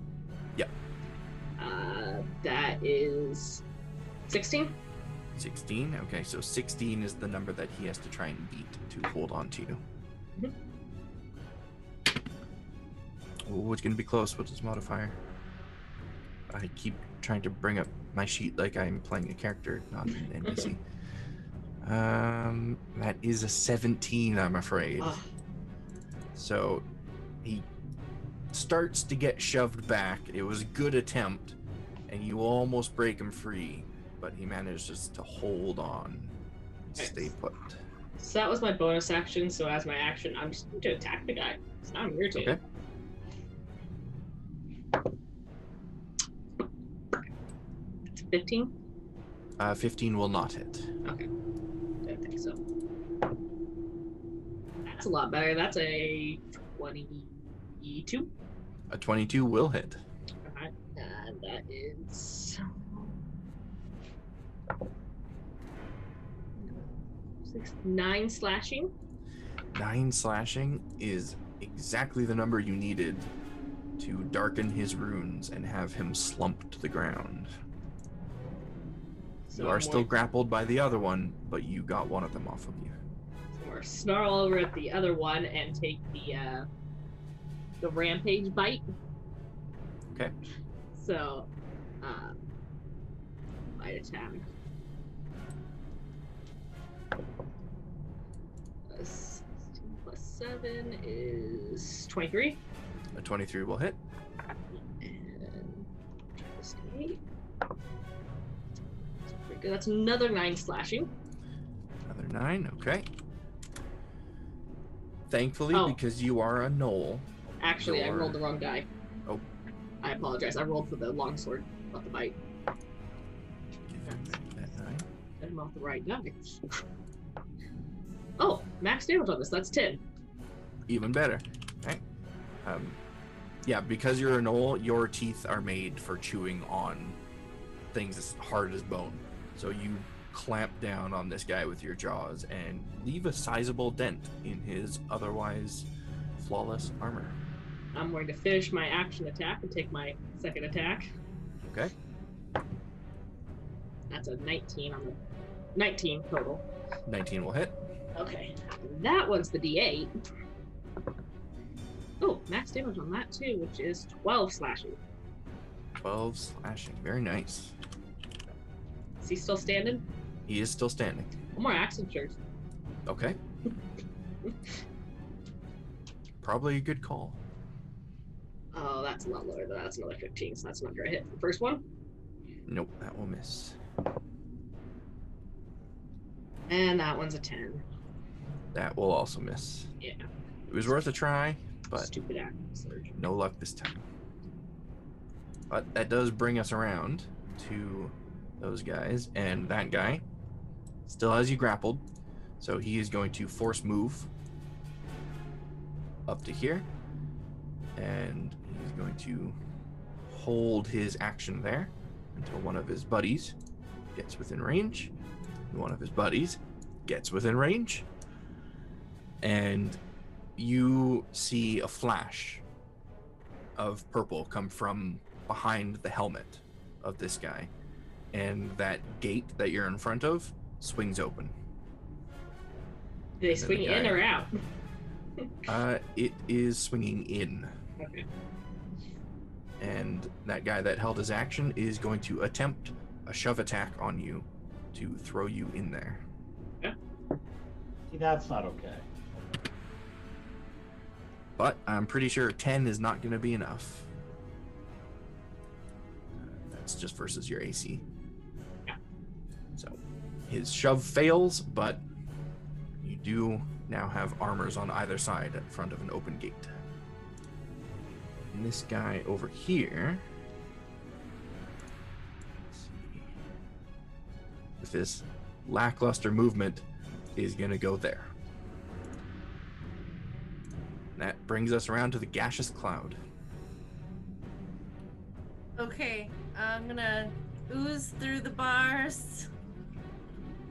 Yep.
That is 16.
16. Okay, so 16 is the number that he has to try and beat to hold on to you.
Mhm.
Oh, it's gonna be close. What's his modifier? I keep trying to bring up my sheet like I'm playing a character, not an NPC. That is a 17, I'm afraid.
Ugh.
So he starts to get shoved back. It was a good attempt, and you almost break him free, but he manages to hold on, stay put.
So that was my bonus action. So as my action, I'm just going to attack the guy. So now I'm irritated.
Okay.
It's 15.
15 will not hit.
Okay. Don't think so. That's a lot better. That's a 22.
A 22 will hit.
Alright. And that is 9 slashing.
9 slashing is exactly the number you needed to darken his runes and have him slump to the ground.
So
You are
I'm
still
going-
grappled by the other one, but you got one of them off of you.
So we're snarl over at the other one and take the rampage bite.
Okay.
So, bite attack. 16 plus 7 is 23.
A 23 will hit.
And just 8. That's pretty good. That's another 9 slashing.
Another 9, okay. Thankfully,
Oh.
because you are a Gnoll,
Actually, I
Your-
rolled the wrong die.
Oh.
I apologize. I rolled for the longsword, not the bite.
give him that 9.
I'm off the right die. Oh, max damage on this. That's 10.
Even better. Okay. Yeah, because you're a Gnoll, your teeth are made for chewing on things as hard as bone. So you clamp down on this guy with your jaws and leave a sizable dent in his otherwise flawless armor.
I'm going to finish my action attack and take my second attack.
Okay.
That's a 19 on the 19 total.
19 will hit.
Okay, that one's the D8. Oh, max damage on that too, which is 12 slashing.
12 slashing. Very nice.
Is he still standing?
He is still standing.
One more action surge.
Okay. Probably a good call.
Oh, that's a lot lower. That's another 15, so that's not gonna hit. The first one.
Nope, that will miss.
And that one's a 10.
That will also miss.
Yeah.
It was worth a try, but
Stupid action surge.
no luck this time. But that does bring us around to those guys, and that guy still has you grappled, so he is going to force move up to here, and he's going to hold his action there until one of his buddies gets within range. one of his buddies, gets within range, and you see a flash of purple come from behind the helmet of this guy, and that gate that you're in front of swings open.
Do they
then
swing
the
in
guy-
or out?
It is swinging in,
Okay.
and that guy that held his action is going to attempt a shove attack on you to throw you in there.
See, that's not okay.
But I'm pretty sure 10 is not going to be enough. That's just versus your AC.
Yeah.
So his shove fails, but you do now have armors on either side in front of an open gate. And this guy over here, let's see, with this lackluster movement, is going to go there. That brings us around to the gaseous cloud.
Okay, I'm gonna ooze through the bars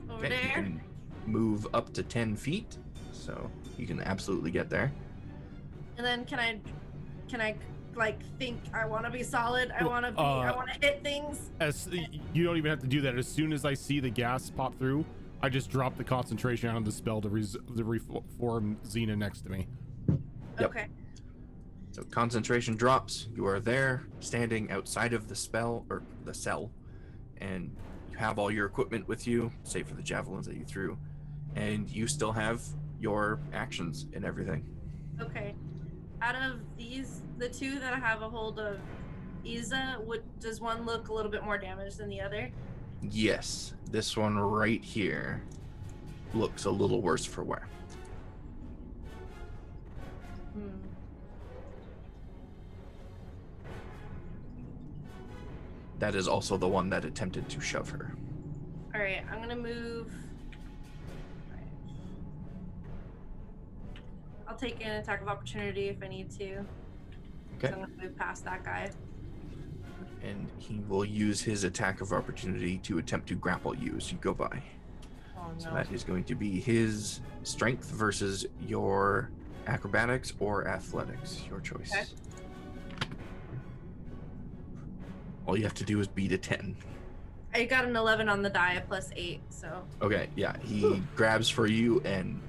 over
Okay, you
there.
can move up to 10 feet, so you can absolutely get there.
And then can I like think I want to be solid? I want to be. I want to hit things.
As you don't even have to do that. As soon as I see the gas pop through, I just drop the concentration on the spell to reform Xena next to me.
Yep.
Okay.
So concentration drops. You are there, standing outside of the spell or the cell, and you have all your equipment with you, save for the javelins that you threw, and you still have your actions and everything.
Okay. Out of these, the two that I have a hold of, Isa, does one look a little bit more damaged than the other?
Yes, this one right here looks a little worse for wear. That is also the one that attempted to shove her.
All right, I'm gonna move. Alright. I'll take an attack of opportunity if I need to.
Okay.
So I'm gonna move past that guy.
And he will use his attack of opportunity to attempt to grapple you as you go by.
Oh
So
no.
that is going to be his strength versus your acrobatics or athletics, your choice.
Okay.
All you have to do is beat a 10.
I got an 11 on the die plus 8, so.
Okay, yeah, he grabs for you and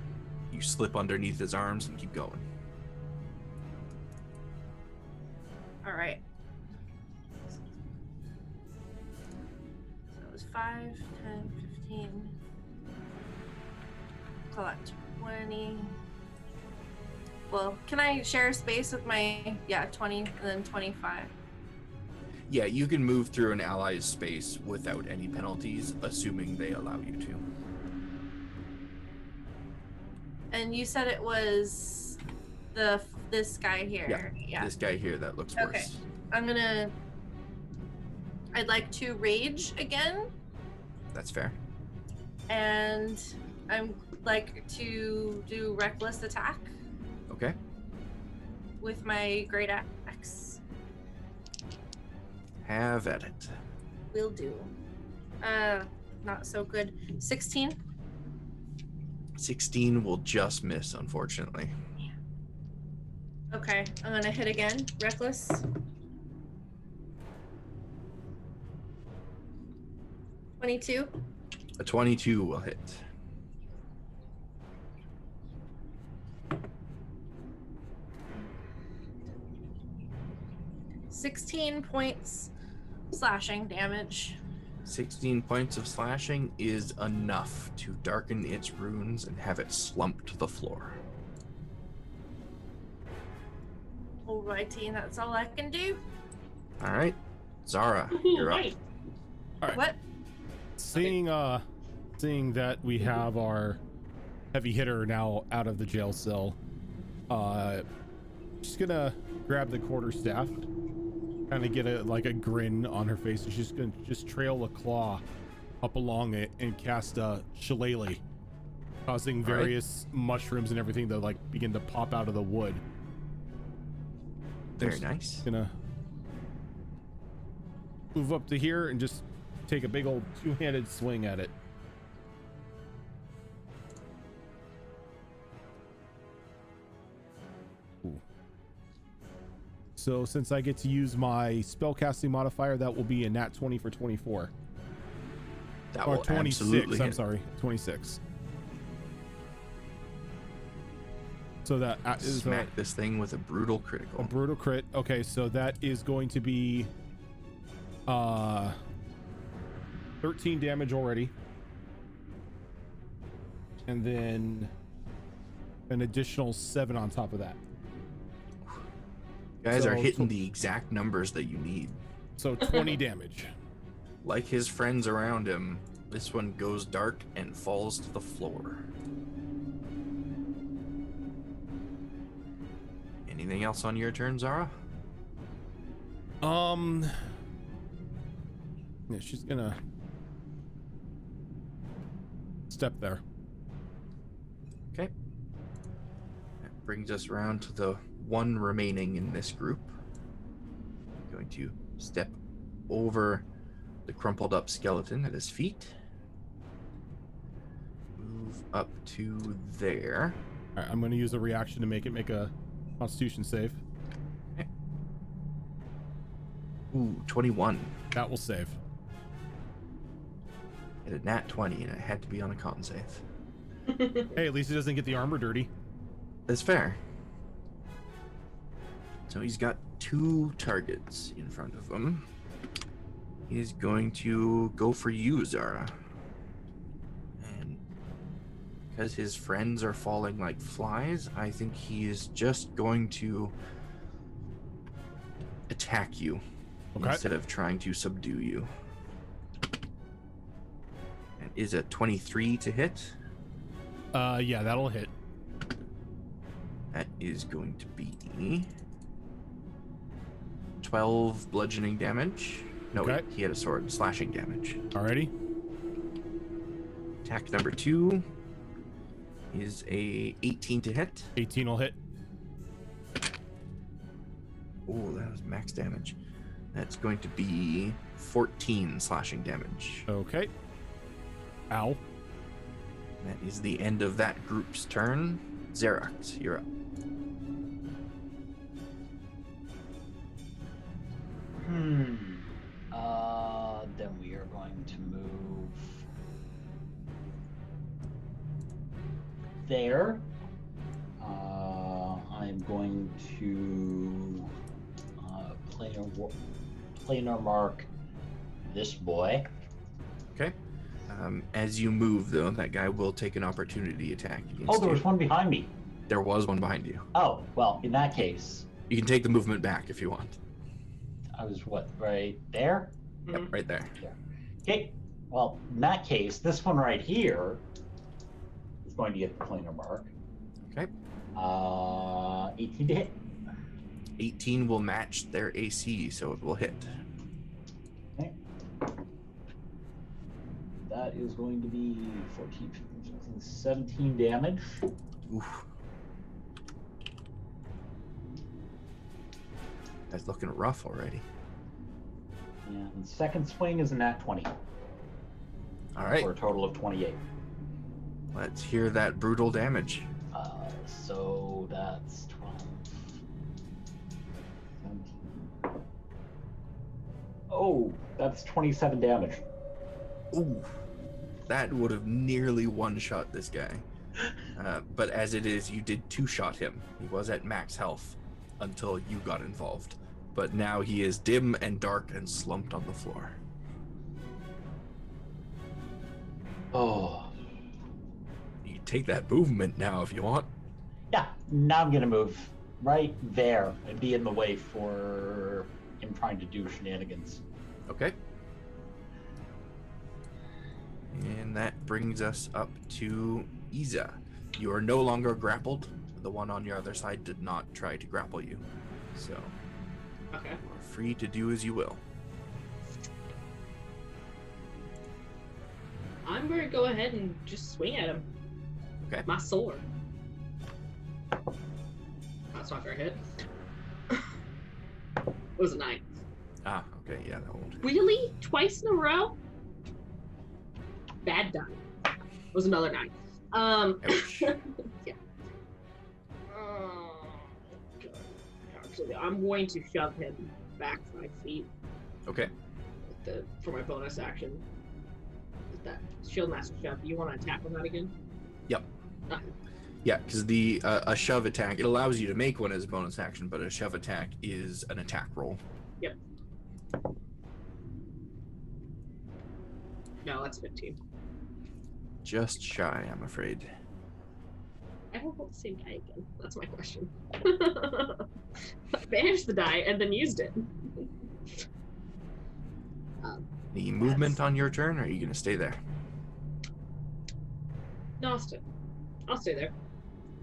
you slip underneath his arms and keep going.
All right. So it was 5, 10, 15. Call that 20. Well, can I share space with my, 20 and then 25?
Yeah, you can move through an ally's space without any penalties, assuming they allow you to.
And you said it was this guy here. Yeah.
This guy here that looks
Okay.
worse.
I'd like to rage again,
That's fair.
and I'm like to do reckless attack
Okay.
with my great axe.
Have at it.
Will do. Not so good. 16.
16 will just miss, unfortunately.
Okay, I'm gonna hit again. Reckless. $22.
A 22 will hit.
$16 points slashing damage.
16 points of slashing is enough to darken its runes and have it slump to the floor.
Alrighty, that's all I can do.
All right, Zara,
Woohoo,
you're up.
right.
All right.
What?
Seeing that we have our heavy hitter now out of the jail cell, she's gonna grab the quarterstaff, kind of get a grin on her face, and she's gonna just trail a claw up along it and cast a shillelagh, causing
All right.
various mushrooms and everything to begin to pop out of the wood.
Very
Just
nice.
Gonna move up to here and just take a big old two-handed swing at it. So since I get to use my spellcasting modifier, that will be a nat 20 for 24.
That
Or
will
26,
absolutely
I'm
hit.
sorry, 26. So that is
Smack this thing with a brutal critical.
a brutal crit. Okay, so that is going to be 13 damage already. And then an additional 7 on top of that.
You guys are
So-
hitting the exact numbers that you need.
So 20 damage.
Like his friends around him, this one goes dark and falls to the floor. Anything else on your turn, Zara?
Yeah, she's gonna step there.
Okay. That brings us around to the one remaining in this group. I'm going to step over the crumpled up skeleton at his feet. Move up to there.
All right, I'm gonna use a reaction to make a Constitution save.
Ooh, 21.
That will save.
At a nat 20, and it had to be on a con save.
Hey, at least he doesn't get the armor dirty.
That's fair. So he's got 2 targets in front of him. He's going to go for you, Zara. And because his friends are falling like flies, I think he is just going to attack you instead of trying to subdue you. And is a 23 to hit?
Yeah, that'll hit.
That is going to be 12 bludgeoning damage. No,
Okay.
wait, he had a sword. Slashing damage.
Alrighty.
Attack number 2 is a 18 to hit.
18 will hit.
Oh, that was max damage. That's going to be 14 slashing damage.
Okay. Ow.
That is the end of that group's turn. Xerax, you're up.
Then we are going to move there. I'm going to planar mark this boy.
Okay. As you move, though, that guy will take an opportunity attack against
Oh, there
you.
was one behind me.
There was one behind you.
Oh, well, in that case,
You can take the movement back if you want.
I was what, right there?
Yep, right there.
Okay, well, in that case, this one right here is going to get the planar mark.
Okay.
18 to hit.
18 will match their AC, so it will hit.
Okay. That is going to be 14, 15, 16, 17 damage.
Oof. That's looking rough already.
And second swing is a nat 20
All right,
for a total of 28.
let's hear that brutal damage.
So that's 12, 17. Oh, that's 27 damage.
Ooh, that would have nearly one-shot this guy. But as it is, you did two-shot him. He was at max health until you got involved. But now he is dim and dark and slumped on the floor.
Oh.
You can take that movement now if you want.
Yeah, now I'm gonna move right there and be in the way for him trying to do shenanigans.
Okay. And that brings us up to Iza. You are no longer grappled. The one on your other side did not try to grapple you. So
Okay.
you are free to do as you will.
I'm going to go ahead and just swing at him.
Okay.
My sword. That's not going to hit. It was a 9.
Ah, okay, yeah, that won't.
Really? Twice in a row? Bad die. It was another 9.
Ouch.
Yeah. Oh, God. Actually, I'm going to shove him back 5 feet
Okay.
for my bonus action. With that shield master shove. Do you want to attack on that again?
Yep.
Okay.
Yeah, because the a shove attack, it allows you to make one as a bonus action, but a shove attack is an attack roll.
Yep. No, that's 15.
Just shy, I'm afraid.
I hope roll the same die again. That's my question. I banished the die and then used it.
Any movement on your turn, or are you going to stay there?
No, I'll stay there.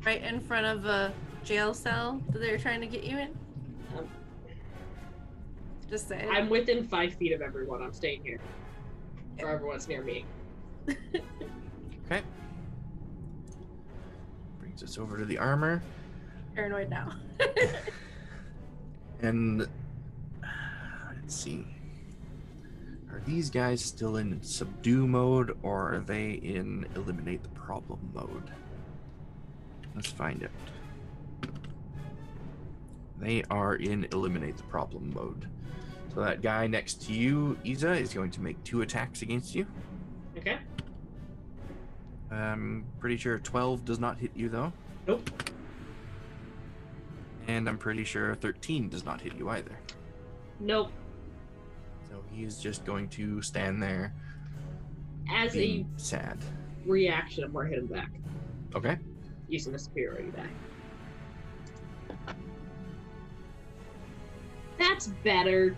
Right in front of a jail cell that they were trying to get you in?
Um,
Just saying.
I'm within 5 feet of everyone. I'm staying here. For everyone's near me.
Okay. Brings us over to the armor.
Paranoid now.
And let's see. Are these guys still in subdue mode, or are they in eliminate the problem mode? Let's find out. They are in eliminate the problem mode. So that guy next to you, Isa, is going to make 2 attacks against you.
Okay?
I'm pretty sure 12 does not hit you, though.
Nope.
And I'm pretty sure 13 does not hit you either.
Nope.
So he is just going to stand there
As a
being sad.
reaction, I'm going to hit him back.
Okay.
Using a superiority die. That's better.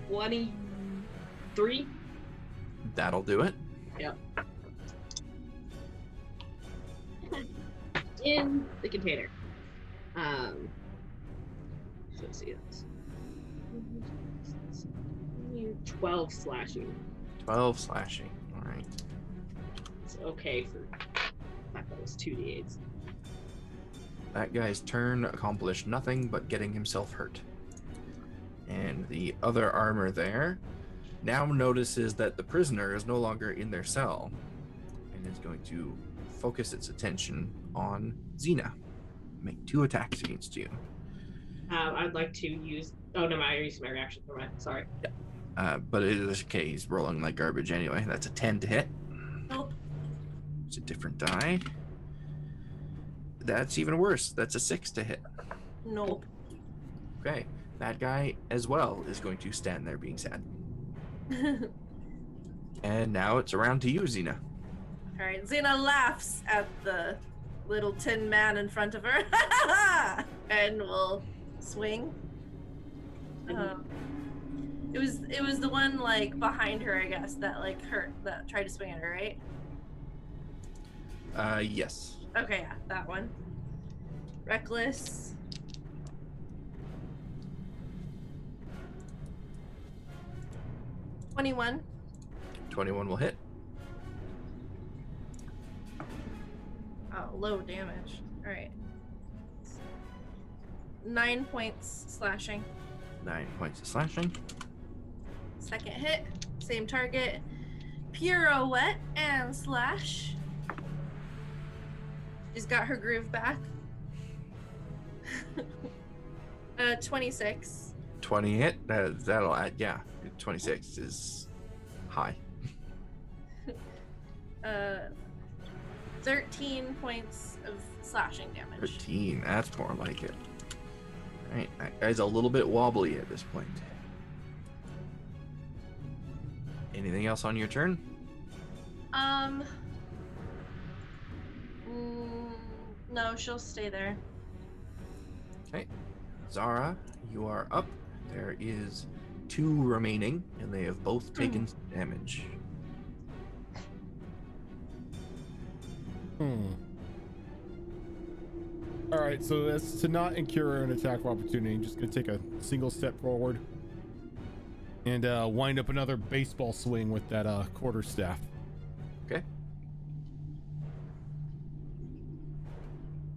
23?
That'll do it.
Yep. In the container. So let's see this. 12 slashing.
12 slashing. All right.
It's okay for I thought it was 2d8s.
That guy's turn accomplished nothing but getting himself hurt. And the other armor there now notices that the prisoner is no longer in their cell and is going to focus its attention on Xena. Make 2 attacks against you.
I'd like to use. Oh no, I used my reaction for my. Sorry.
But it is okay. He's rolling like garbage anyway. That's a 10 to hit.
Nope.
It's a different die. That's even worse. That's a 6 to hit.
Nope.
Okay. That guy as well is going to stand there being sad. And now it's around to you, Xena.
Alright, Xena laughs at the little tin man in front of her. And will swing. It was the one like behind her, I guess, that like hurt, that tried to swing at her, right?
Yes.
Okay, yeah, that one. Reckless. 21.
21 will hit.
Oh, low damage. Alright. 9 points slashing.
9 points of slashing.
Second hit, same target. Pirouette and slash. She's got her groove back. 26.
20 hit. That'll add, yeah. 26 is high.
13 points of slashing damage.
13. That's more like it. Alright, that guy's a little bit wobbly at this point. Anything else on your turn?
No, she'll stay there.
Okay. Zara, you are up. There is 2 remaining, and they have both taken damage.
Alright, so that's to not incur an attack of opportunity. I'm just going to take a single step forward and wind up another baseball swing with that quarterstaff.
Okay.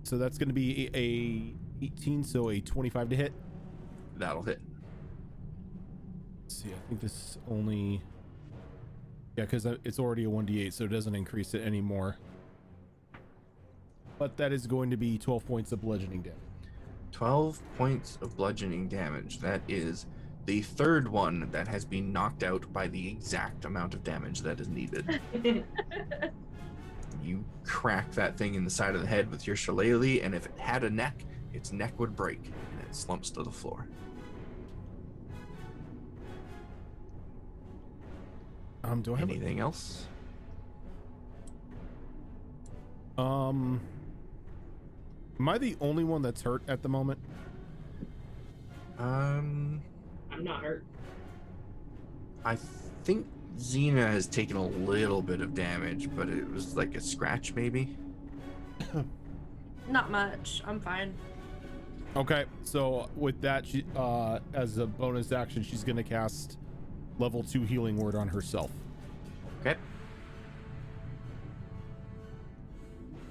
So that's going to be a 18, so a 25 to hit.
That'll hit.
Let's see, I think this only... Yeah, because it's already a 1d8, so it doesn't increase it anymore. But that is going to be 12 points of bludgeoning damage.
12 points of bludgeoning damage. That is the third one that has been knocked out by the exact amount of damage that is needed. You crack that thing in the side of the head with your shillelagh, and if it had a neck, its neck would break, and it slumps to the floor.
Do I have
Anything else?
Am I the only one that's hurt at the moment?
I'm not hurt.
I think Xena has taken a little bit of damage, but it was like a scratch, maybe.
Not much. I'm fine.
Okay, so with that, she, as a bonus action, she's gonna cast level 2 healing word on herself.
Okay.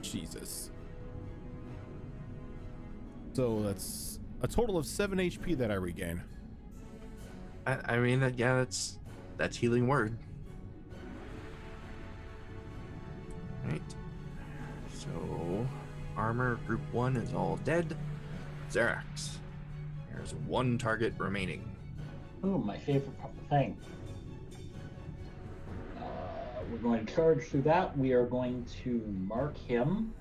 Jesus. So that's a total of 7 HP that I regain.
I mean, that's healing word. Right. So, armor group 1 is all dead. Xerax. There's one target remaining.
Oh, my favorite thing. We're going to charge through that. We are going to mark him.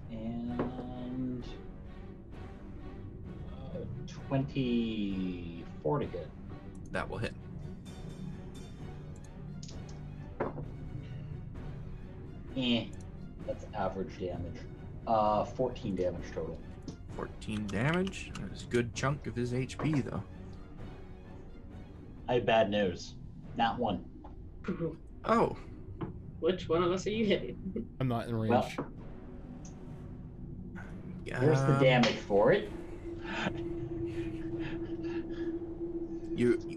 And 24 to hit.
That will hit.
That's average damage. 14 damage total.
14 damage. That's a good chunk of his HP, though.
I have bad news. Not one.
Oh.
Which one of us are you hitting?
I'm not in range.
Well, here's the damage for it.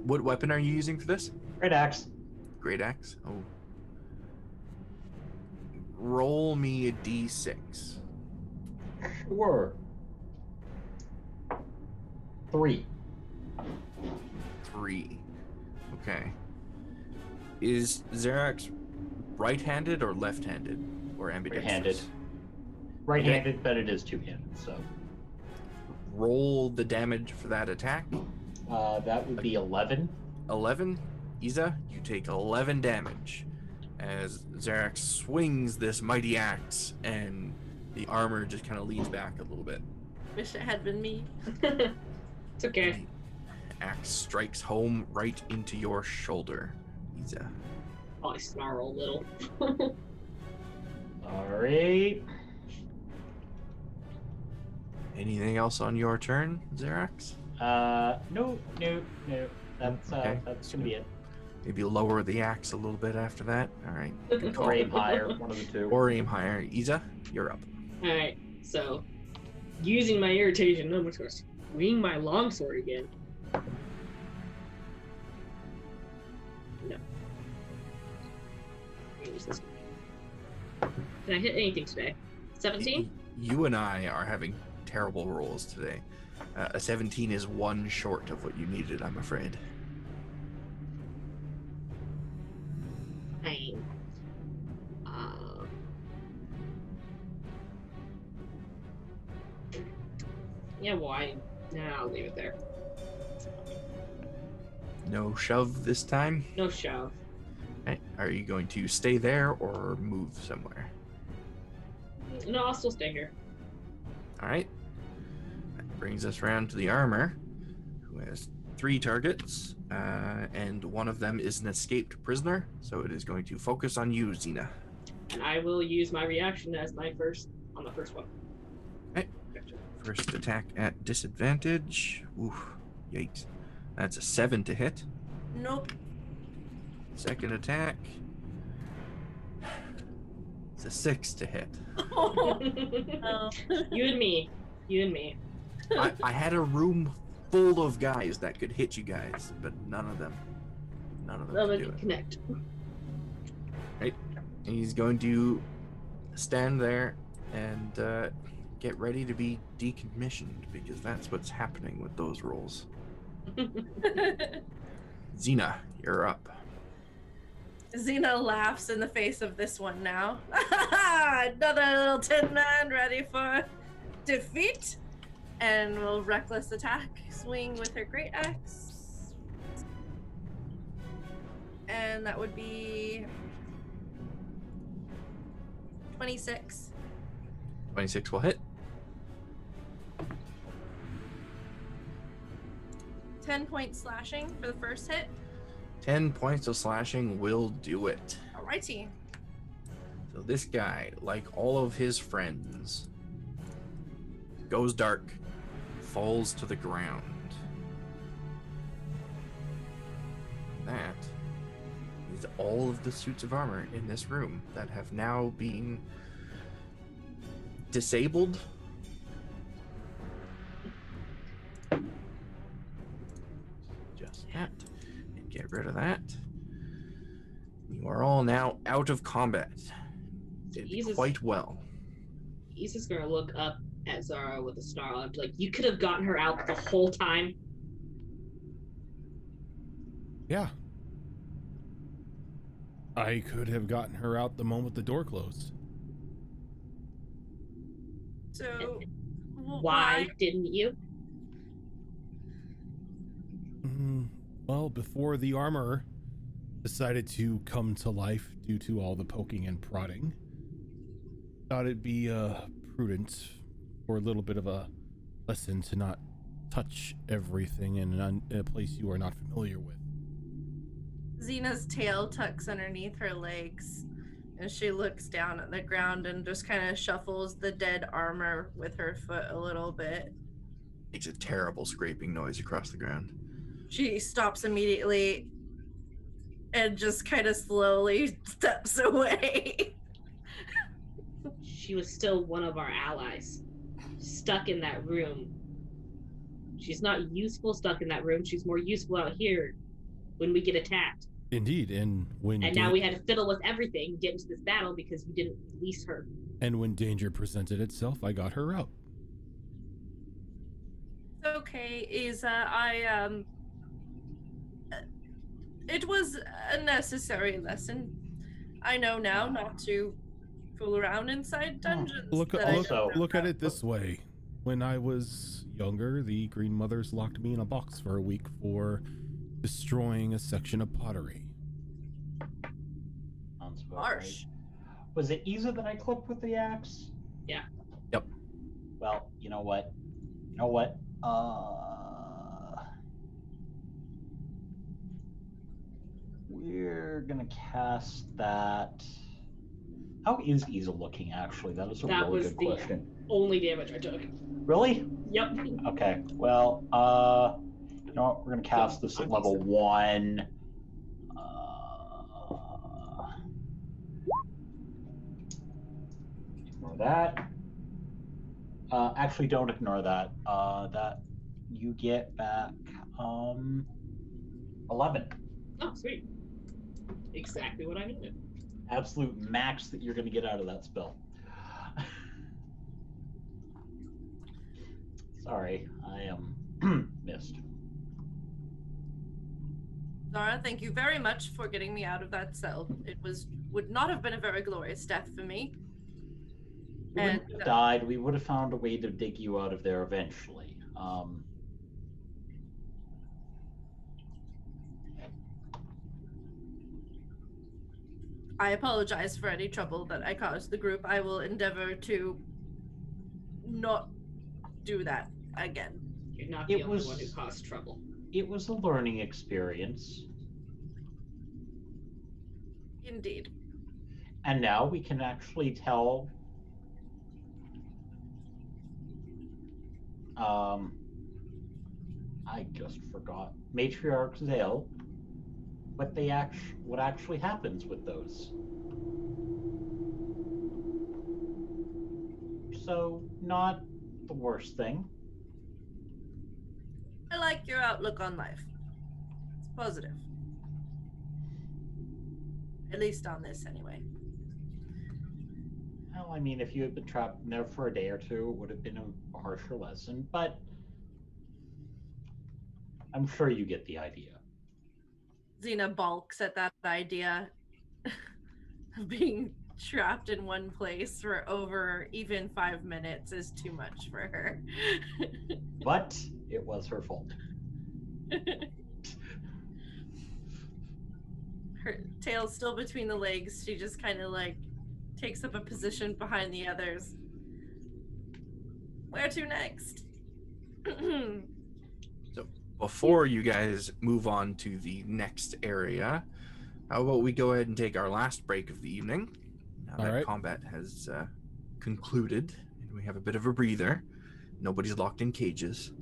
What weapon are you using for this?
Great axe.
Great axe. Oh. Roll me a d6.
Sure. 3.
3. Okay. Is Xerax right-handed or left-handed? Or ambidextrous?
Right-handed. Right-handed, but it is two-handed, so.
Roll the damage for that attack.
That would be 11.
11. Isa, you take 11 damage as Xerax swings this mighty axe, and the armor just kind of leans back a little bit.
Wish it had been me.
It's okay.
The axe strikes home right into your shoulder, Isa.
Oh, I snarl a little.
Alright.
Anything else on your turn, Xerax?
No. That's
Okay.
that's gonna be it.
Maybe lower the axe a little bit after that. All right. Good call.
Or aim higher, one of the two.
Or aim higher. Isa, you're up.
Alright, so using my irritation, I'm just gonna swing my longsword again. No. Use this one. Can I hit anything today? 17?
You and I are having terrible rolls today. A 17 is one short of what you needed, I'm afraid.
Fine. Yeah, why? Nah, I'll leave it there.
No shove this time.
No shove.
Okay. Are you going to stay there or move somewhere?
No, I'll still stay here.
All right. That brings us around to the armor, who has 3 targets, and one of them is an escaped prisoner, so it is going to focus on you, Xena.
And I will use my reaction as my first on the first one.
Okay. First attack at disadvantage. Oof, yikes. That's a 7 to hit.
Nope.
Second attack. It's a 6 to hit.
Oh.
You and me. You and me.
I had a room full of guys that could hit you guys, but none of them
Well,
could
we
do
can
it.
connect.
Right? And he's going to stand there and get ready to be decommissioned, because that's what's happening with those rolls. Xena, you're up.
Xena laughs in the face of this one now. Another little tin man ready for defeat. And will reckless attack, swing with her great axe. And that would be 26.
26 will hit.
10 points slashing for the first hit.
10 points of slashing will do it.
Alrighty.
So this guy, like all of his friends, goes dark, falls to the ground. That is all of the suits of armor in this room that have now been disabled. Just that. And get rid of that. You are all now out of combat. Did
Jesus.
quite well.
He's just gonna look up at Zara with a snarl and be like, you could have gotten her out the whole time.
Yeah. I could have gotten her out the moment the door closed.
So,
Why didn't you?
Well, before the armor decided to come to life due to all the poking and prodding, thought it'd be prudent for a little bit of a lesson to not touch everything in a place you are not familiar with.
Xena's tail tucks underneath her legs, and she looks down at the ground and just kind of shuffles the dead armor with her foot a little bit.
Makes a terrible scraping noise across the ground.
She stops immediately and just kind of slowly steps away.
She was still one of our allies, stuck in that room. She's not useful stuck in that room. She's more useful out here when we get attacked.
Indeed, and
now we had to fiddle with everything, get into this battle because we didn't release her.
And when danger presented itself, I got her out.
Okay, Isa, it was a necessary lesson. I know now not to fool around inside dungeons.
Look
Also-
at it this way. When I was younger, the Green Mothers locked me in a box for a week for destroying a section of pottery.
Sounds about
Harsh.
right. Was it Isa that I clipped with the axe?
Yeah.
Yep.
Well, you know what? We're gonna cast that. How is Isa looking, actually? That is a
That
really
was
good
the-
question.
Only damage I took.
Really?
Yep.
Okay. Well, you know what? We're gonna cast this at level 1. Ignore that. Actually, don't ignore that. That you get back 11.
Oh, sweet. Exactly what I needed.
Absolute max that you're going to get out of that spell. Sorry, I am missed.
Zara, thank you very much for getting me out of that cell. It would not have been a very glorious death for me.
You wouldn't have died. We would have found a way to dig you out of there eventually.
I apologize for any trouble that I caused the group. I will endeavor to not do that again.
You're not the only one who caused trouble.
It was a learning experience.
Indeed.
And now we can actually tell I just forgot. Matriarch Zael, what actually happens with those. So, not the worst thing.
I like your outlook on life. It's positive. At least on this, anyway.
Well, I mean, if you had been trapped in there for a day or two, it would have been a harsher lesson, but I'm sure you get the idea.
Xena balks at that idea of being trapped in one place for over even 5 minutes is too much for her.
But it was her fault.
Her tail's still between the legs. She just kind of like takes up a position behind the others. Where to next?
So before you guys move on to the next area, how about we go ahead and take our last break of the evening? Now
All
that
right.
combat has concluded and we have a bit of a breather, nobody's locked in cages.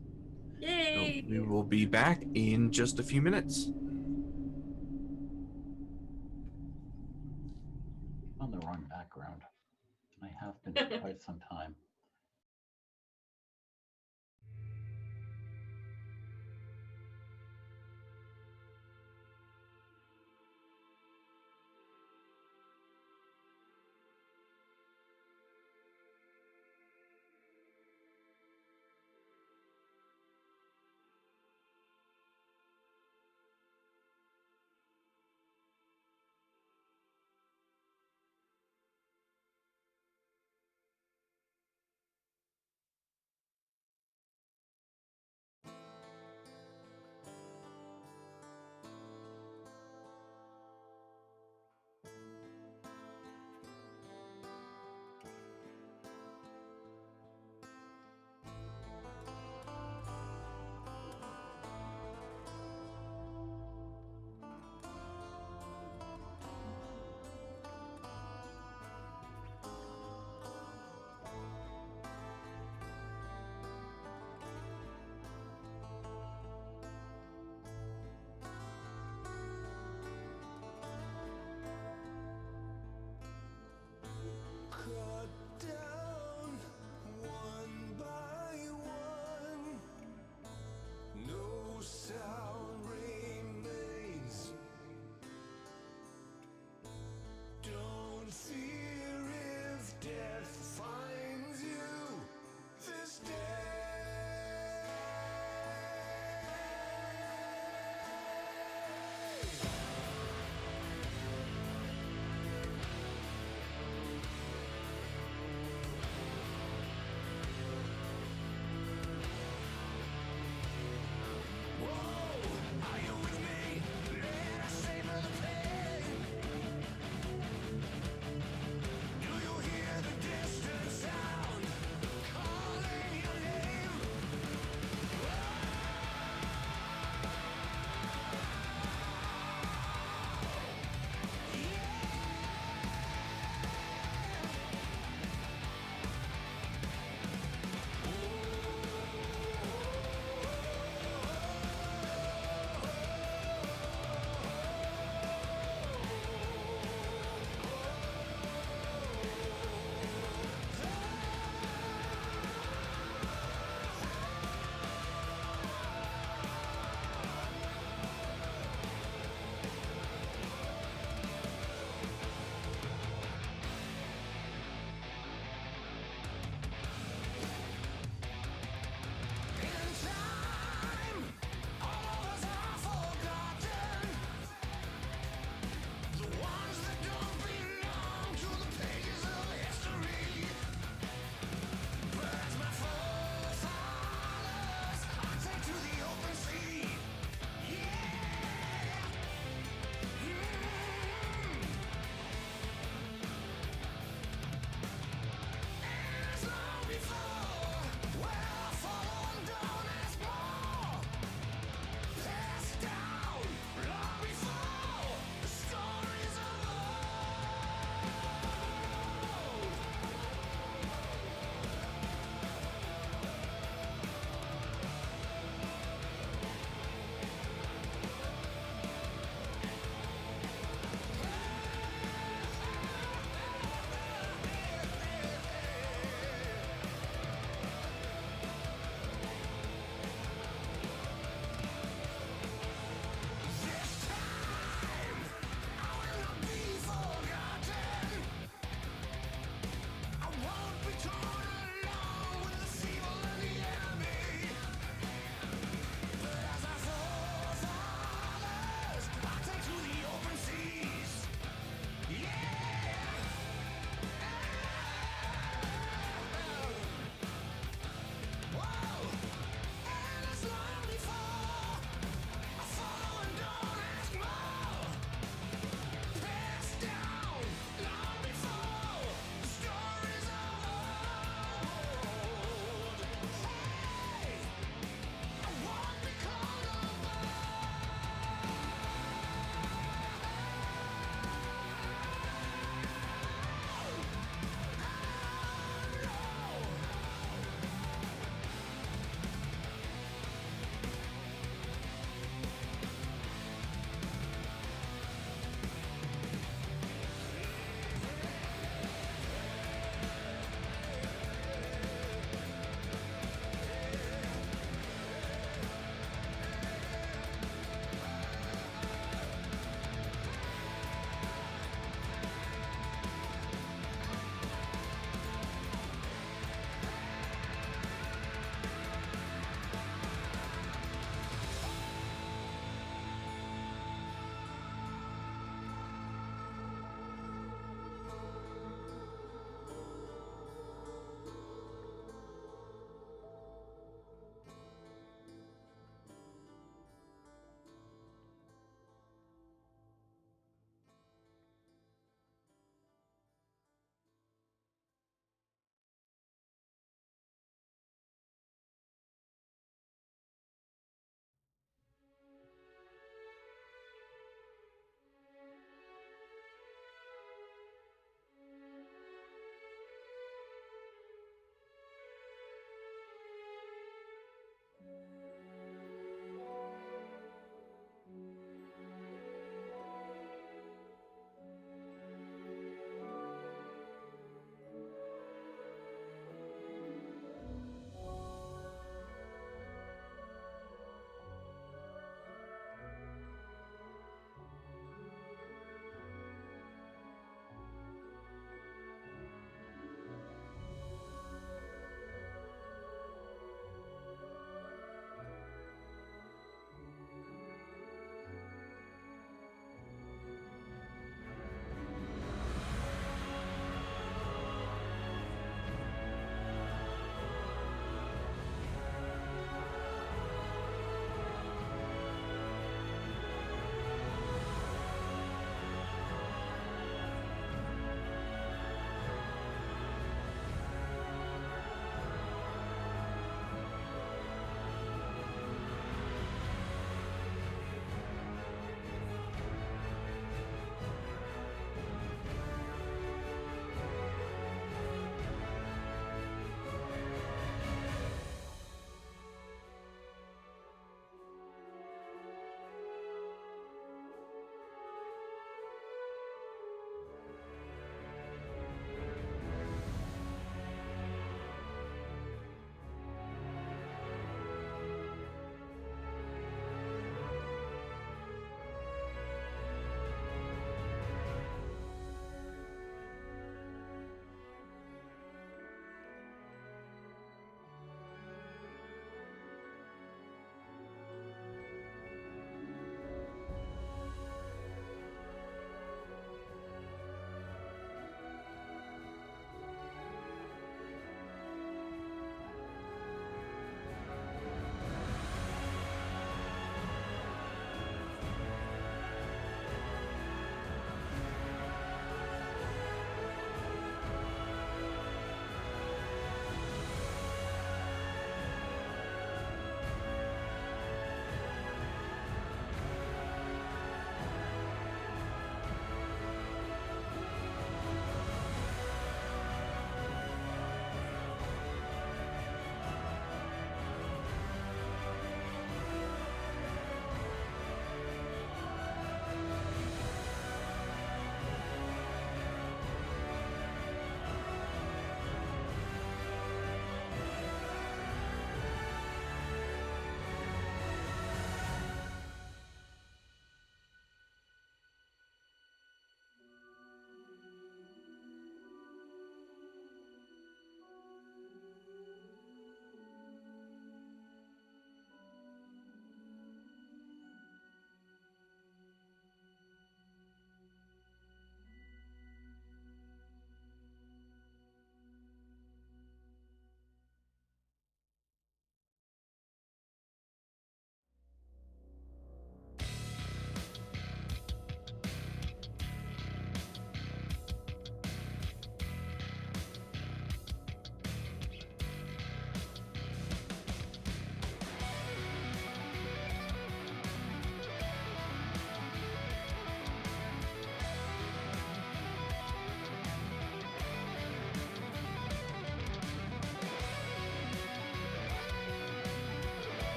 Yay!
So we will be back in just a few minutes.
On the wrong background. I have been for quite some time.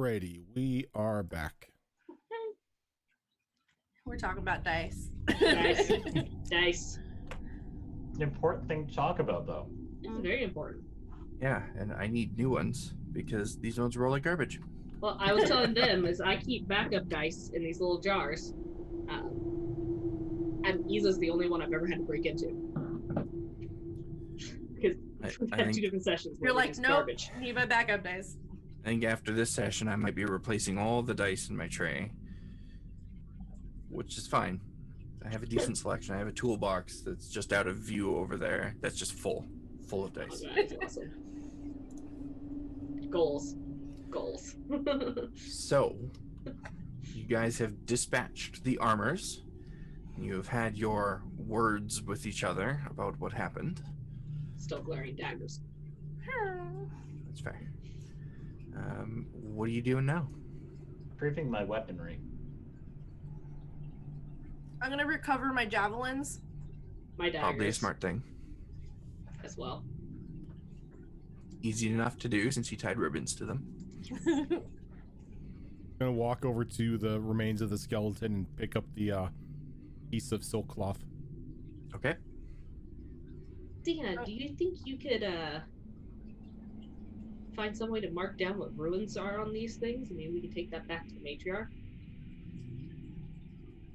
Alrighty, we are back.
We're talking about dice.
Dice. Dice.
An important thing to talk about, though.
It's very important.
Yeah, and I need new ones because these ones roll like garbage.
Well, I was telling them is I keep backup dice in these little jars. And Isa's the only one I've ever had to break into. Because we've
I
had
think-
2 different sessions. where
You're
we're
like,
just
nope,
garbage.
need my backup dice.
I think after this session, I might be replacing all the dice in my tray, which is fine. I have a decent selection. I have a toolbox that's just out of view over there. That's just full of
Oh,
dice.
that's awesome. Goals.
So, you guys have dispatched the armors. You have had your words with each other about what happened.
Still glaring daggers.
That's fair. What are you doing now?
Proving my weaponry.
I'm gonna recover my javelins.
My daggers.
Probably a smart thing.
As well.
Easy enough to do since you tied ribbons to them.
I'm gonna walk over to the remains of the skeleton and pick up the piece of silk cloth.
Okay.
Dana, do you think you could find some way to mark down what ruins are on these things, and maybe we can take that back to the matriarch?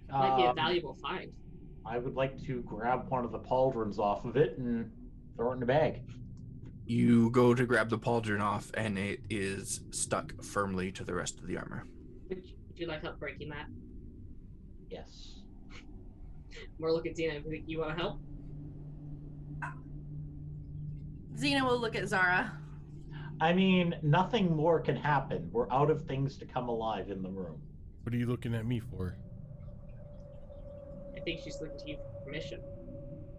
Might be a valuable find.
I would like to grab one of the pauldrons off of it and throw it in a bag.
You go to grab the pauldron off, and it is stuck firmly to the rest of the armor.
Would you like help breaking that?
Yes.
More look at Dina. You want to help?
Xena will look at Zara.
I mean, nothing more can happen. We're out of things to come alive in the room.
What are you looking at me for?
I think she's looking to you for permission.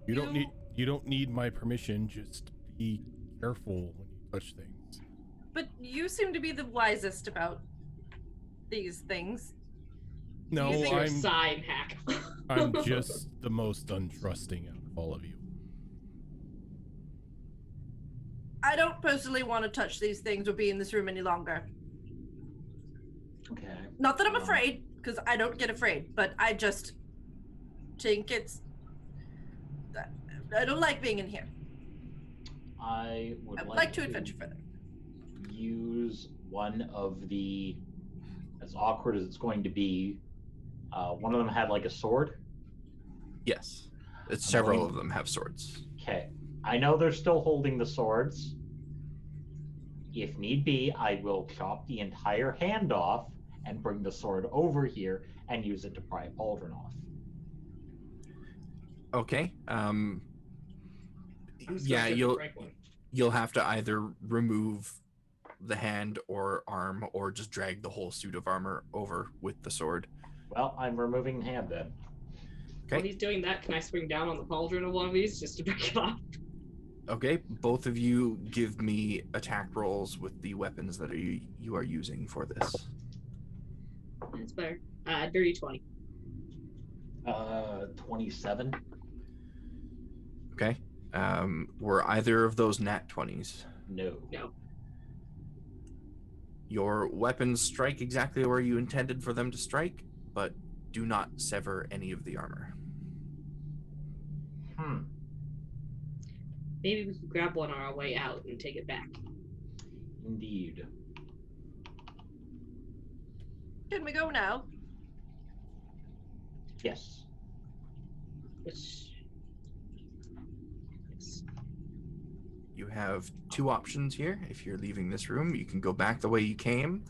You don't need my permission. Just be careful when you touch things.
But you seem to be the wisest about these things.
No,
Use your
I'm
sign hack.
I'm just the most untrusting out of all of you.
I don't personally want to touch these things or be in this room any longer.
Okay.
Not that I'm afraid, because I don't get afraid, but I just think I don't like being in here.
I would
I would
like
like to adventure further.
use one of the, as awkward as it's going to be, one of them had like a sword.
Yes. It's
I'm
several
going-
of them have swords.
Okay. I know they're still holding the swords. If need be, I will chop the entire hand off and bring the sword over here and use it to pry a pauldron off.
Okay.
I'm just
Yeah,
gonna
you'll
break one.
you'll have to either remove the hand or arm or just drag the whole suit of armor over with the sword.
Well, I'm removing the hand then.
Okay.
While he's doing that, can I swing down on the pauldron of one of these just to break it off?
Okay, both of you give me attack rolls with the weapons that you are using for this.
That's better. Dirty 20.
27.
Okay. Were either of those nat 20s?
No.
No.
Your weapons strike exactly where you intended for them to strike, but do not sever any of the armor.
Maybe we could grab one on our way out and take it back.
Indeed.
Can we go now?
Yes.
Which. Yes.
You have two options here. If you're leaving this room, you can go back the way you came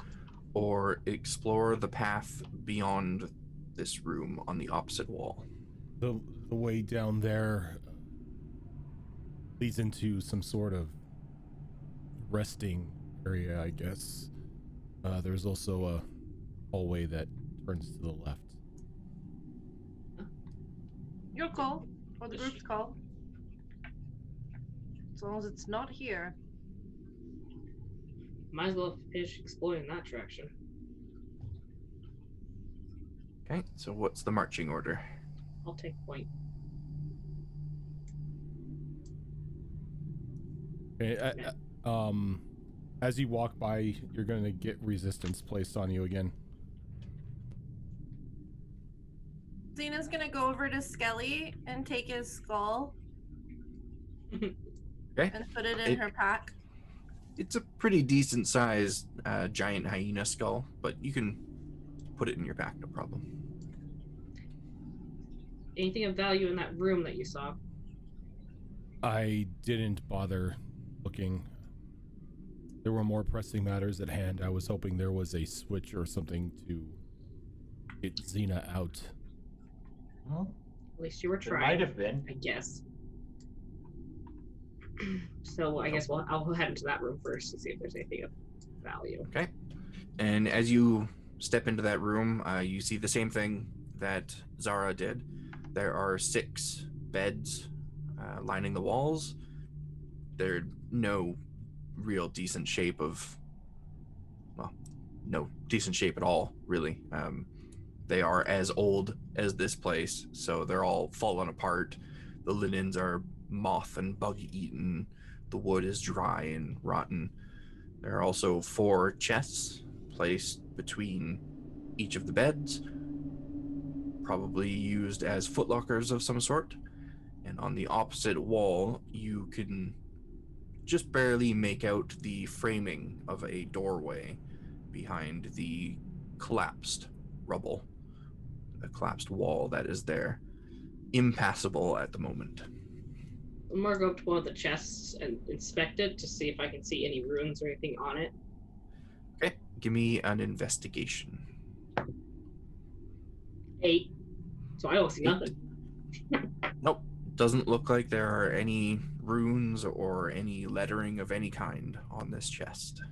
or explore the path beyond this room on the opposite wall.
The way down there leads into some sort of resting area, I guess. There's also a hallway that turns to the left.
Your call, or the group's call. As long as it's not here.
Might as well finish exploring that direction.
Okay, so what's the marching order?
I'll take point.
Okay, As you walk by, you're going to get resistance placed on you again.
Xena's gonna go over to Skelly and take his skull
Okay.
and put it in her pack.
It's a pretty decent sized giant hyena skull, but you can put it in your pack, no problem.
Anything of value in that room that you saw?
I didn't bother looking. There were more pressing matters at hand. I was hoping there was a switch or something to get Xena out.
Well,
At least you were
there
trying.
might have been.
I guess. So I guess I'll head into that room first to see if there's anything of value.
Okay. And as you step into that room, you see the same thing that Zara did. There are 6 beds lining the walls. They're no real decent shape of, well, no decent shape at all, really. They are as old as this place, so they're all fallen apart. The linens are moth and bug eaten. The wood is dry and rotten. There are also 4 chests placed between each of the beds, probably used as footlockers of some sort. And on the opposite wall, you can just barely make out the framing of a doorway behind the collapsed rubble, the collapsed wall that is there, impassable at the moment.
I'm gonna go up to one of the chests and inspect it to see if I can see any runes or anything on it.
Okay, give me an investigation.
8. So I don't see
8.
nothing.
Nope, doesn't look like there are any runes or any lettering of any kind on this chest.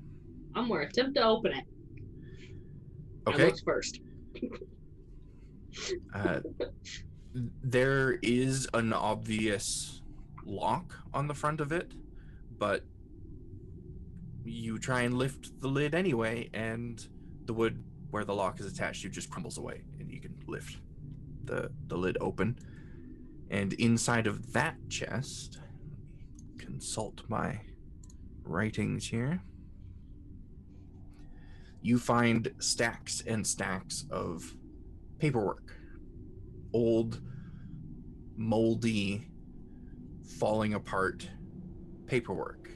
I'm gonna attempt to open it.
Okay.
I looked first.
There is an obvious lock on the front of it, but you try and lift the lid anyway, and the wood where the lock is attached to just crumbles away, and you can lift the lid open. And inside of that chest, consult my writings here, you find stacks and stacks of paperwork. Old, moldy, falling apart paperwork.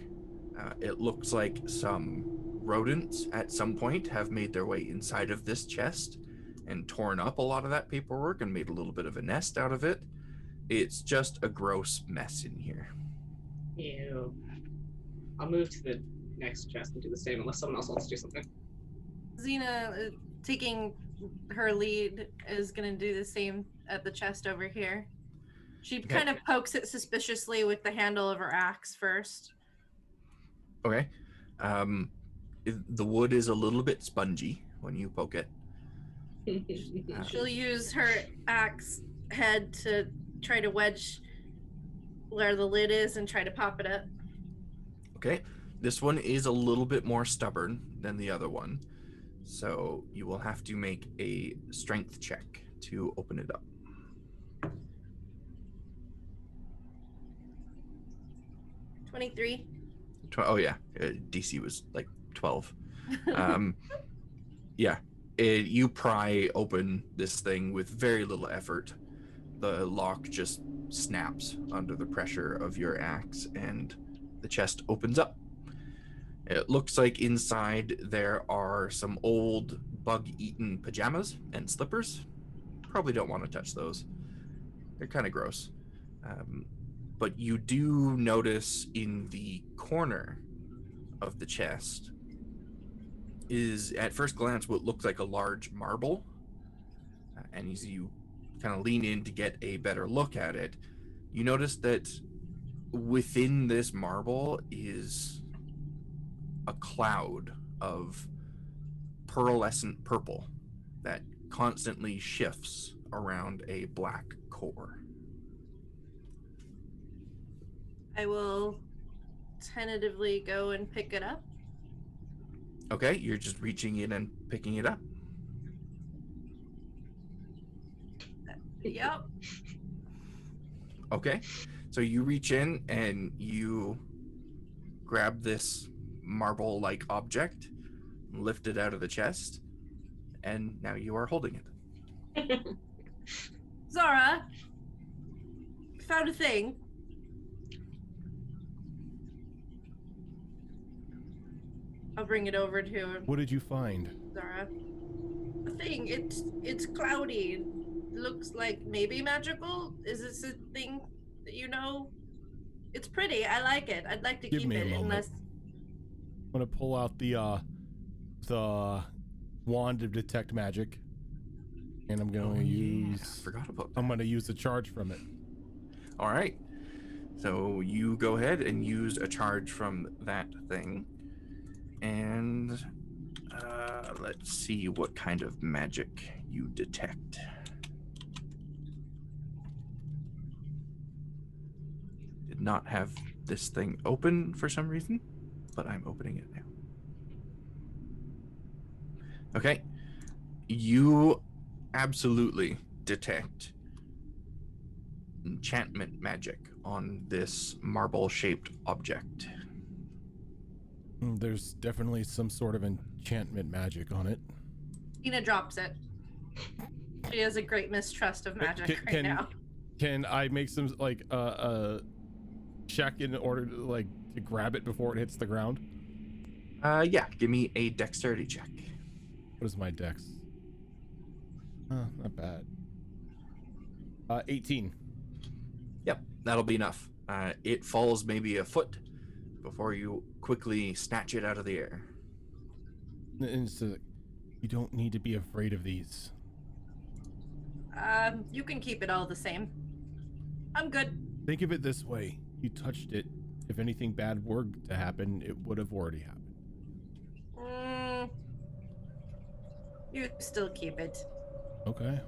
It looks like some rodents at some point have made their way inside of this chest and torn up a lot of that paperwork and made a little bit of a nest out of it. It's just a gross mess in here.
Ew. I'll move to the next chest and do the same unless someone else wants to do something.
Xena, taking her lead, is going to do the same at the chest over here. She kind of pokes it suspiciously with the handle of her axe first.
Okay. The wood is a little bit spongy when you poke it.
She'll use her axe head to try to wedge where the lid is and try to pop it up.
Okay. This one is a little bit more stubborn than the other one, so you will have to make a strength check to open it up.
23.
Oh yeah, DC was like 12. Yeah, you pry open this thing with very little effort. The lock just snaps under the pressure of your axe, and the chest opens up. It looks like inside there are some old bug-eaten pajamas and slippers. Probably don't want to touch those. They're kind of gross. But you do notice in the corner of the chest is, at first glance, what looks like a large marble. And as you kind of lean in to get a better look at it, you notice that within this marble is a cloud of pearlescent purple that constantly shifts around a black core.
I will tentatively go and pick it up.
Okay, you're just reaching in and picking it up.
Yep.
Okay, so you reach in and you grab this marble-like object, lift it out of the chest, and now you are holding it.
Zara, found a thing. I'll bring it over to
What did you find?
Zara. A thing. It's cloudy. Looks like maybe magical. Is this a thing that you know? It's pretty. I like it. I'd like to
Give
keep
me a
it
moment.
unless.
I'm gonna pull out the wand of detect magic, and I'm gonna use.
Forgot about that.
I'm gonna use a charge from it.
All right. So you go ahead and use a charge from that thing. And let's see what kind of magic you detect. Did not have this thing open for some reason, but I'm opening it now. Okay. You absolutely detect enchantment magic on this marble-shaped object.
There's definitely some sort of enchantment magic on it.
Tina drops it. She has a great mistrust of magic right now.
Can I make some like check in order to to grab it before it hits the ground?
Yeah, give me a dexterity check.
What is my dex? Not bad. 18.
Yep, that'll be enough. It falls maybe a foot before you quickly snatch it out of the air.
And so you don't need to be afraid of these.
You can keep it all the same. I'm good.
Think of it this way. You touched it. If anything bad were to happen, it would have already happened.
You still keep it.
Okay.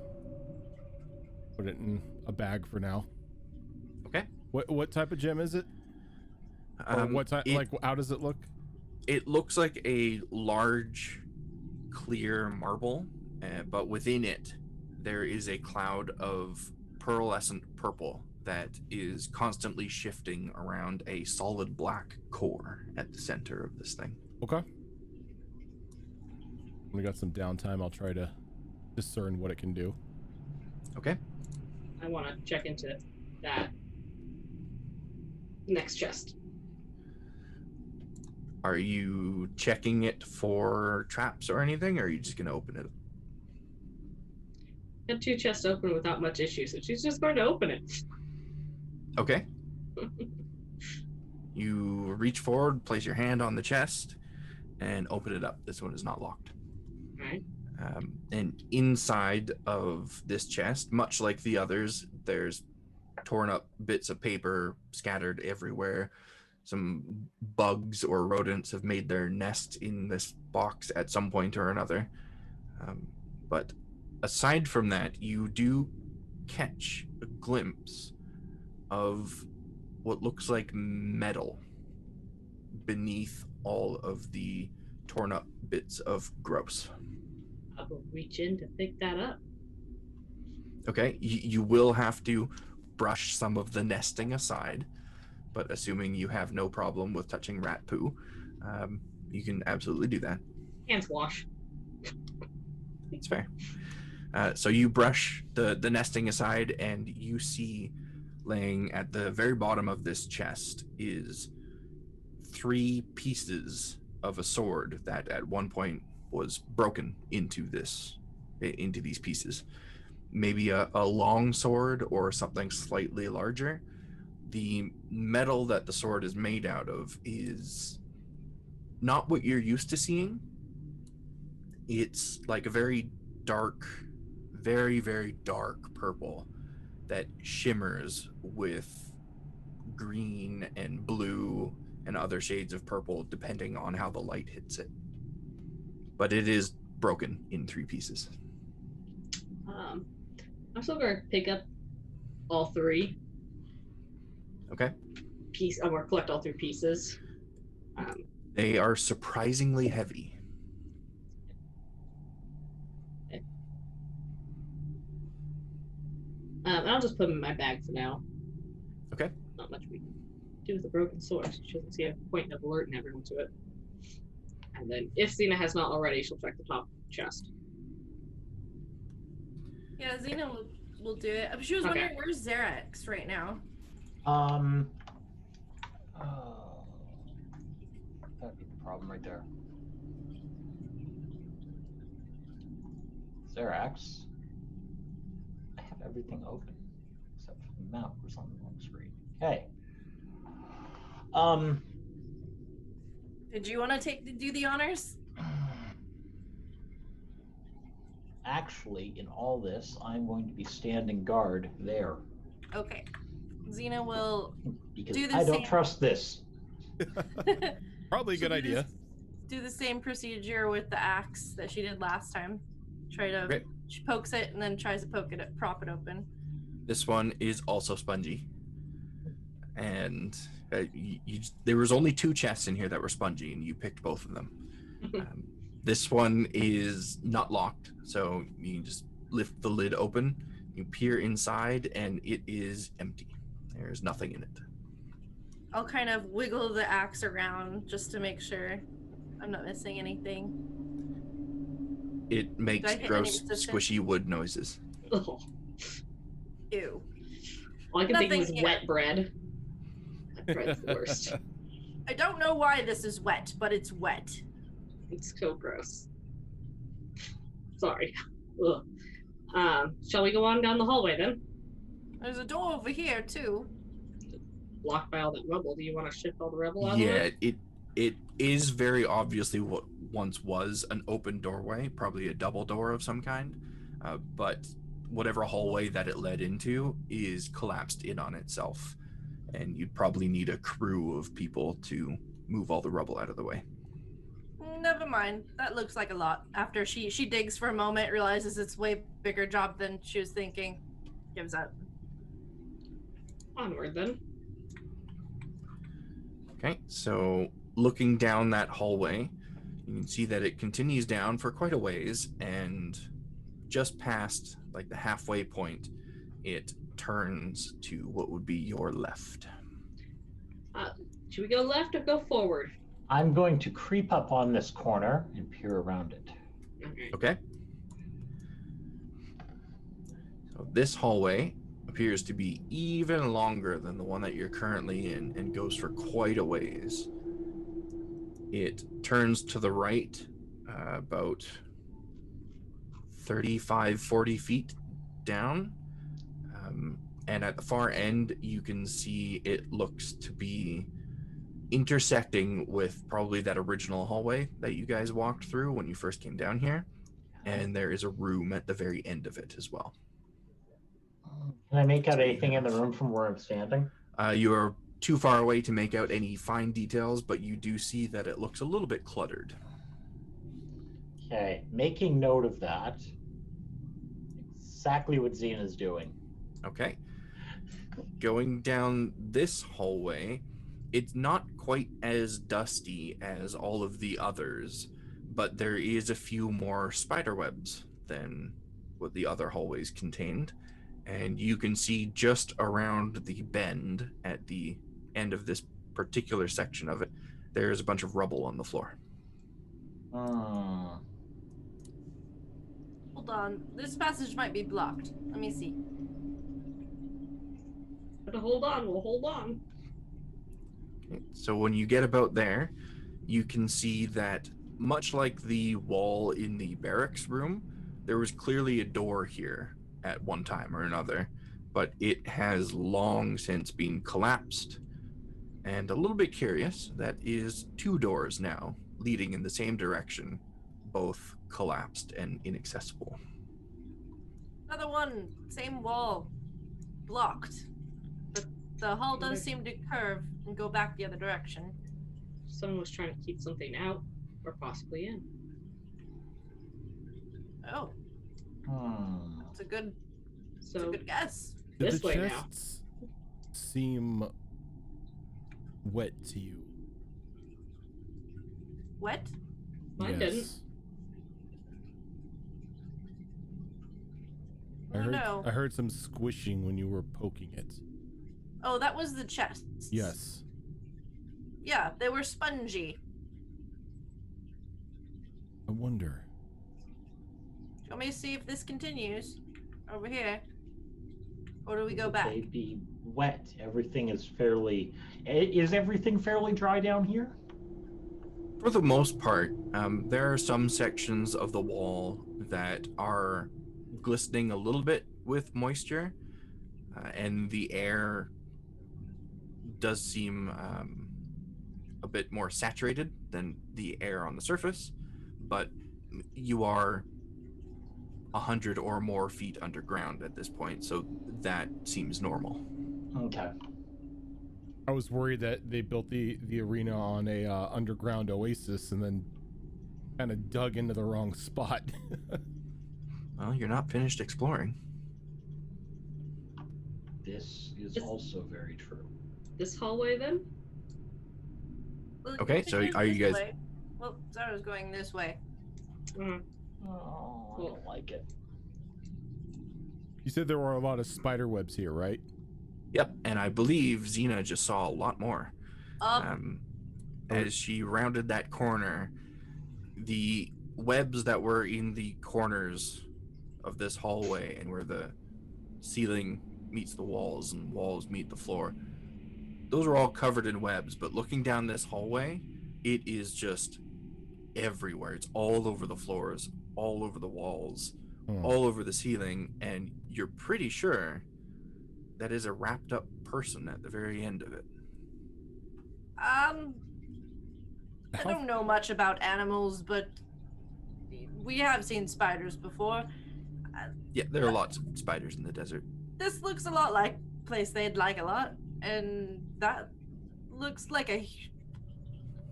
Put it in a bag for now.
Okay.
What type of gem is it? Or what type? How does it look?
It looks like a large, clear marble, but within it, there is a cloud of pearlescent purple that is constantly shifting around a solid black core at the center of this thing.
Okay. When we got some downtime, I'll try to discern what it can do.
Okay.
I want to check into that next chest.
Are you checking it for traps or anything, or are you just going to open it?
Got two chests open without much issue, so she's just going to open it.
Okay. You reach forward, place your hand on the chest, and open it up. This one is not locked.
All right.
And inside of this chest, much like the others, there's torn up bits of paper scattered everywhere. Some bugs or rodents have made their nest in this box at some point or another. But aside from that, you do catch a glimpse of what looks like metal beneath all of the torn up bits of gross.
I will reach in to pick that up.
Okay, you will have to brush some of the nesting aside, but assuming you have no problem with touching rat poo, you can absolutely do that.
Hands wash.
It's fair. So you brush the nesting aside, and you see laying at the very bottom of this chest is 3 pieces of a sword that at one point was broken into these pieces. Maybe a long sword or something slightly larger. The metal that the sword is made out of is not what you're used to seeing. It's like a very dark, very, very dark purple that shimmers with green and blue and other shades of purple depending on how the light hits it. But it is broken in 3 pieces.
I'm still going to pick up all 3.
Okay.
I'm going to collect all 3 pieces.
They are surprisingly heavy.
Okay. I'll just put them in my bag for now.
Okay.
Not much we can do with a broken sword. She doesn't see a point of alerting everyone to it. And then if Xena has not already, she'll check the top chest.
Yeah, Xena will do it. She was
Okay.
wondering where's Xerax right now.
That'd be the problem right there. Xerax. I have everything open except for the map was on the wrong screen. Okay.
Did you want to do the honors?
Actually, in all this, I'm going to be standing guard there
Okay. Xena will
because
do the
I don't
same.
trust this.
Probably a good
She'll
idea.
Do the same procedure with the axe that she did last time. Try to
Okay.
She pokes it and then tries to prop it open.
This one is also spongy. And there was only 2 chests in here that were spongy, and you picked both of them. This one is not locked, so you can just lift the lid open, you peer inside, and it is empty. There's nothing in it.
I'll kind of wiggle the axe around just to make sure I'm not missing anything.
It makes
hit any
gross,
resistance?
squishy wood noises.
Oh.
Ew.
All I can think of
Nothing,
is wet bread. Wet bread's the worst.
I don't know why this is wet, but it's wet.
It's so gross. Sorry. Ugh. Shall we go on down the hallway then?
There's a door over here too.
Blocked by all that rubble. Do you want to shift all the rubble out of the
Yeah,
way?
it is very obviously what once was an open doorway, probably a double door of some kind, but whatever hallway that it led into is collapsed in on itself, and you'd probably need a crew of people to move all the rubble out of the way.
Never mind. That looks like a lot. After she digs for a moment, realizes it's way bigger job than she was thinking, gives up.
Onward then.
Okay, so looking down that hallway, you can see that it continues down for quite a ways, and just past like the halfway point, it turns to what would be your left.
Should we go left or go forward?
I'm going to creep up on this corner and peer around it.
Okay.
Okay. So this hallway appears to be even longer than the one that you're currently in and goes for quite a ways. It turns to the right about 35, 40 feet down. And at the far end, you can see it looks to be intersecting with probably that original hallway that you guys walked through when you first came down here. And there is a room at the very end of it as well.
Can I make out anything in the room from where I'm standing?
You are too far away to make out any fine details, but you do see that it looks a little bit cluttered.
Okay, making note of that. Exactly what Xena's doing.
Okay. Going down this hallway, it's not quite as dusty as all of the others, but there is a few more spider webs than what the other hallways contained. And you can see just around the bend at the end of this particular section of it, there's a bunch of rubble on the floor.
Hold on. This passage might be blocked. Let me see.
But hold on, we'll hold on.
Okay, so when you get about there, you can see that much like the wall in the barracks room, there was clearly a door here at one time or another, but it has long since been collapsed. And a little bit curious, that is 2 doors now leading in the same direction, both collapsed and inaccessible.
Another one. Same wall. Blocked. But the hall does seem to curve and go back the other direction.
Someone was trying to keep something out, or possibly in.
Oh, that's a good guess.
Did
This
the
way now.
chests seem wet to you?
Wet?
Mine didn't.
I heard some squishing when you were poking it.
Oh, that was the chests.
Yes.
Yeah, they were spongy.
I wonder.
Do you want me to see if this continues over here? Or do we go
Would
back?
they be wet? Everything is fairly. Is everything fairly dry down here?
For the most part, there are some sections of the wall that are glistening a little bit with moisture, and the air does seem a bit more saturated than the air on the surface, but you are 100 or more feet underground at this point, so that seems normal.
Okay.
I was worried that they built the arena on a underground oasis and then kind of dug into the wrong spot.
Well, you're not finished exploring.
This is
This-
also very true.
This hallway then?
Well,
Okay,
it
so
goes
are you
this
guys-
way. Well, Zara's going this way.
Mm.
Oh, I
Cool.
don't like it.
You said there were a lot of spider webs here, right?
Yep, and I believe Xena just saw a lot more. As she rounded that corner, the webs that were in the corners of this hallway and where the ceiling meets the walls and walls meet the floor, those are all covered in webs. But looking down this hallway, it is just everywhere. It's all over the floors, all over the walls, all over the ceiling, and you're pretty sure that is a wrapped up person at the very end of it.
I don't know much about animals, but we have seen spiders before.
Yeah, there are lots of spiders in the desert.
This looks a lot like a place they'd like a lot, and that looks like a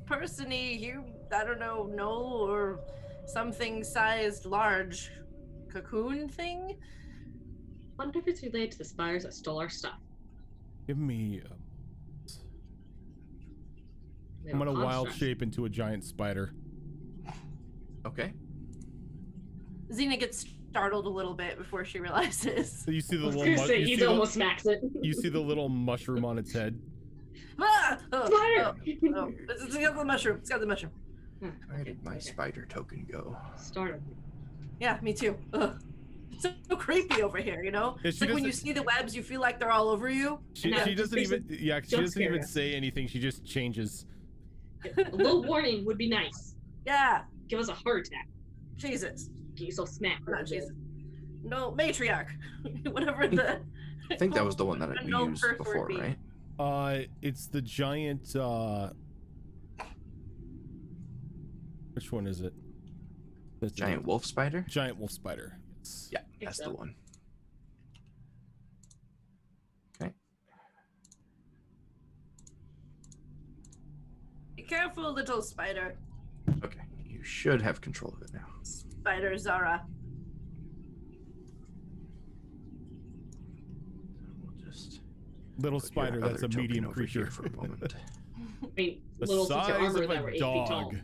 person-y here. I don't know, Gnoll or something sized large cocoon thing.
Wonder if it's related to the spiders that stole our stuff.
Give me.
They
I'm
were
gonna wild
constructs.
shape into a giant spider.
Okay.
Xena gets startled a little bit before she realizes.
So you see the
I was
little.
gonna say,
you,
he
see the,
almost smacks it.
you see the little mushroom on its head.
Ah! Oh,
Spider!
oh. It's got the mushroom. It's got the mushroom.
Where did my spider token go?
Started.
Yeah, me too. Ugh. It's so creepy over here, you know?
Yeah,
It's
she
like when you
doesn't-
see the webs, you feel like they're all over you.
She
No,
doesn't
just
even. Yeah, she
jump
doesn't even
scare us.
say anything. She just changes.
A little warning would be nice.
Yeah,
Give us a heart attack.
Jesus.
Get yourself smacked.
Not Jesus. No, Matriarch. Whatever the.
I think that was the one that we
No
used
curse word
before,
be.
right?
It's the giant. Which one is it? That's
Giant wolf spider?
Giant wolf spider. Yes.
Yeah, that's
so.
the one. Okay.
Be careful, little spider.
Okay. You should have control of it now.
Spider Zara.
We'll just
Little
put your
spider. That's
other
a
token
medium
over
creature.
here for a moment.
I mean,
The
little since your
size
armor
of
that were
a
8 feet tall.
dog.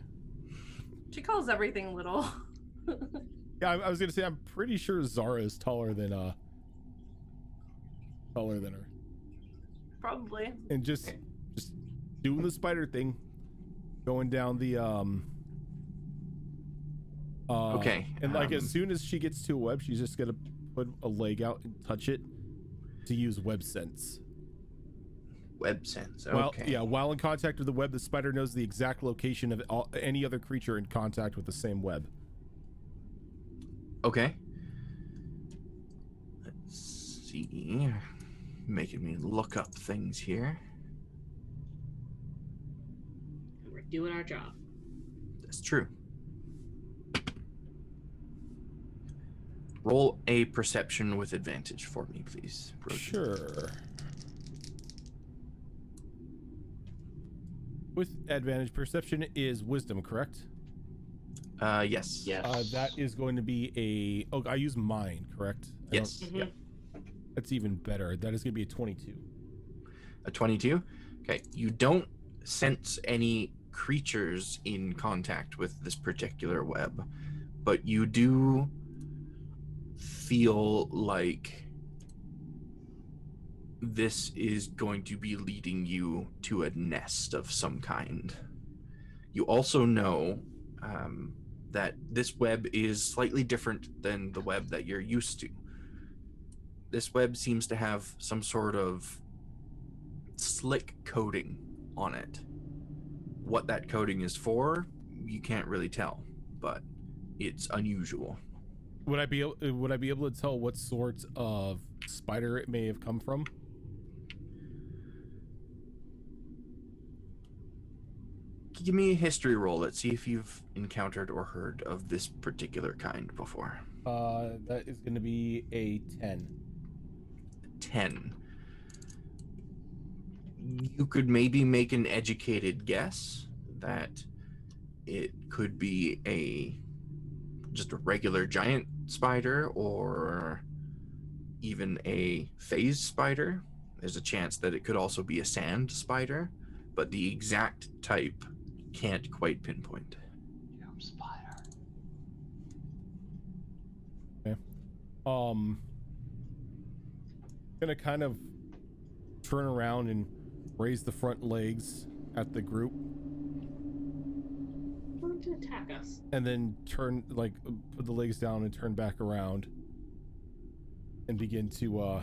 She calls everything little.
Yeah, I was gonna say I'm pretty sure Zara is taller than her.
Probably.
And just doing the spider thing, going down the
Okay,
and like as soon as she gets to a web, she's just gonna put a leg out and touch it to use web sense.
Web sense.
Well,
Okay.
yeah, while in contact with the web, the spider knows the exact location of any other creature in contact with the same web.
Okay. Let's see. Making me look up things here.
We're doing our job.
That's true. Roll a perception with advantage for me, please. Rosie.
Sure. With advantage, perception is wisdom, correct?
Yes.
Yes.
That is going to be a. Oh, I use mine, correct? I don't-
Yes.
Mhm.
That's even better. That is going to be a 22.
A 22? Okay. You don't sense any creatures in contact with this particular web, but you do feel like this is going to be leading you to a nest of some kind. You also know that this web is slightly different than the web that you're used to. This web seems to have some sort of slick coating on it. What that coating is for, you can't really tell, but it's unusual.
Would I be able to tell what sort of spider it may have come from?
Give me a history roll. Let's see if you've encountered or heard of this particular kind before.
That is going to be a 10.
10. You could maybe make an educated guess that it could be just a regular giant spider or even a phase spider. There's a chance that it could also be a sand spider, but the exact type can't quite pinpoint.
Jump spider.
Okay. Gonna kind of turn around and raise the front legs at the group,
Going to attack us.
and then turn, like, put the legs down and turn back around and begin to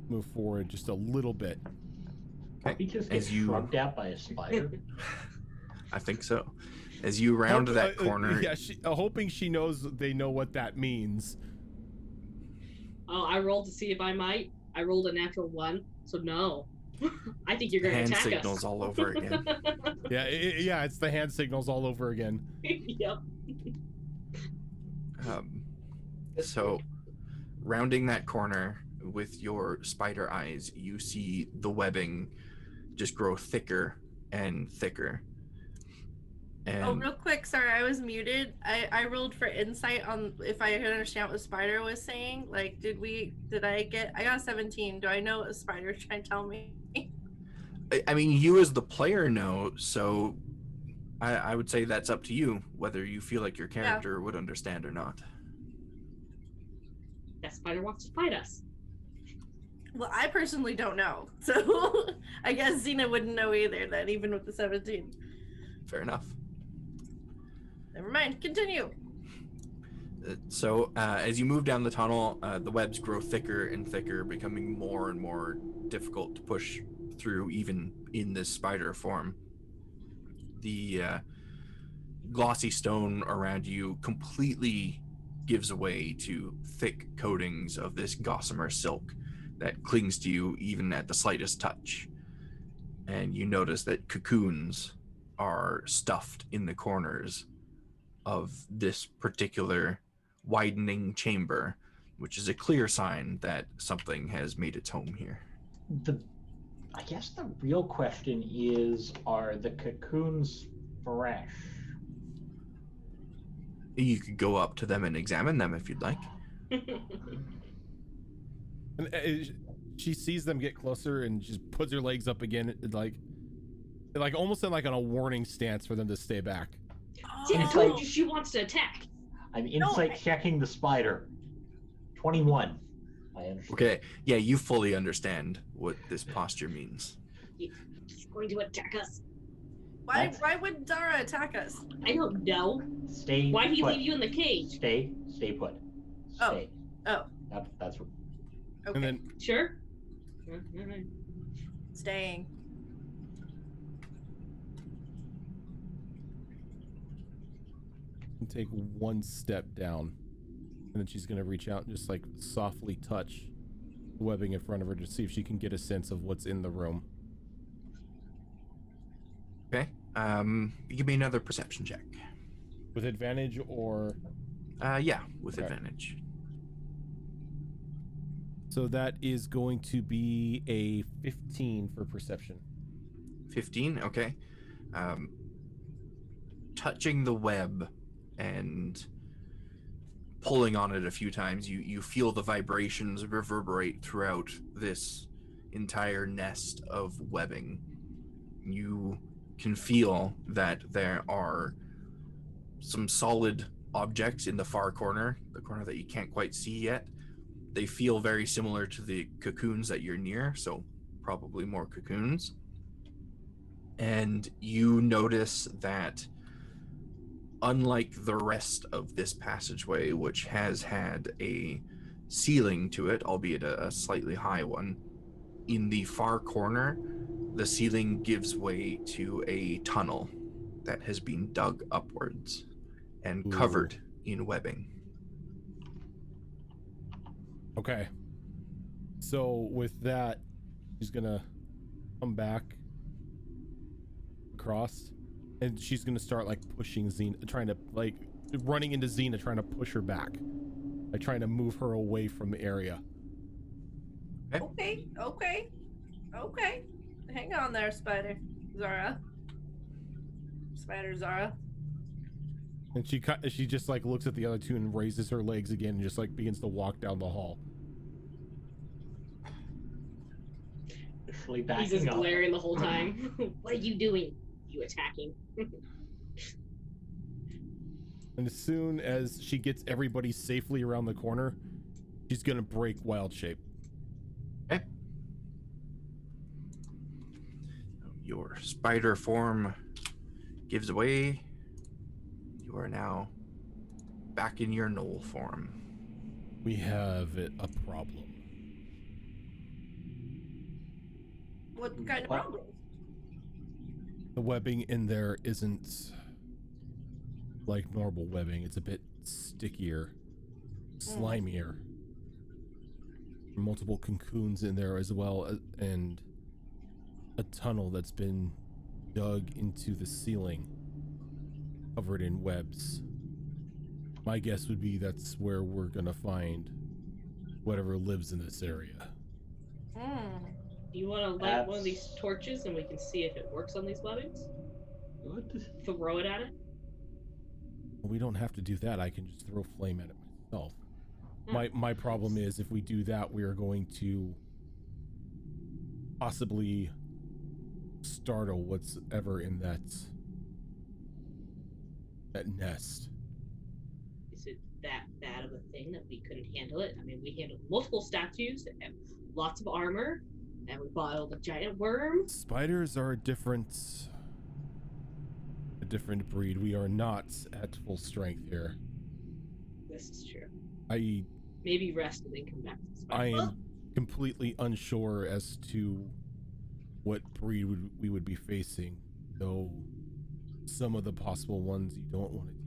move forward just a little bit.
Did he just get shrugged at by a spider?
I think so. As you round that corner.
Yeah, hoping she knows they know what that means.
Oh, I rolled to see if I might. I rolled a natural 1, so no. I think you're going to
hand
attack
signals
us.
all over again.
Yeah, yeah, it's the hand signals all over again.
Yep.
So, rounding that corner with your spider eyes, you see the webbing just grow thicker and thicker. And
Oh, real quick, sorry, I was muted. I rolled for insight on if I could understand what the spider was saying. Like, I got a 17. Do I know what the spider's trying to tell me?
I mean, you as the player know, so I would say that's up to you, whether you feel like your character would understand or not.
That spider wants to fight us.
Well, I personally don't know. So I guess Xena wouldn't know either then, even with the 17.
Fair enough.
Never mind, continue.
So as you move down the tunnel, the webs grow thicker and thicker, becoming more and more difficult to push through, even in this spider form. The glossy stone around you completely gives way to thick coatings of this gossamer silk that clings to you even at the slightest touch. And you notice that cocoons are stuffed in the corners of this particular widening chamber, which is a clear sign that something has made its home here.
I guess the real question is, are the cocoons fresh?
You could go up to them and examine them if you'd like.
And she sees them get closer and just puts her legs up again, like almost in like on a warning stance for them to stay back.
See, I told you she wants to attack.
I'm insight checking the spider. 21. I understand.
Okay, yeah, you fully understand what this posture means.
She's going to attack us.
Why would Dara attack us?
I don't know.
Stay
Why did he
put.
leave you in the cage?
Stay put. Stay.
Oh.
That's
Okay.
And then
Sure. Alright.
Staying.
take one step down, and then she's gonna reach out and just like softly touch the webbing in front of her to see if she can get a sense of what's in the room.
Okay. Give me another perception check.
With advantage or?
Yeah, with
Okay.
advantage.
So that is going to be a 15 for perception.
15, okay. Touching the web and pulling on it a few times, you feel the vibrations reverberate throughout this entire nest of webbing. You can feel that there are some solid objects in the far corner, the corner that you can't quite see yet. They feel very similar to the cocoons that you're near, so probably more cocoons. And you notice that unlike the rest of this passageway, which has had a ceiling to it, albeit a slightly high one, in the far corner, the ceiling gives way to a tunnel that has been dug upwards and covered in webbing.
Okay. So with that, she's gonna come back across, and she's gonna start like pushing Xena, trying to like running into Xena, trying to push her back, like trying to move her away from the area.
Okay. Hang on there, Spider Zara. Spider Zara.
And she just like looks at the other two and raises her legs again and just like begins to walk down the hall.
He's just glaring the whole time. What are you doing? You attacking?
And as soon as she gets everybody safely around the corner, she's gonna break wild shape.
Okay. Your spider form gives away. You are now back in your gnoll form.
We have a problem.
What kind of problem?
The webbing in there isn't like normal webbing. It's a bit stickier, slimier. Multiple cocoons in there as well, and a tunnel that's been dug into the ceiling, covered in webs. My guess would be that's where we're gonna find whatever lives in this area.
Do you want to light one of these torches and we can see if it works on these webbings?
What?
Throw it at it?
We don't have to do that. I can just throw flame at it myself. My problem is if we do that, we are going to possibly startle what's ever in that nest.
Is it that bad of a thing that we couldn't handle it? I mean, we handled multiple statues and lots of armor, and we bottled a giant worm.
Spiders are a different breed. We are not at full strength here.
This is true.
I
Maybe rest and then come back to the spider.
I am completely unsure as to what breed we would be facing, though some of the possible ones you don't want to do.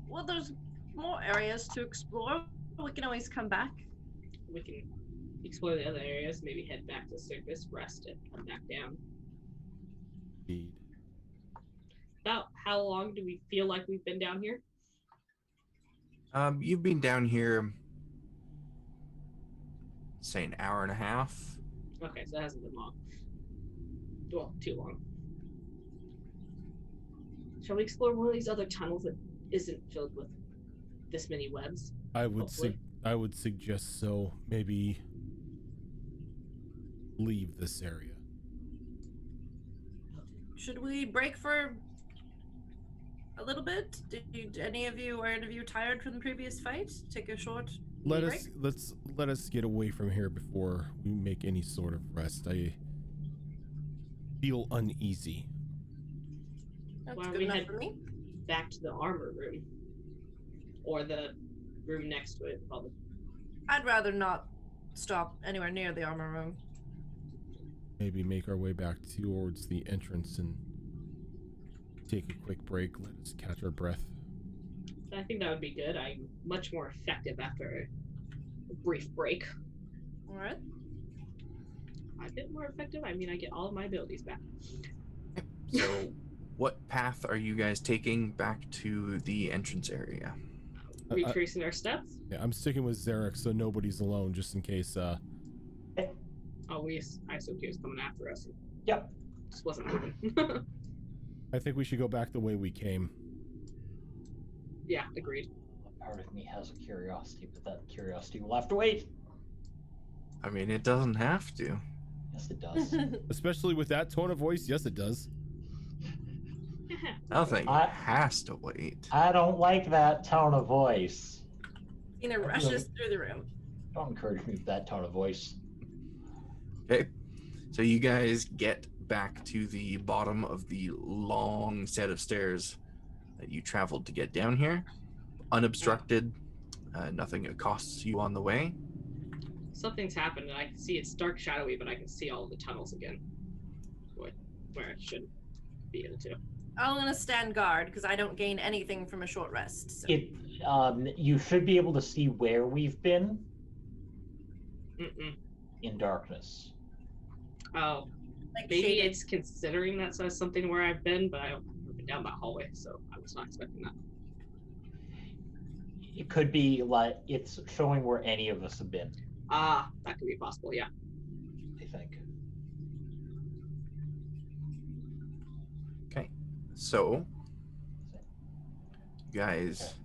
Well, there's more areas to explore. We can always come back.
We can explore the other areas, maybe head back to the surface, rest and come back down.
Indeed.
About how long do we feel like we've been down here?
You've been down here, say, an hour and a half.
Okay, so it hasn't been long. Well, too long. Shall we explore one of these other tunnels that isn't filled with this many webs?
I would suggest so. Maybe leave this area.
Should we break for a little bit? Are any of you tired from the previous fight? Take a short
Let
break?
let us get away from here before we make any sort of rest. I feel uneasy.
That's
Why don't
good
we
enough
head
for me.
back to the armor room? Or the room next to it, probably.
I'd rather not stop anywhere near the armor room.
Maybe make our way back towards the entrance and take a quick break. Let us catch our breath.
I think that would be good. I'm much more effective after a brief break.
All right.
A bit more effective? I mean, I get all of my abilities back.
So, what path are you guys taking back to the entrance area?
Retracing our steps?
Yeah, I'm sticking with Zarek so nobody's alone, just in case.
Oh, I assumed he was coming after us.
Yep.
Just wasn't moving.
I think we should go back the way we came.
Yeah, agreed.
Part of me has a curiosity, but that curiosity will have to wait.
I mean, it doesn't have to.
Yes, it does.
Especially with that tone of voice, yes it does.
Nothing has to wait.
I don't like that tone of voice.
Tina rushes through the room.
Don't encourage me with that tone of voice.
Okay, so you guys get back to the bottom of the long set of stairs that you traveled to get down here, unobstructed. Nothing accosts you on the way.
Something's happened, and I can see it's dark, shadowy, but I can see all the tunnels again, where it should be able to.
I'm gonna stand guard because I don't gain anything from a short rest. So.
You should be able to see where we've been
Mm-mm.
in darkness.
Oh,
Like
maybe
shaded.
it's considering that says something where I've been, but I've never been down that hallway, so I was not expecting that.
It could be like it's showing where any of us have been,
Ah, that could be possible, yeah.
I think.
Okay, so you guys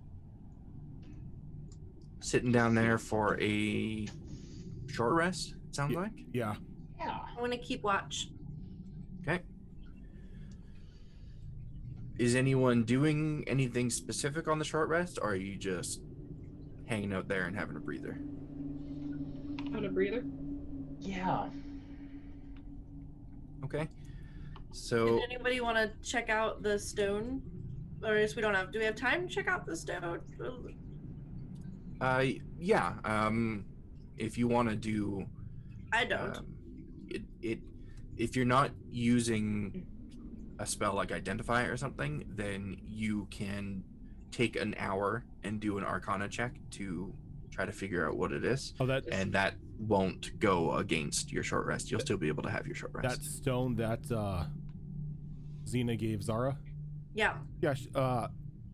sitting down there for a short rest, it sounds like?
Yeah.
Yeah.
I want to keep watch.
Okay. Is anyone doing anything specific on the short rest, or are you just hanging out there and having a breather?
Having a breather?
Yeah.
Okay. So
Did anybody want to check out the stone? Or is we don't have? Do we have time to check out the stone?
yeah. If you want to do
I don't.
if you're not using a spell like Identify or something, then you can take an hour and do an Arcana check to try to figure out what it is.
Oh, that
And that won't go against your short rest. You'll still be able to have your short rest.
that stone that Xena gave Zara.
Yeah.
Yeah,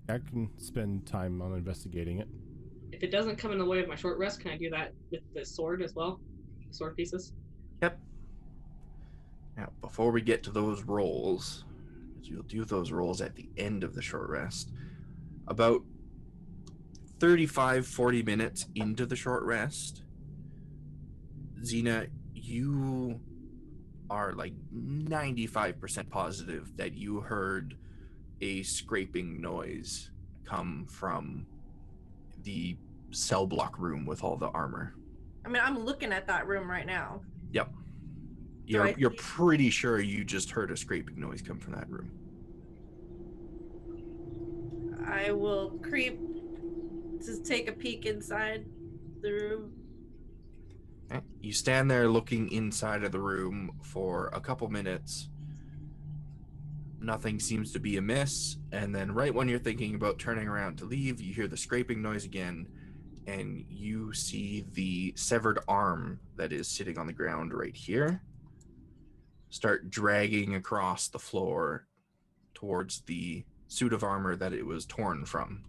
I can spend time on investigating it.
If it doesn't come in the way of my short rest, can I do that with the sword as well? Sword pieces?
Yep. Now, before we get to those rolls, you'll do those rolls at the end of the short rest. About 35-40 minutes into the short rest, Xena, you are like 95% positive that you heard a scraping noise come from the cell block room with all the armor.
I mean, I'm looking at that room right now.
Yep. You're pretty sure you just heard a scraping noise come from that room.
I will creep to take a peek inside the room.
Okay. You stand there looking inside of the room for a couple minutes. Nothing seems to be amiss, and then right when you're thinking about turning around to leave, you hear the scraping noise again, and you see the severed arm that is sitting on the ground right here start dragging across the floor towards the suit of armor that it was torn from.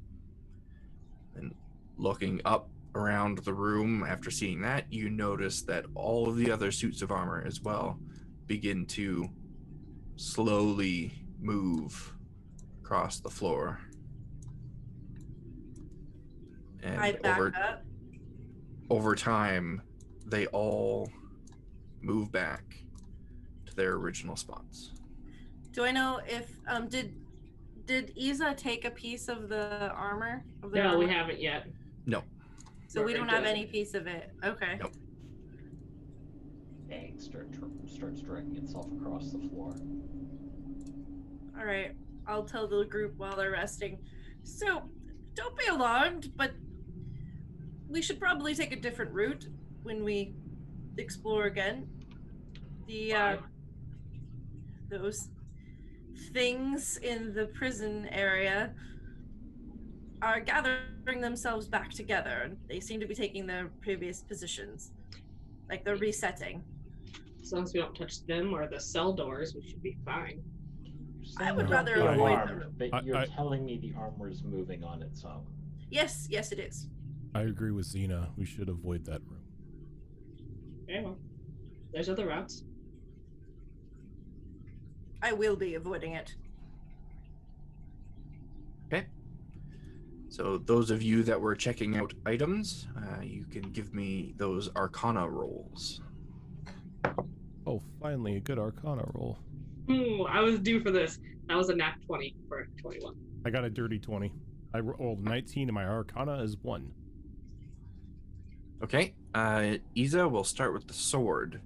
And looking up around the room after seeing that, you notice that all of the other suits of armor as well begin to slowly move across the floor. And
I back up.
over time, they all move back to their original spots.
Do I know if did Isa take a piece of the armor? Of the
No,
armor?
we haven't yet.
No.
So we don't have any piece of it. Okay.
Nope.
Egg starts dragging itself across the floor.
All right. I'll tell the group while they're resting. So, don't be alarmed, but we should probably take a different route when we explore again. Those things in the prison area are gathering themselves back together, and they seem to be taking their previous positions. Like they're resetting.
As long as we don't touch them or the cell doors, we should be fine.
I would
Don't
rather
be
avoid
alarmed,
them.
but you're telling me the armor is moving on its own.
Yes, it is.
I agree with Xena. We should avoid that room.
Okay, well, there's other routes.
I will be avoiding it.
Okay. So those of you that were checking out items, you can give me those Arcana rolls.
Oh, finally, a good Arcana roll.
I was due for this. That was a nat 20 for 21.
I got a dirty 20. I rolled 19 and my Arcana is 1.
Okay. Isa, we'll start with the sword.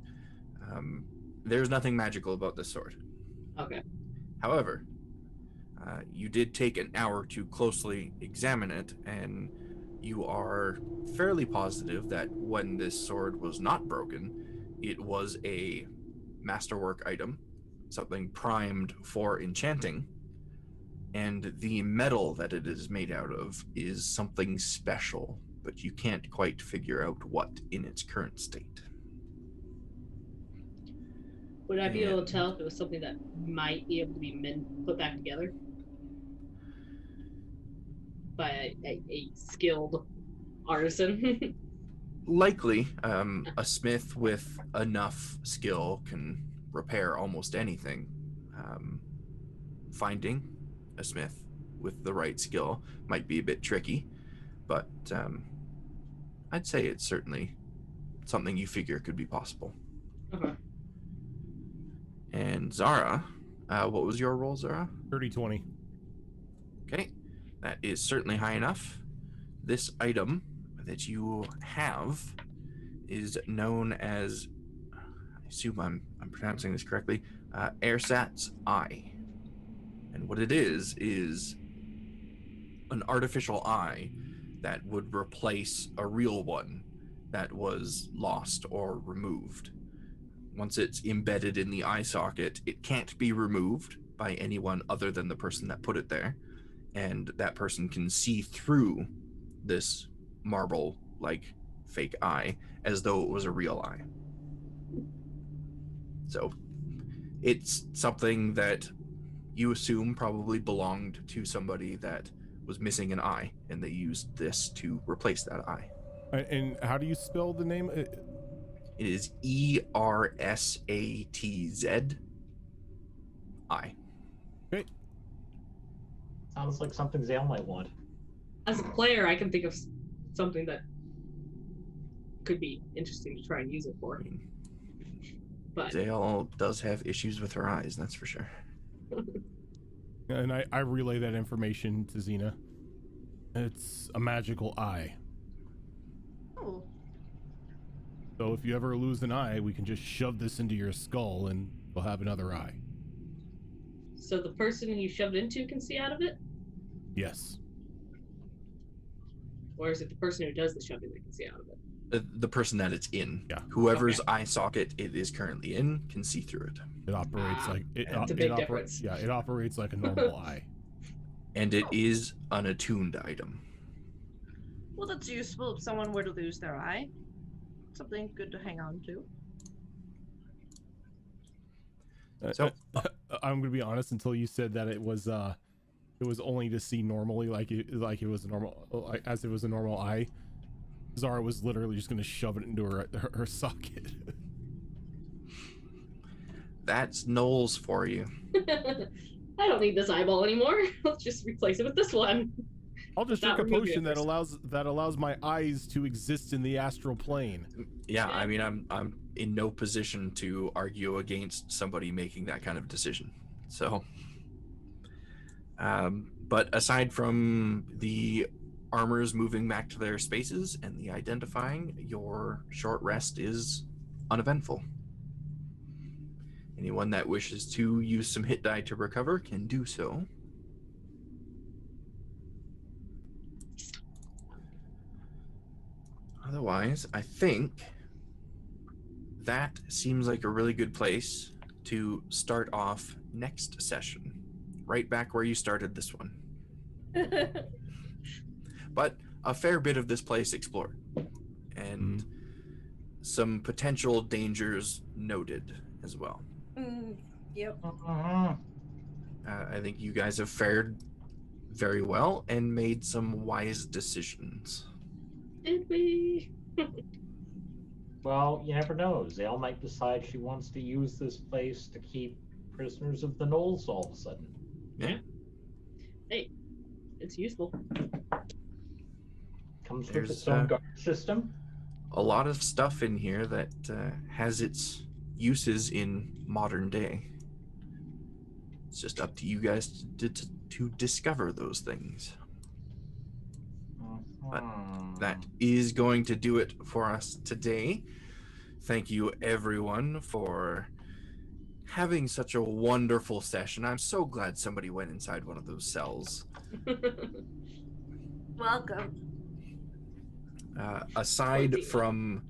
there's nothing magical about this sword.
Okay.
However, you did take an hour to closely examine it, and you are fairly positive that when this sword was not broken, it was a masterwork item, something primed for enchanting, and the metal that it is made out of is something special, but you can't quite figure out what in its current state.
Would I be able
And-
to tell if it was something that might be able to be put back together by a skilled artisan?
Likely, a smith with enough skill can repair almost anything. Finding a smith with the right skill might be a bit tricky, but I'd say it's certainly something you figure could be possible.
Okay.
And Zara, what was your roll, Zara?
30-20.
Okay, that is certainly high enough. This item that you have is known as, I assume I'm pronouncing this correctly, Airsat's Eye. And what it is an artificial eye that would replace a real one that was lost or removed. Once it's embedded in the eye socket, it can't be removed by anyone other than the person that put it there. And that person can see through this marble-like fake eye as though it was a real eye. So it's something that you assume probably belonged to somebody that was missing an eye, and they used this to replace that eye.
And how do you spell the name?
It is ERSATZ I.
Okay.
Sounds like something Zael might want.
As a player, I can think of something that could be interesting to try and use it for. But
Zael does have issues with her eyes, that's for sure.
And I relay that information to Xena. It's a magical eye.
Oh.
So if you ever lose an eye, we can just shove this into your skull and you'll have another eye.
so the person you shoved into can see out of it,
Yes.
or is it the person who does the shoving that can see out of it?
The person that it's in.
Yeah.
Whoever's eye socket it is currently in can see through it.
It operates like
That's a big difference.
Yeah, it operates like a normal eye.
And it is an attuned item.
Well, that's useful if someone were to lose their eye. Something good to hang on to.
So-
I'm gonna be honest. Until you said that it was only to see normally, like it was a normal, as it was a normal eye. Zara was literally just gonna shove it into her socket.
That's Gnoll's for you.
I don't need this eyeball anymore. Let's just replace it with this one.
I'll just
Not
drink a
remove the
potion that
others.
allows my eyes to exist in the astral plane.
Yeah, I mean, I'm in no position to argue against somebody making that kind of decision. So, but aside from the armors moving back to their spaces and the identifying, your short rest is uneventful. Anyone that wishes to use some hit die to recover can do so. Otherwise, I think that seems like a really good place to start off next session, right back where you started this one. But a fair bit of this place explored, and some potential dangers noted as well.
Yep.
I think you guys have fared very well and made some wise decisions.
Did we?
Well, you never know. Zael might decide she wants to use this place to keep prisoners of the Gnolls all of a sudden.
Yeah.
Hey, it's useful.
Comes with
There's,
its own guard system.
A lot of stuff in here that has its uses in modern day. It's just up to you guys to discover those things. But that is going to do it for us today. Thank you everyone for having such a wonderful session. I'm so glad somebody went inside one of those cells.
Welcome.
Aside
Pointy.
from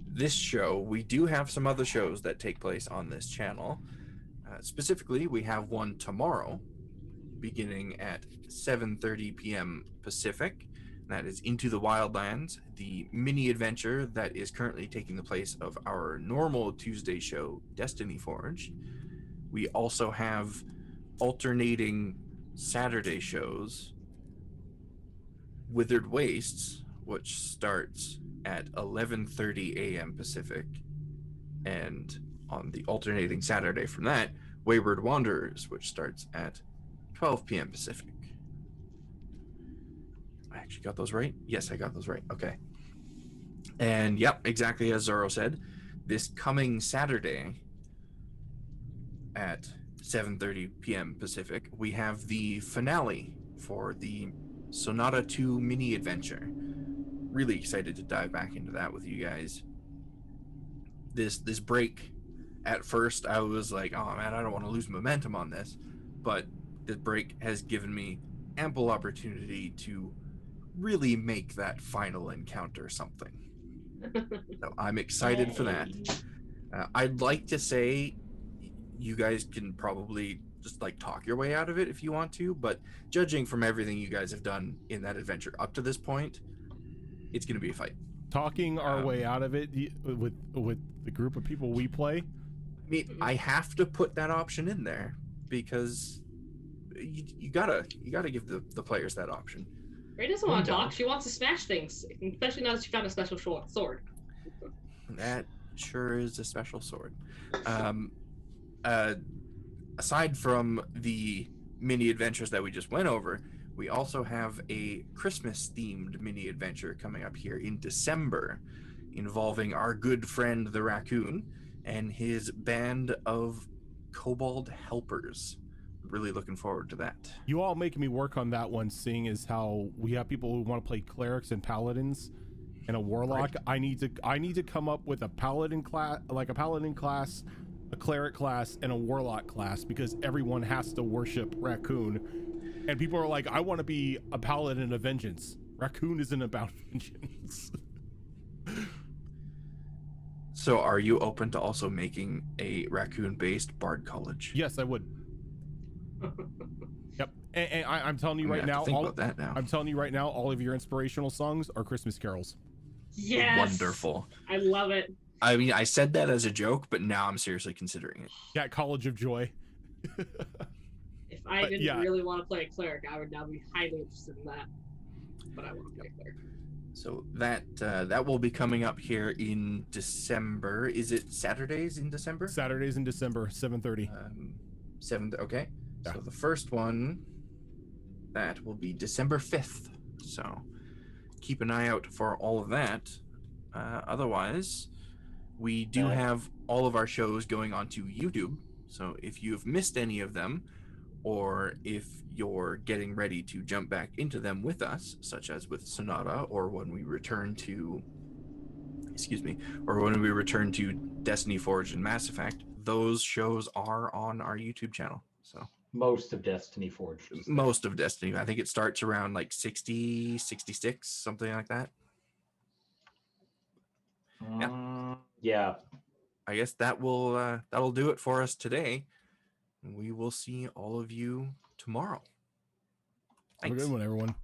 this show, we do have some other shows that take place on this channel. Specifically, we have one tomorrow, beginning at 7:30 p.m. Pacific. That is Into the Wildlands, the mini adventure that is currently taking the place of our normal Tuesday show, Destiny Forge. We also have alternating Saturday shows, Withered Wastes, which starts at 11:30 a.m. Pacific, and on the alternating Saturday from that, Wayward Wanderers, which starts at 12 p.m. Pacific. I actually got those right? Yes, I got those right. Okay. And yep, exactly as Zoro said, this coming Saturday at 7:30 p.m. Pacific, we have the finale for the Sonata 2 mini adventure. Really excited to dive back into that with you guys. This break, at first I was like, oh man, I don't want to lose momentum on this, but this break has given me ample opportunity to really make that final encounter something. So I'm excited for that. I'd like to say you guys can probably just like talk your way out of it if you want to, but judging from everything you guys have done in that adventure up to this point, it's going to be a fight.
Talking our way out of it with the group of people we play.
I mean, I have to put that option in there because you gotta give the players that option.
Ray doesn't want to talk. She wants to smash things, especially now that she found a special sword.
That sure is a special sword. Aside from the mini adventures that we just went over, we also have a Christmas-themed mini adventure coming up here in December, involving our good friend the raccoon and his band of kobold helpers. Really looking forward to that.
You all making me work on that one, seeing as how we have people who want to play clerics and paladins and a warlock. Right. I need to come up with a paladin class, a cleric class, and a warlock class, because everyone has to worship raccoon. And people are like, I want to be a paladin of vengeance. Raccoon isn't about vengeance.
So are you open to also making a raccoon-based bard college?
Yes, I would. Yep. And I'm telling you right now, I'm telling you right now, all of your inspirational songs are Christmas carols.
Yes.
Wonderful.
I love it.
I mean, I said that as a joke, but now I'm seriously considering it.
Yeah, College of Joy.
If I didn't really want to play a cleric, I would now be highly interested in that. But I want to play a cleric.
So that will be coming up here in December. Is it Saturdays in December?
Saturdays in December, 7:30.
7. Okay.
Yeah.
So the first one, that will be December 5th. So keep an eye out for all of that. Otherwise, we do have all of our shows going onto YouTube. So if you've missed any of them, or if you're getting ready to jump back into them with us, such as with Sonata, or when we return to Destiny Forge and Mass Effect, those shows are on our YouTube channel. So
most of Destiny Forge.
Most of Destiny. I think it starts around like 60, 66, something like that.
Yeah.
I guess that'll do it for us today. We will see all of you tomorrow. Thanks.
Have a good one, everyone.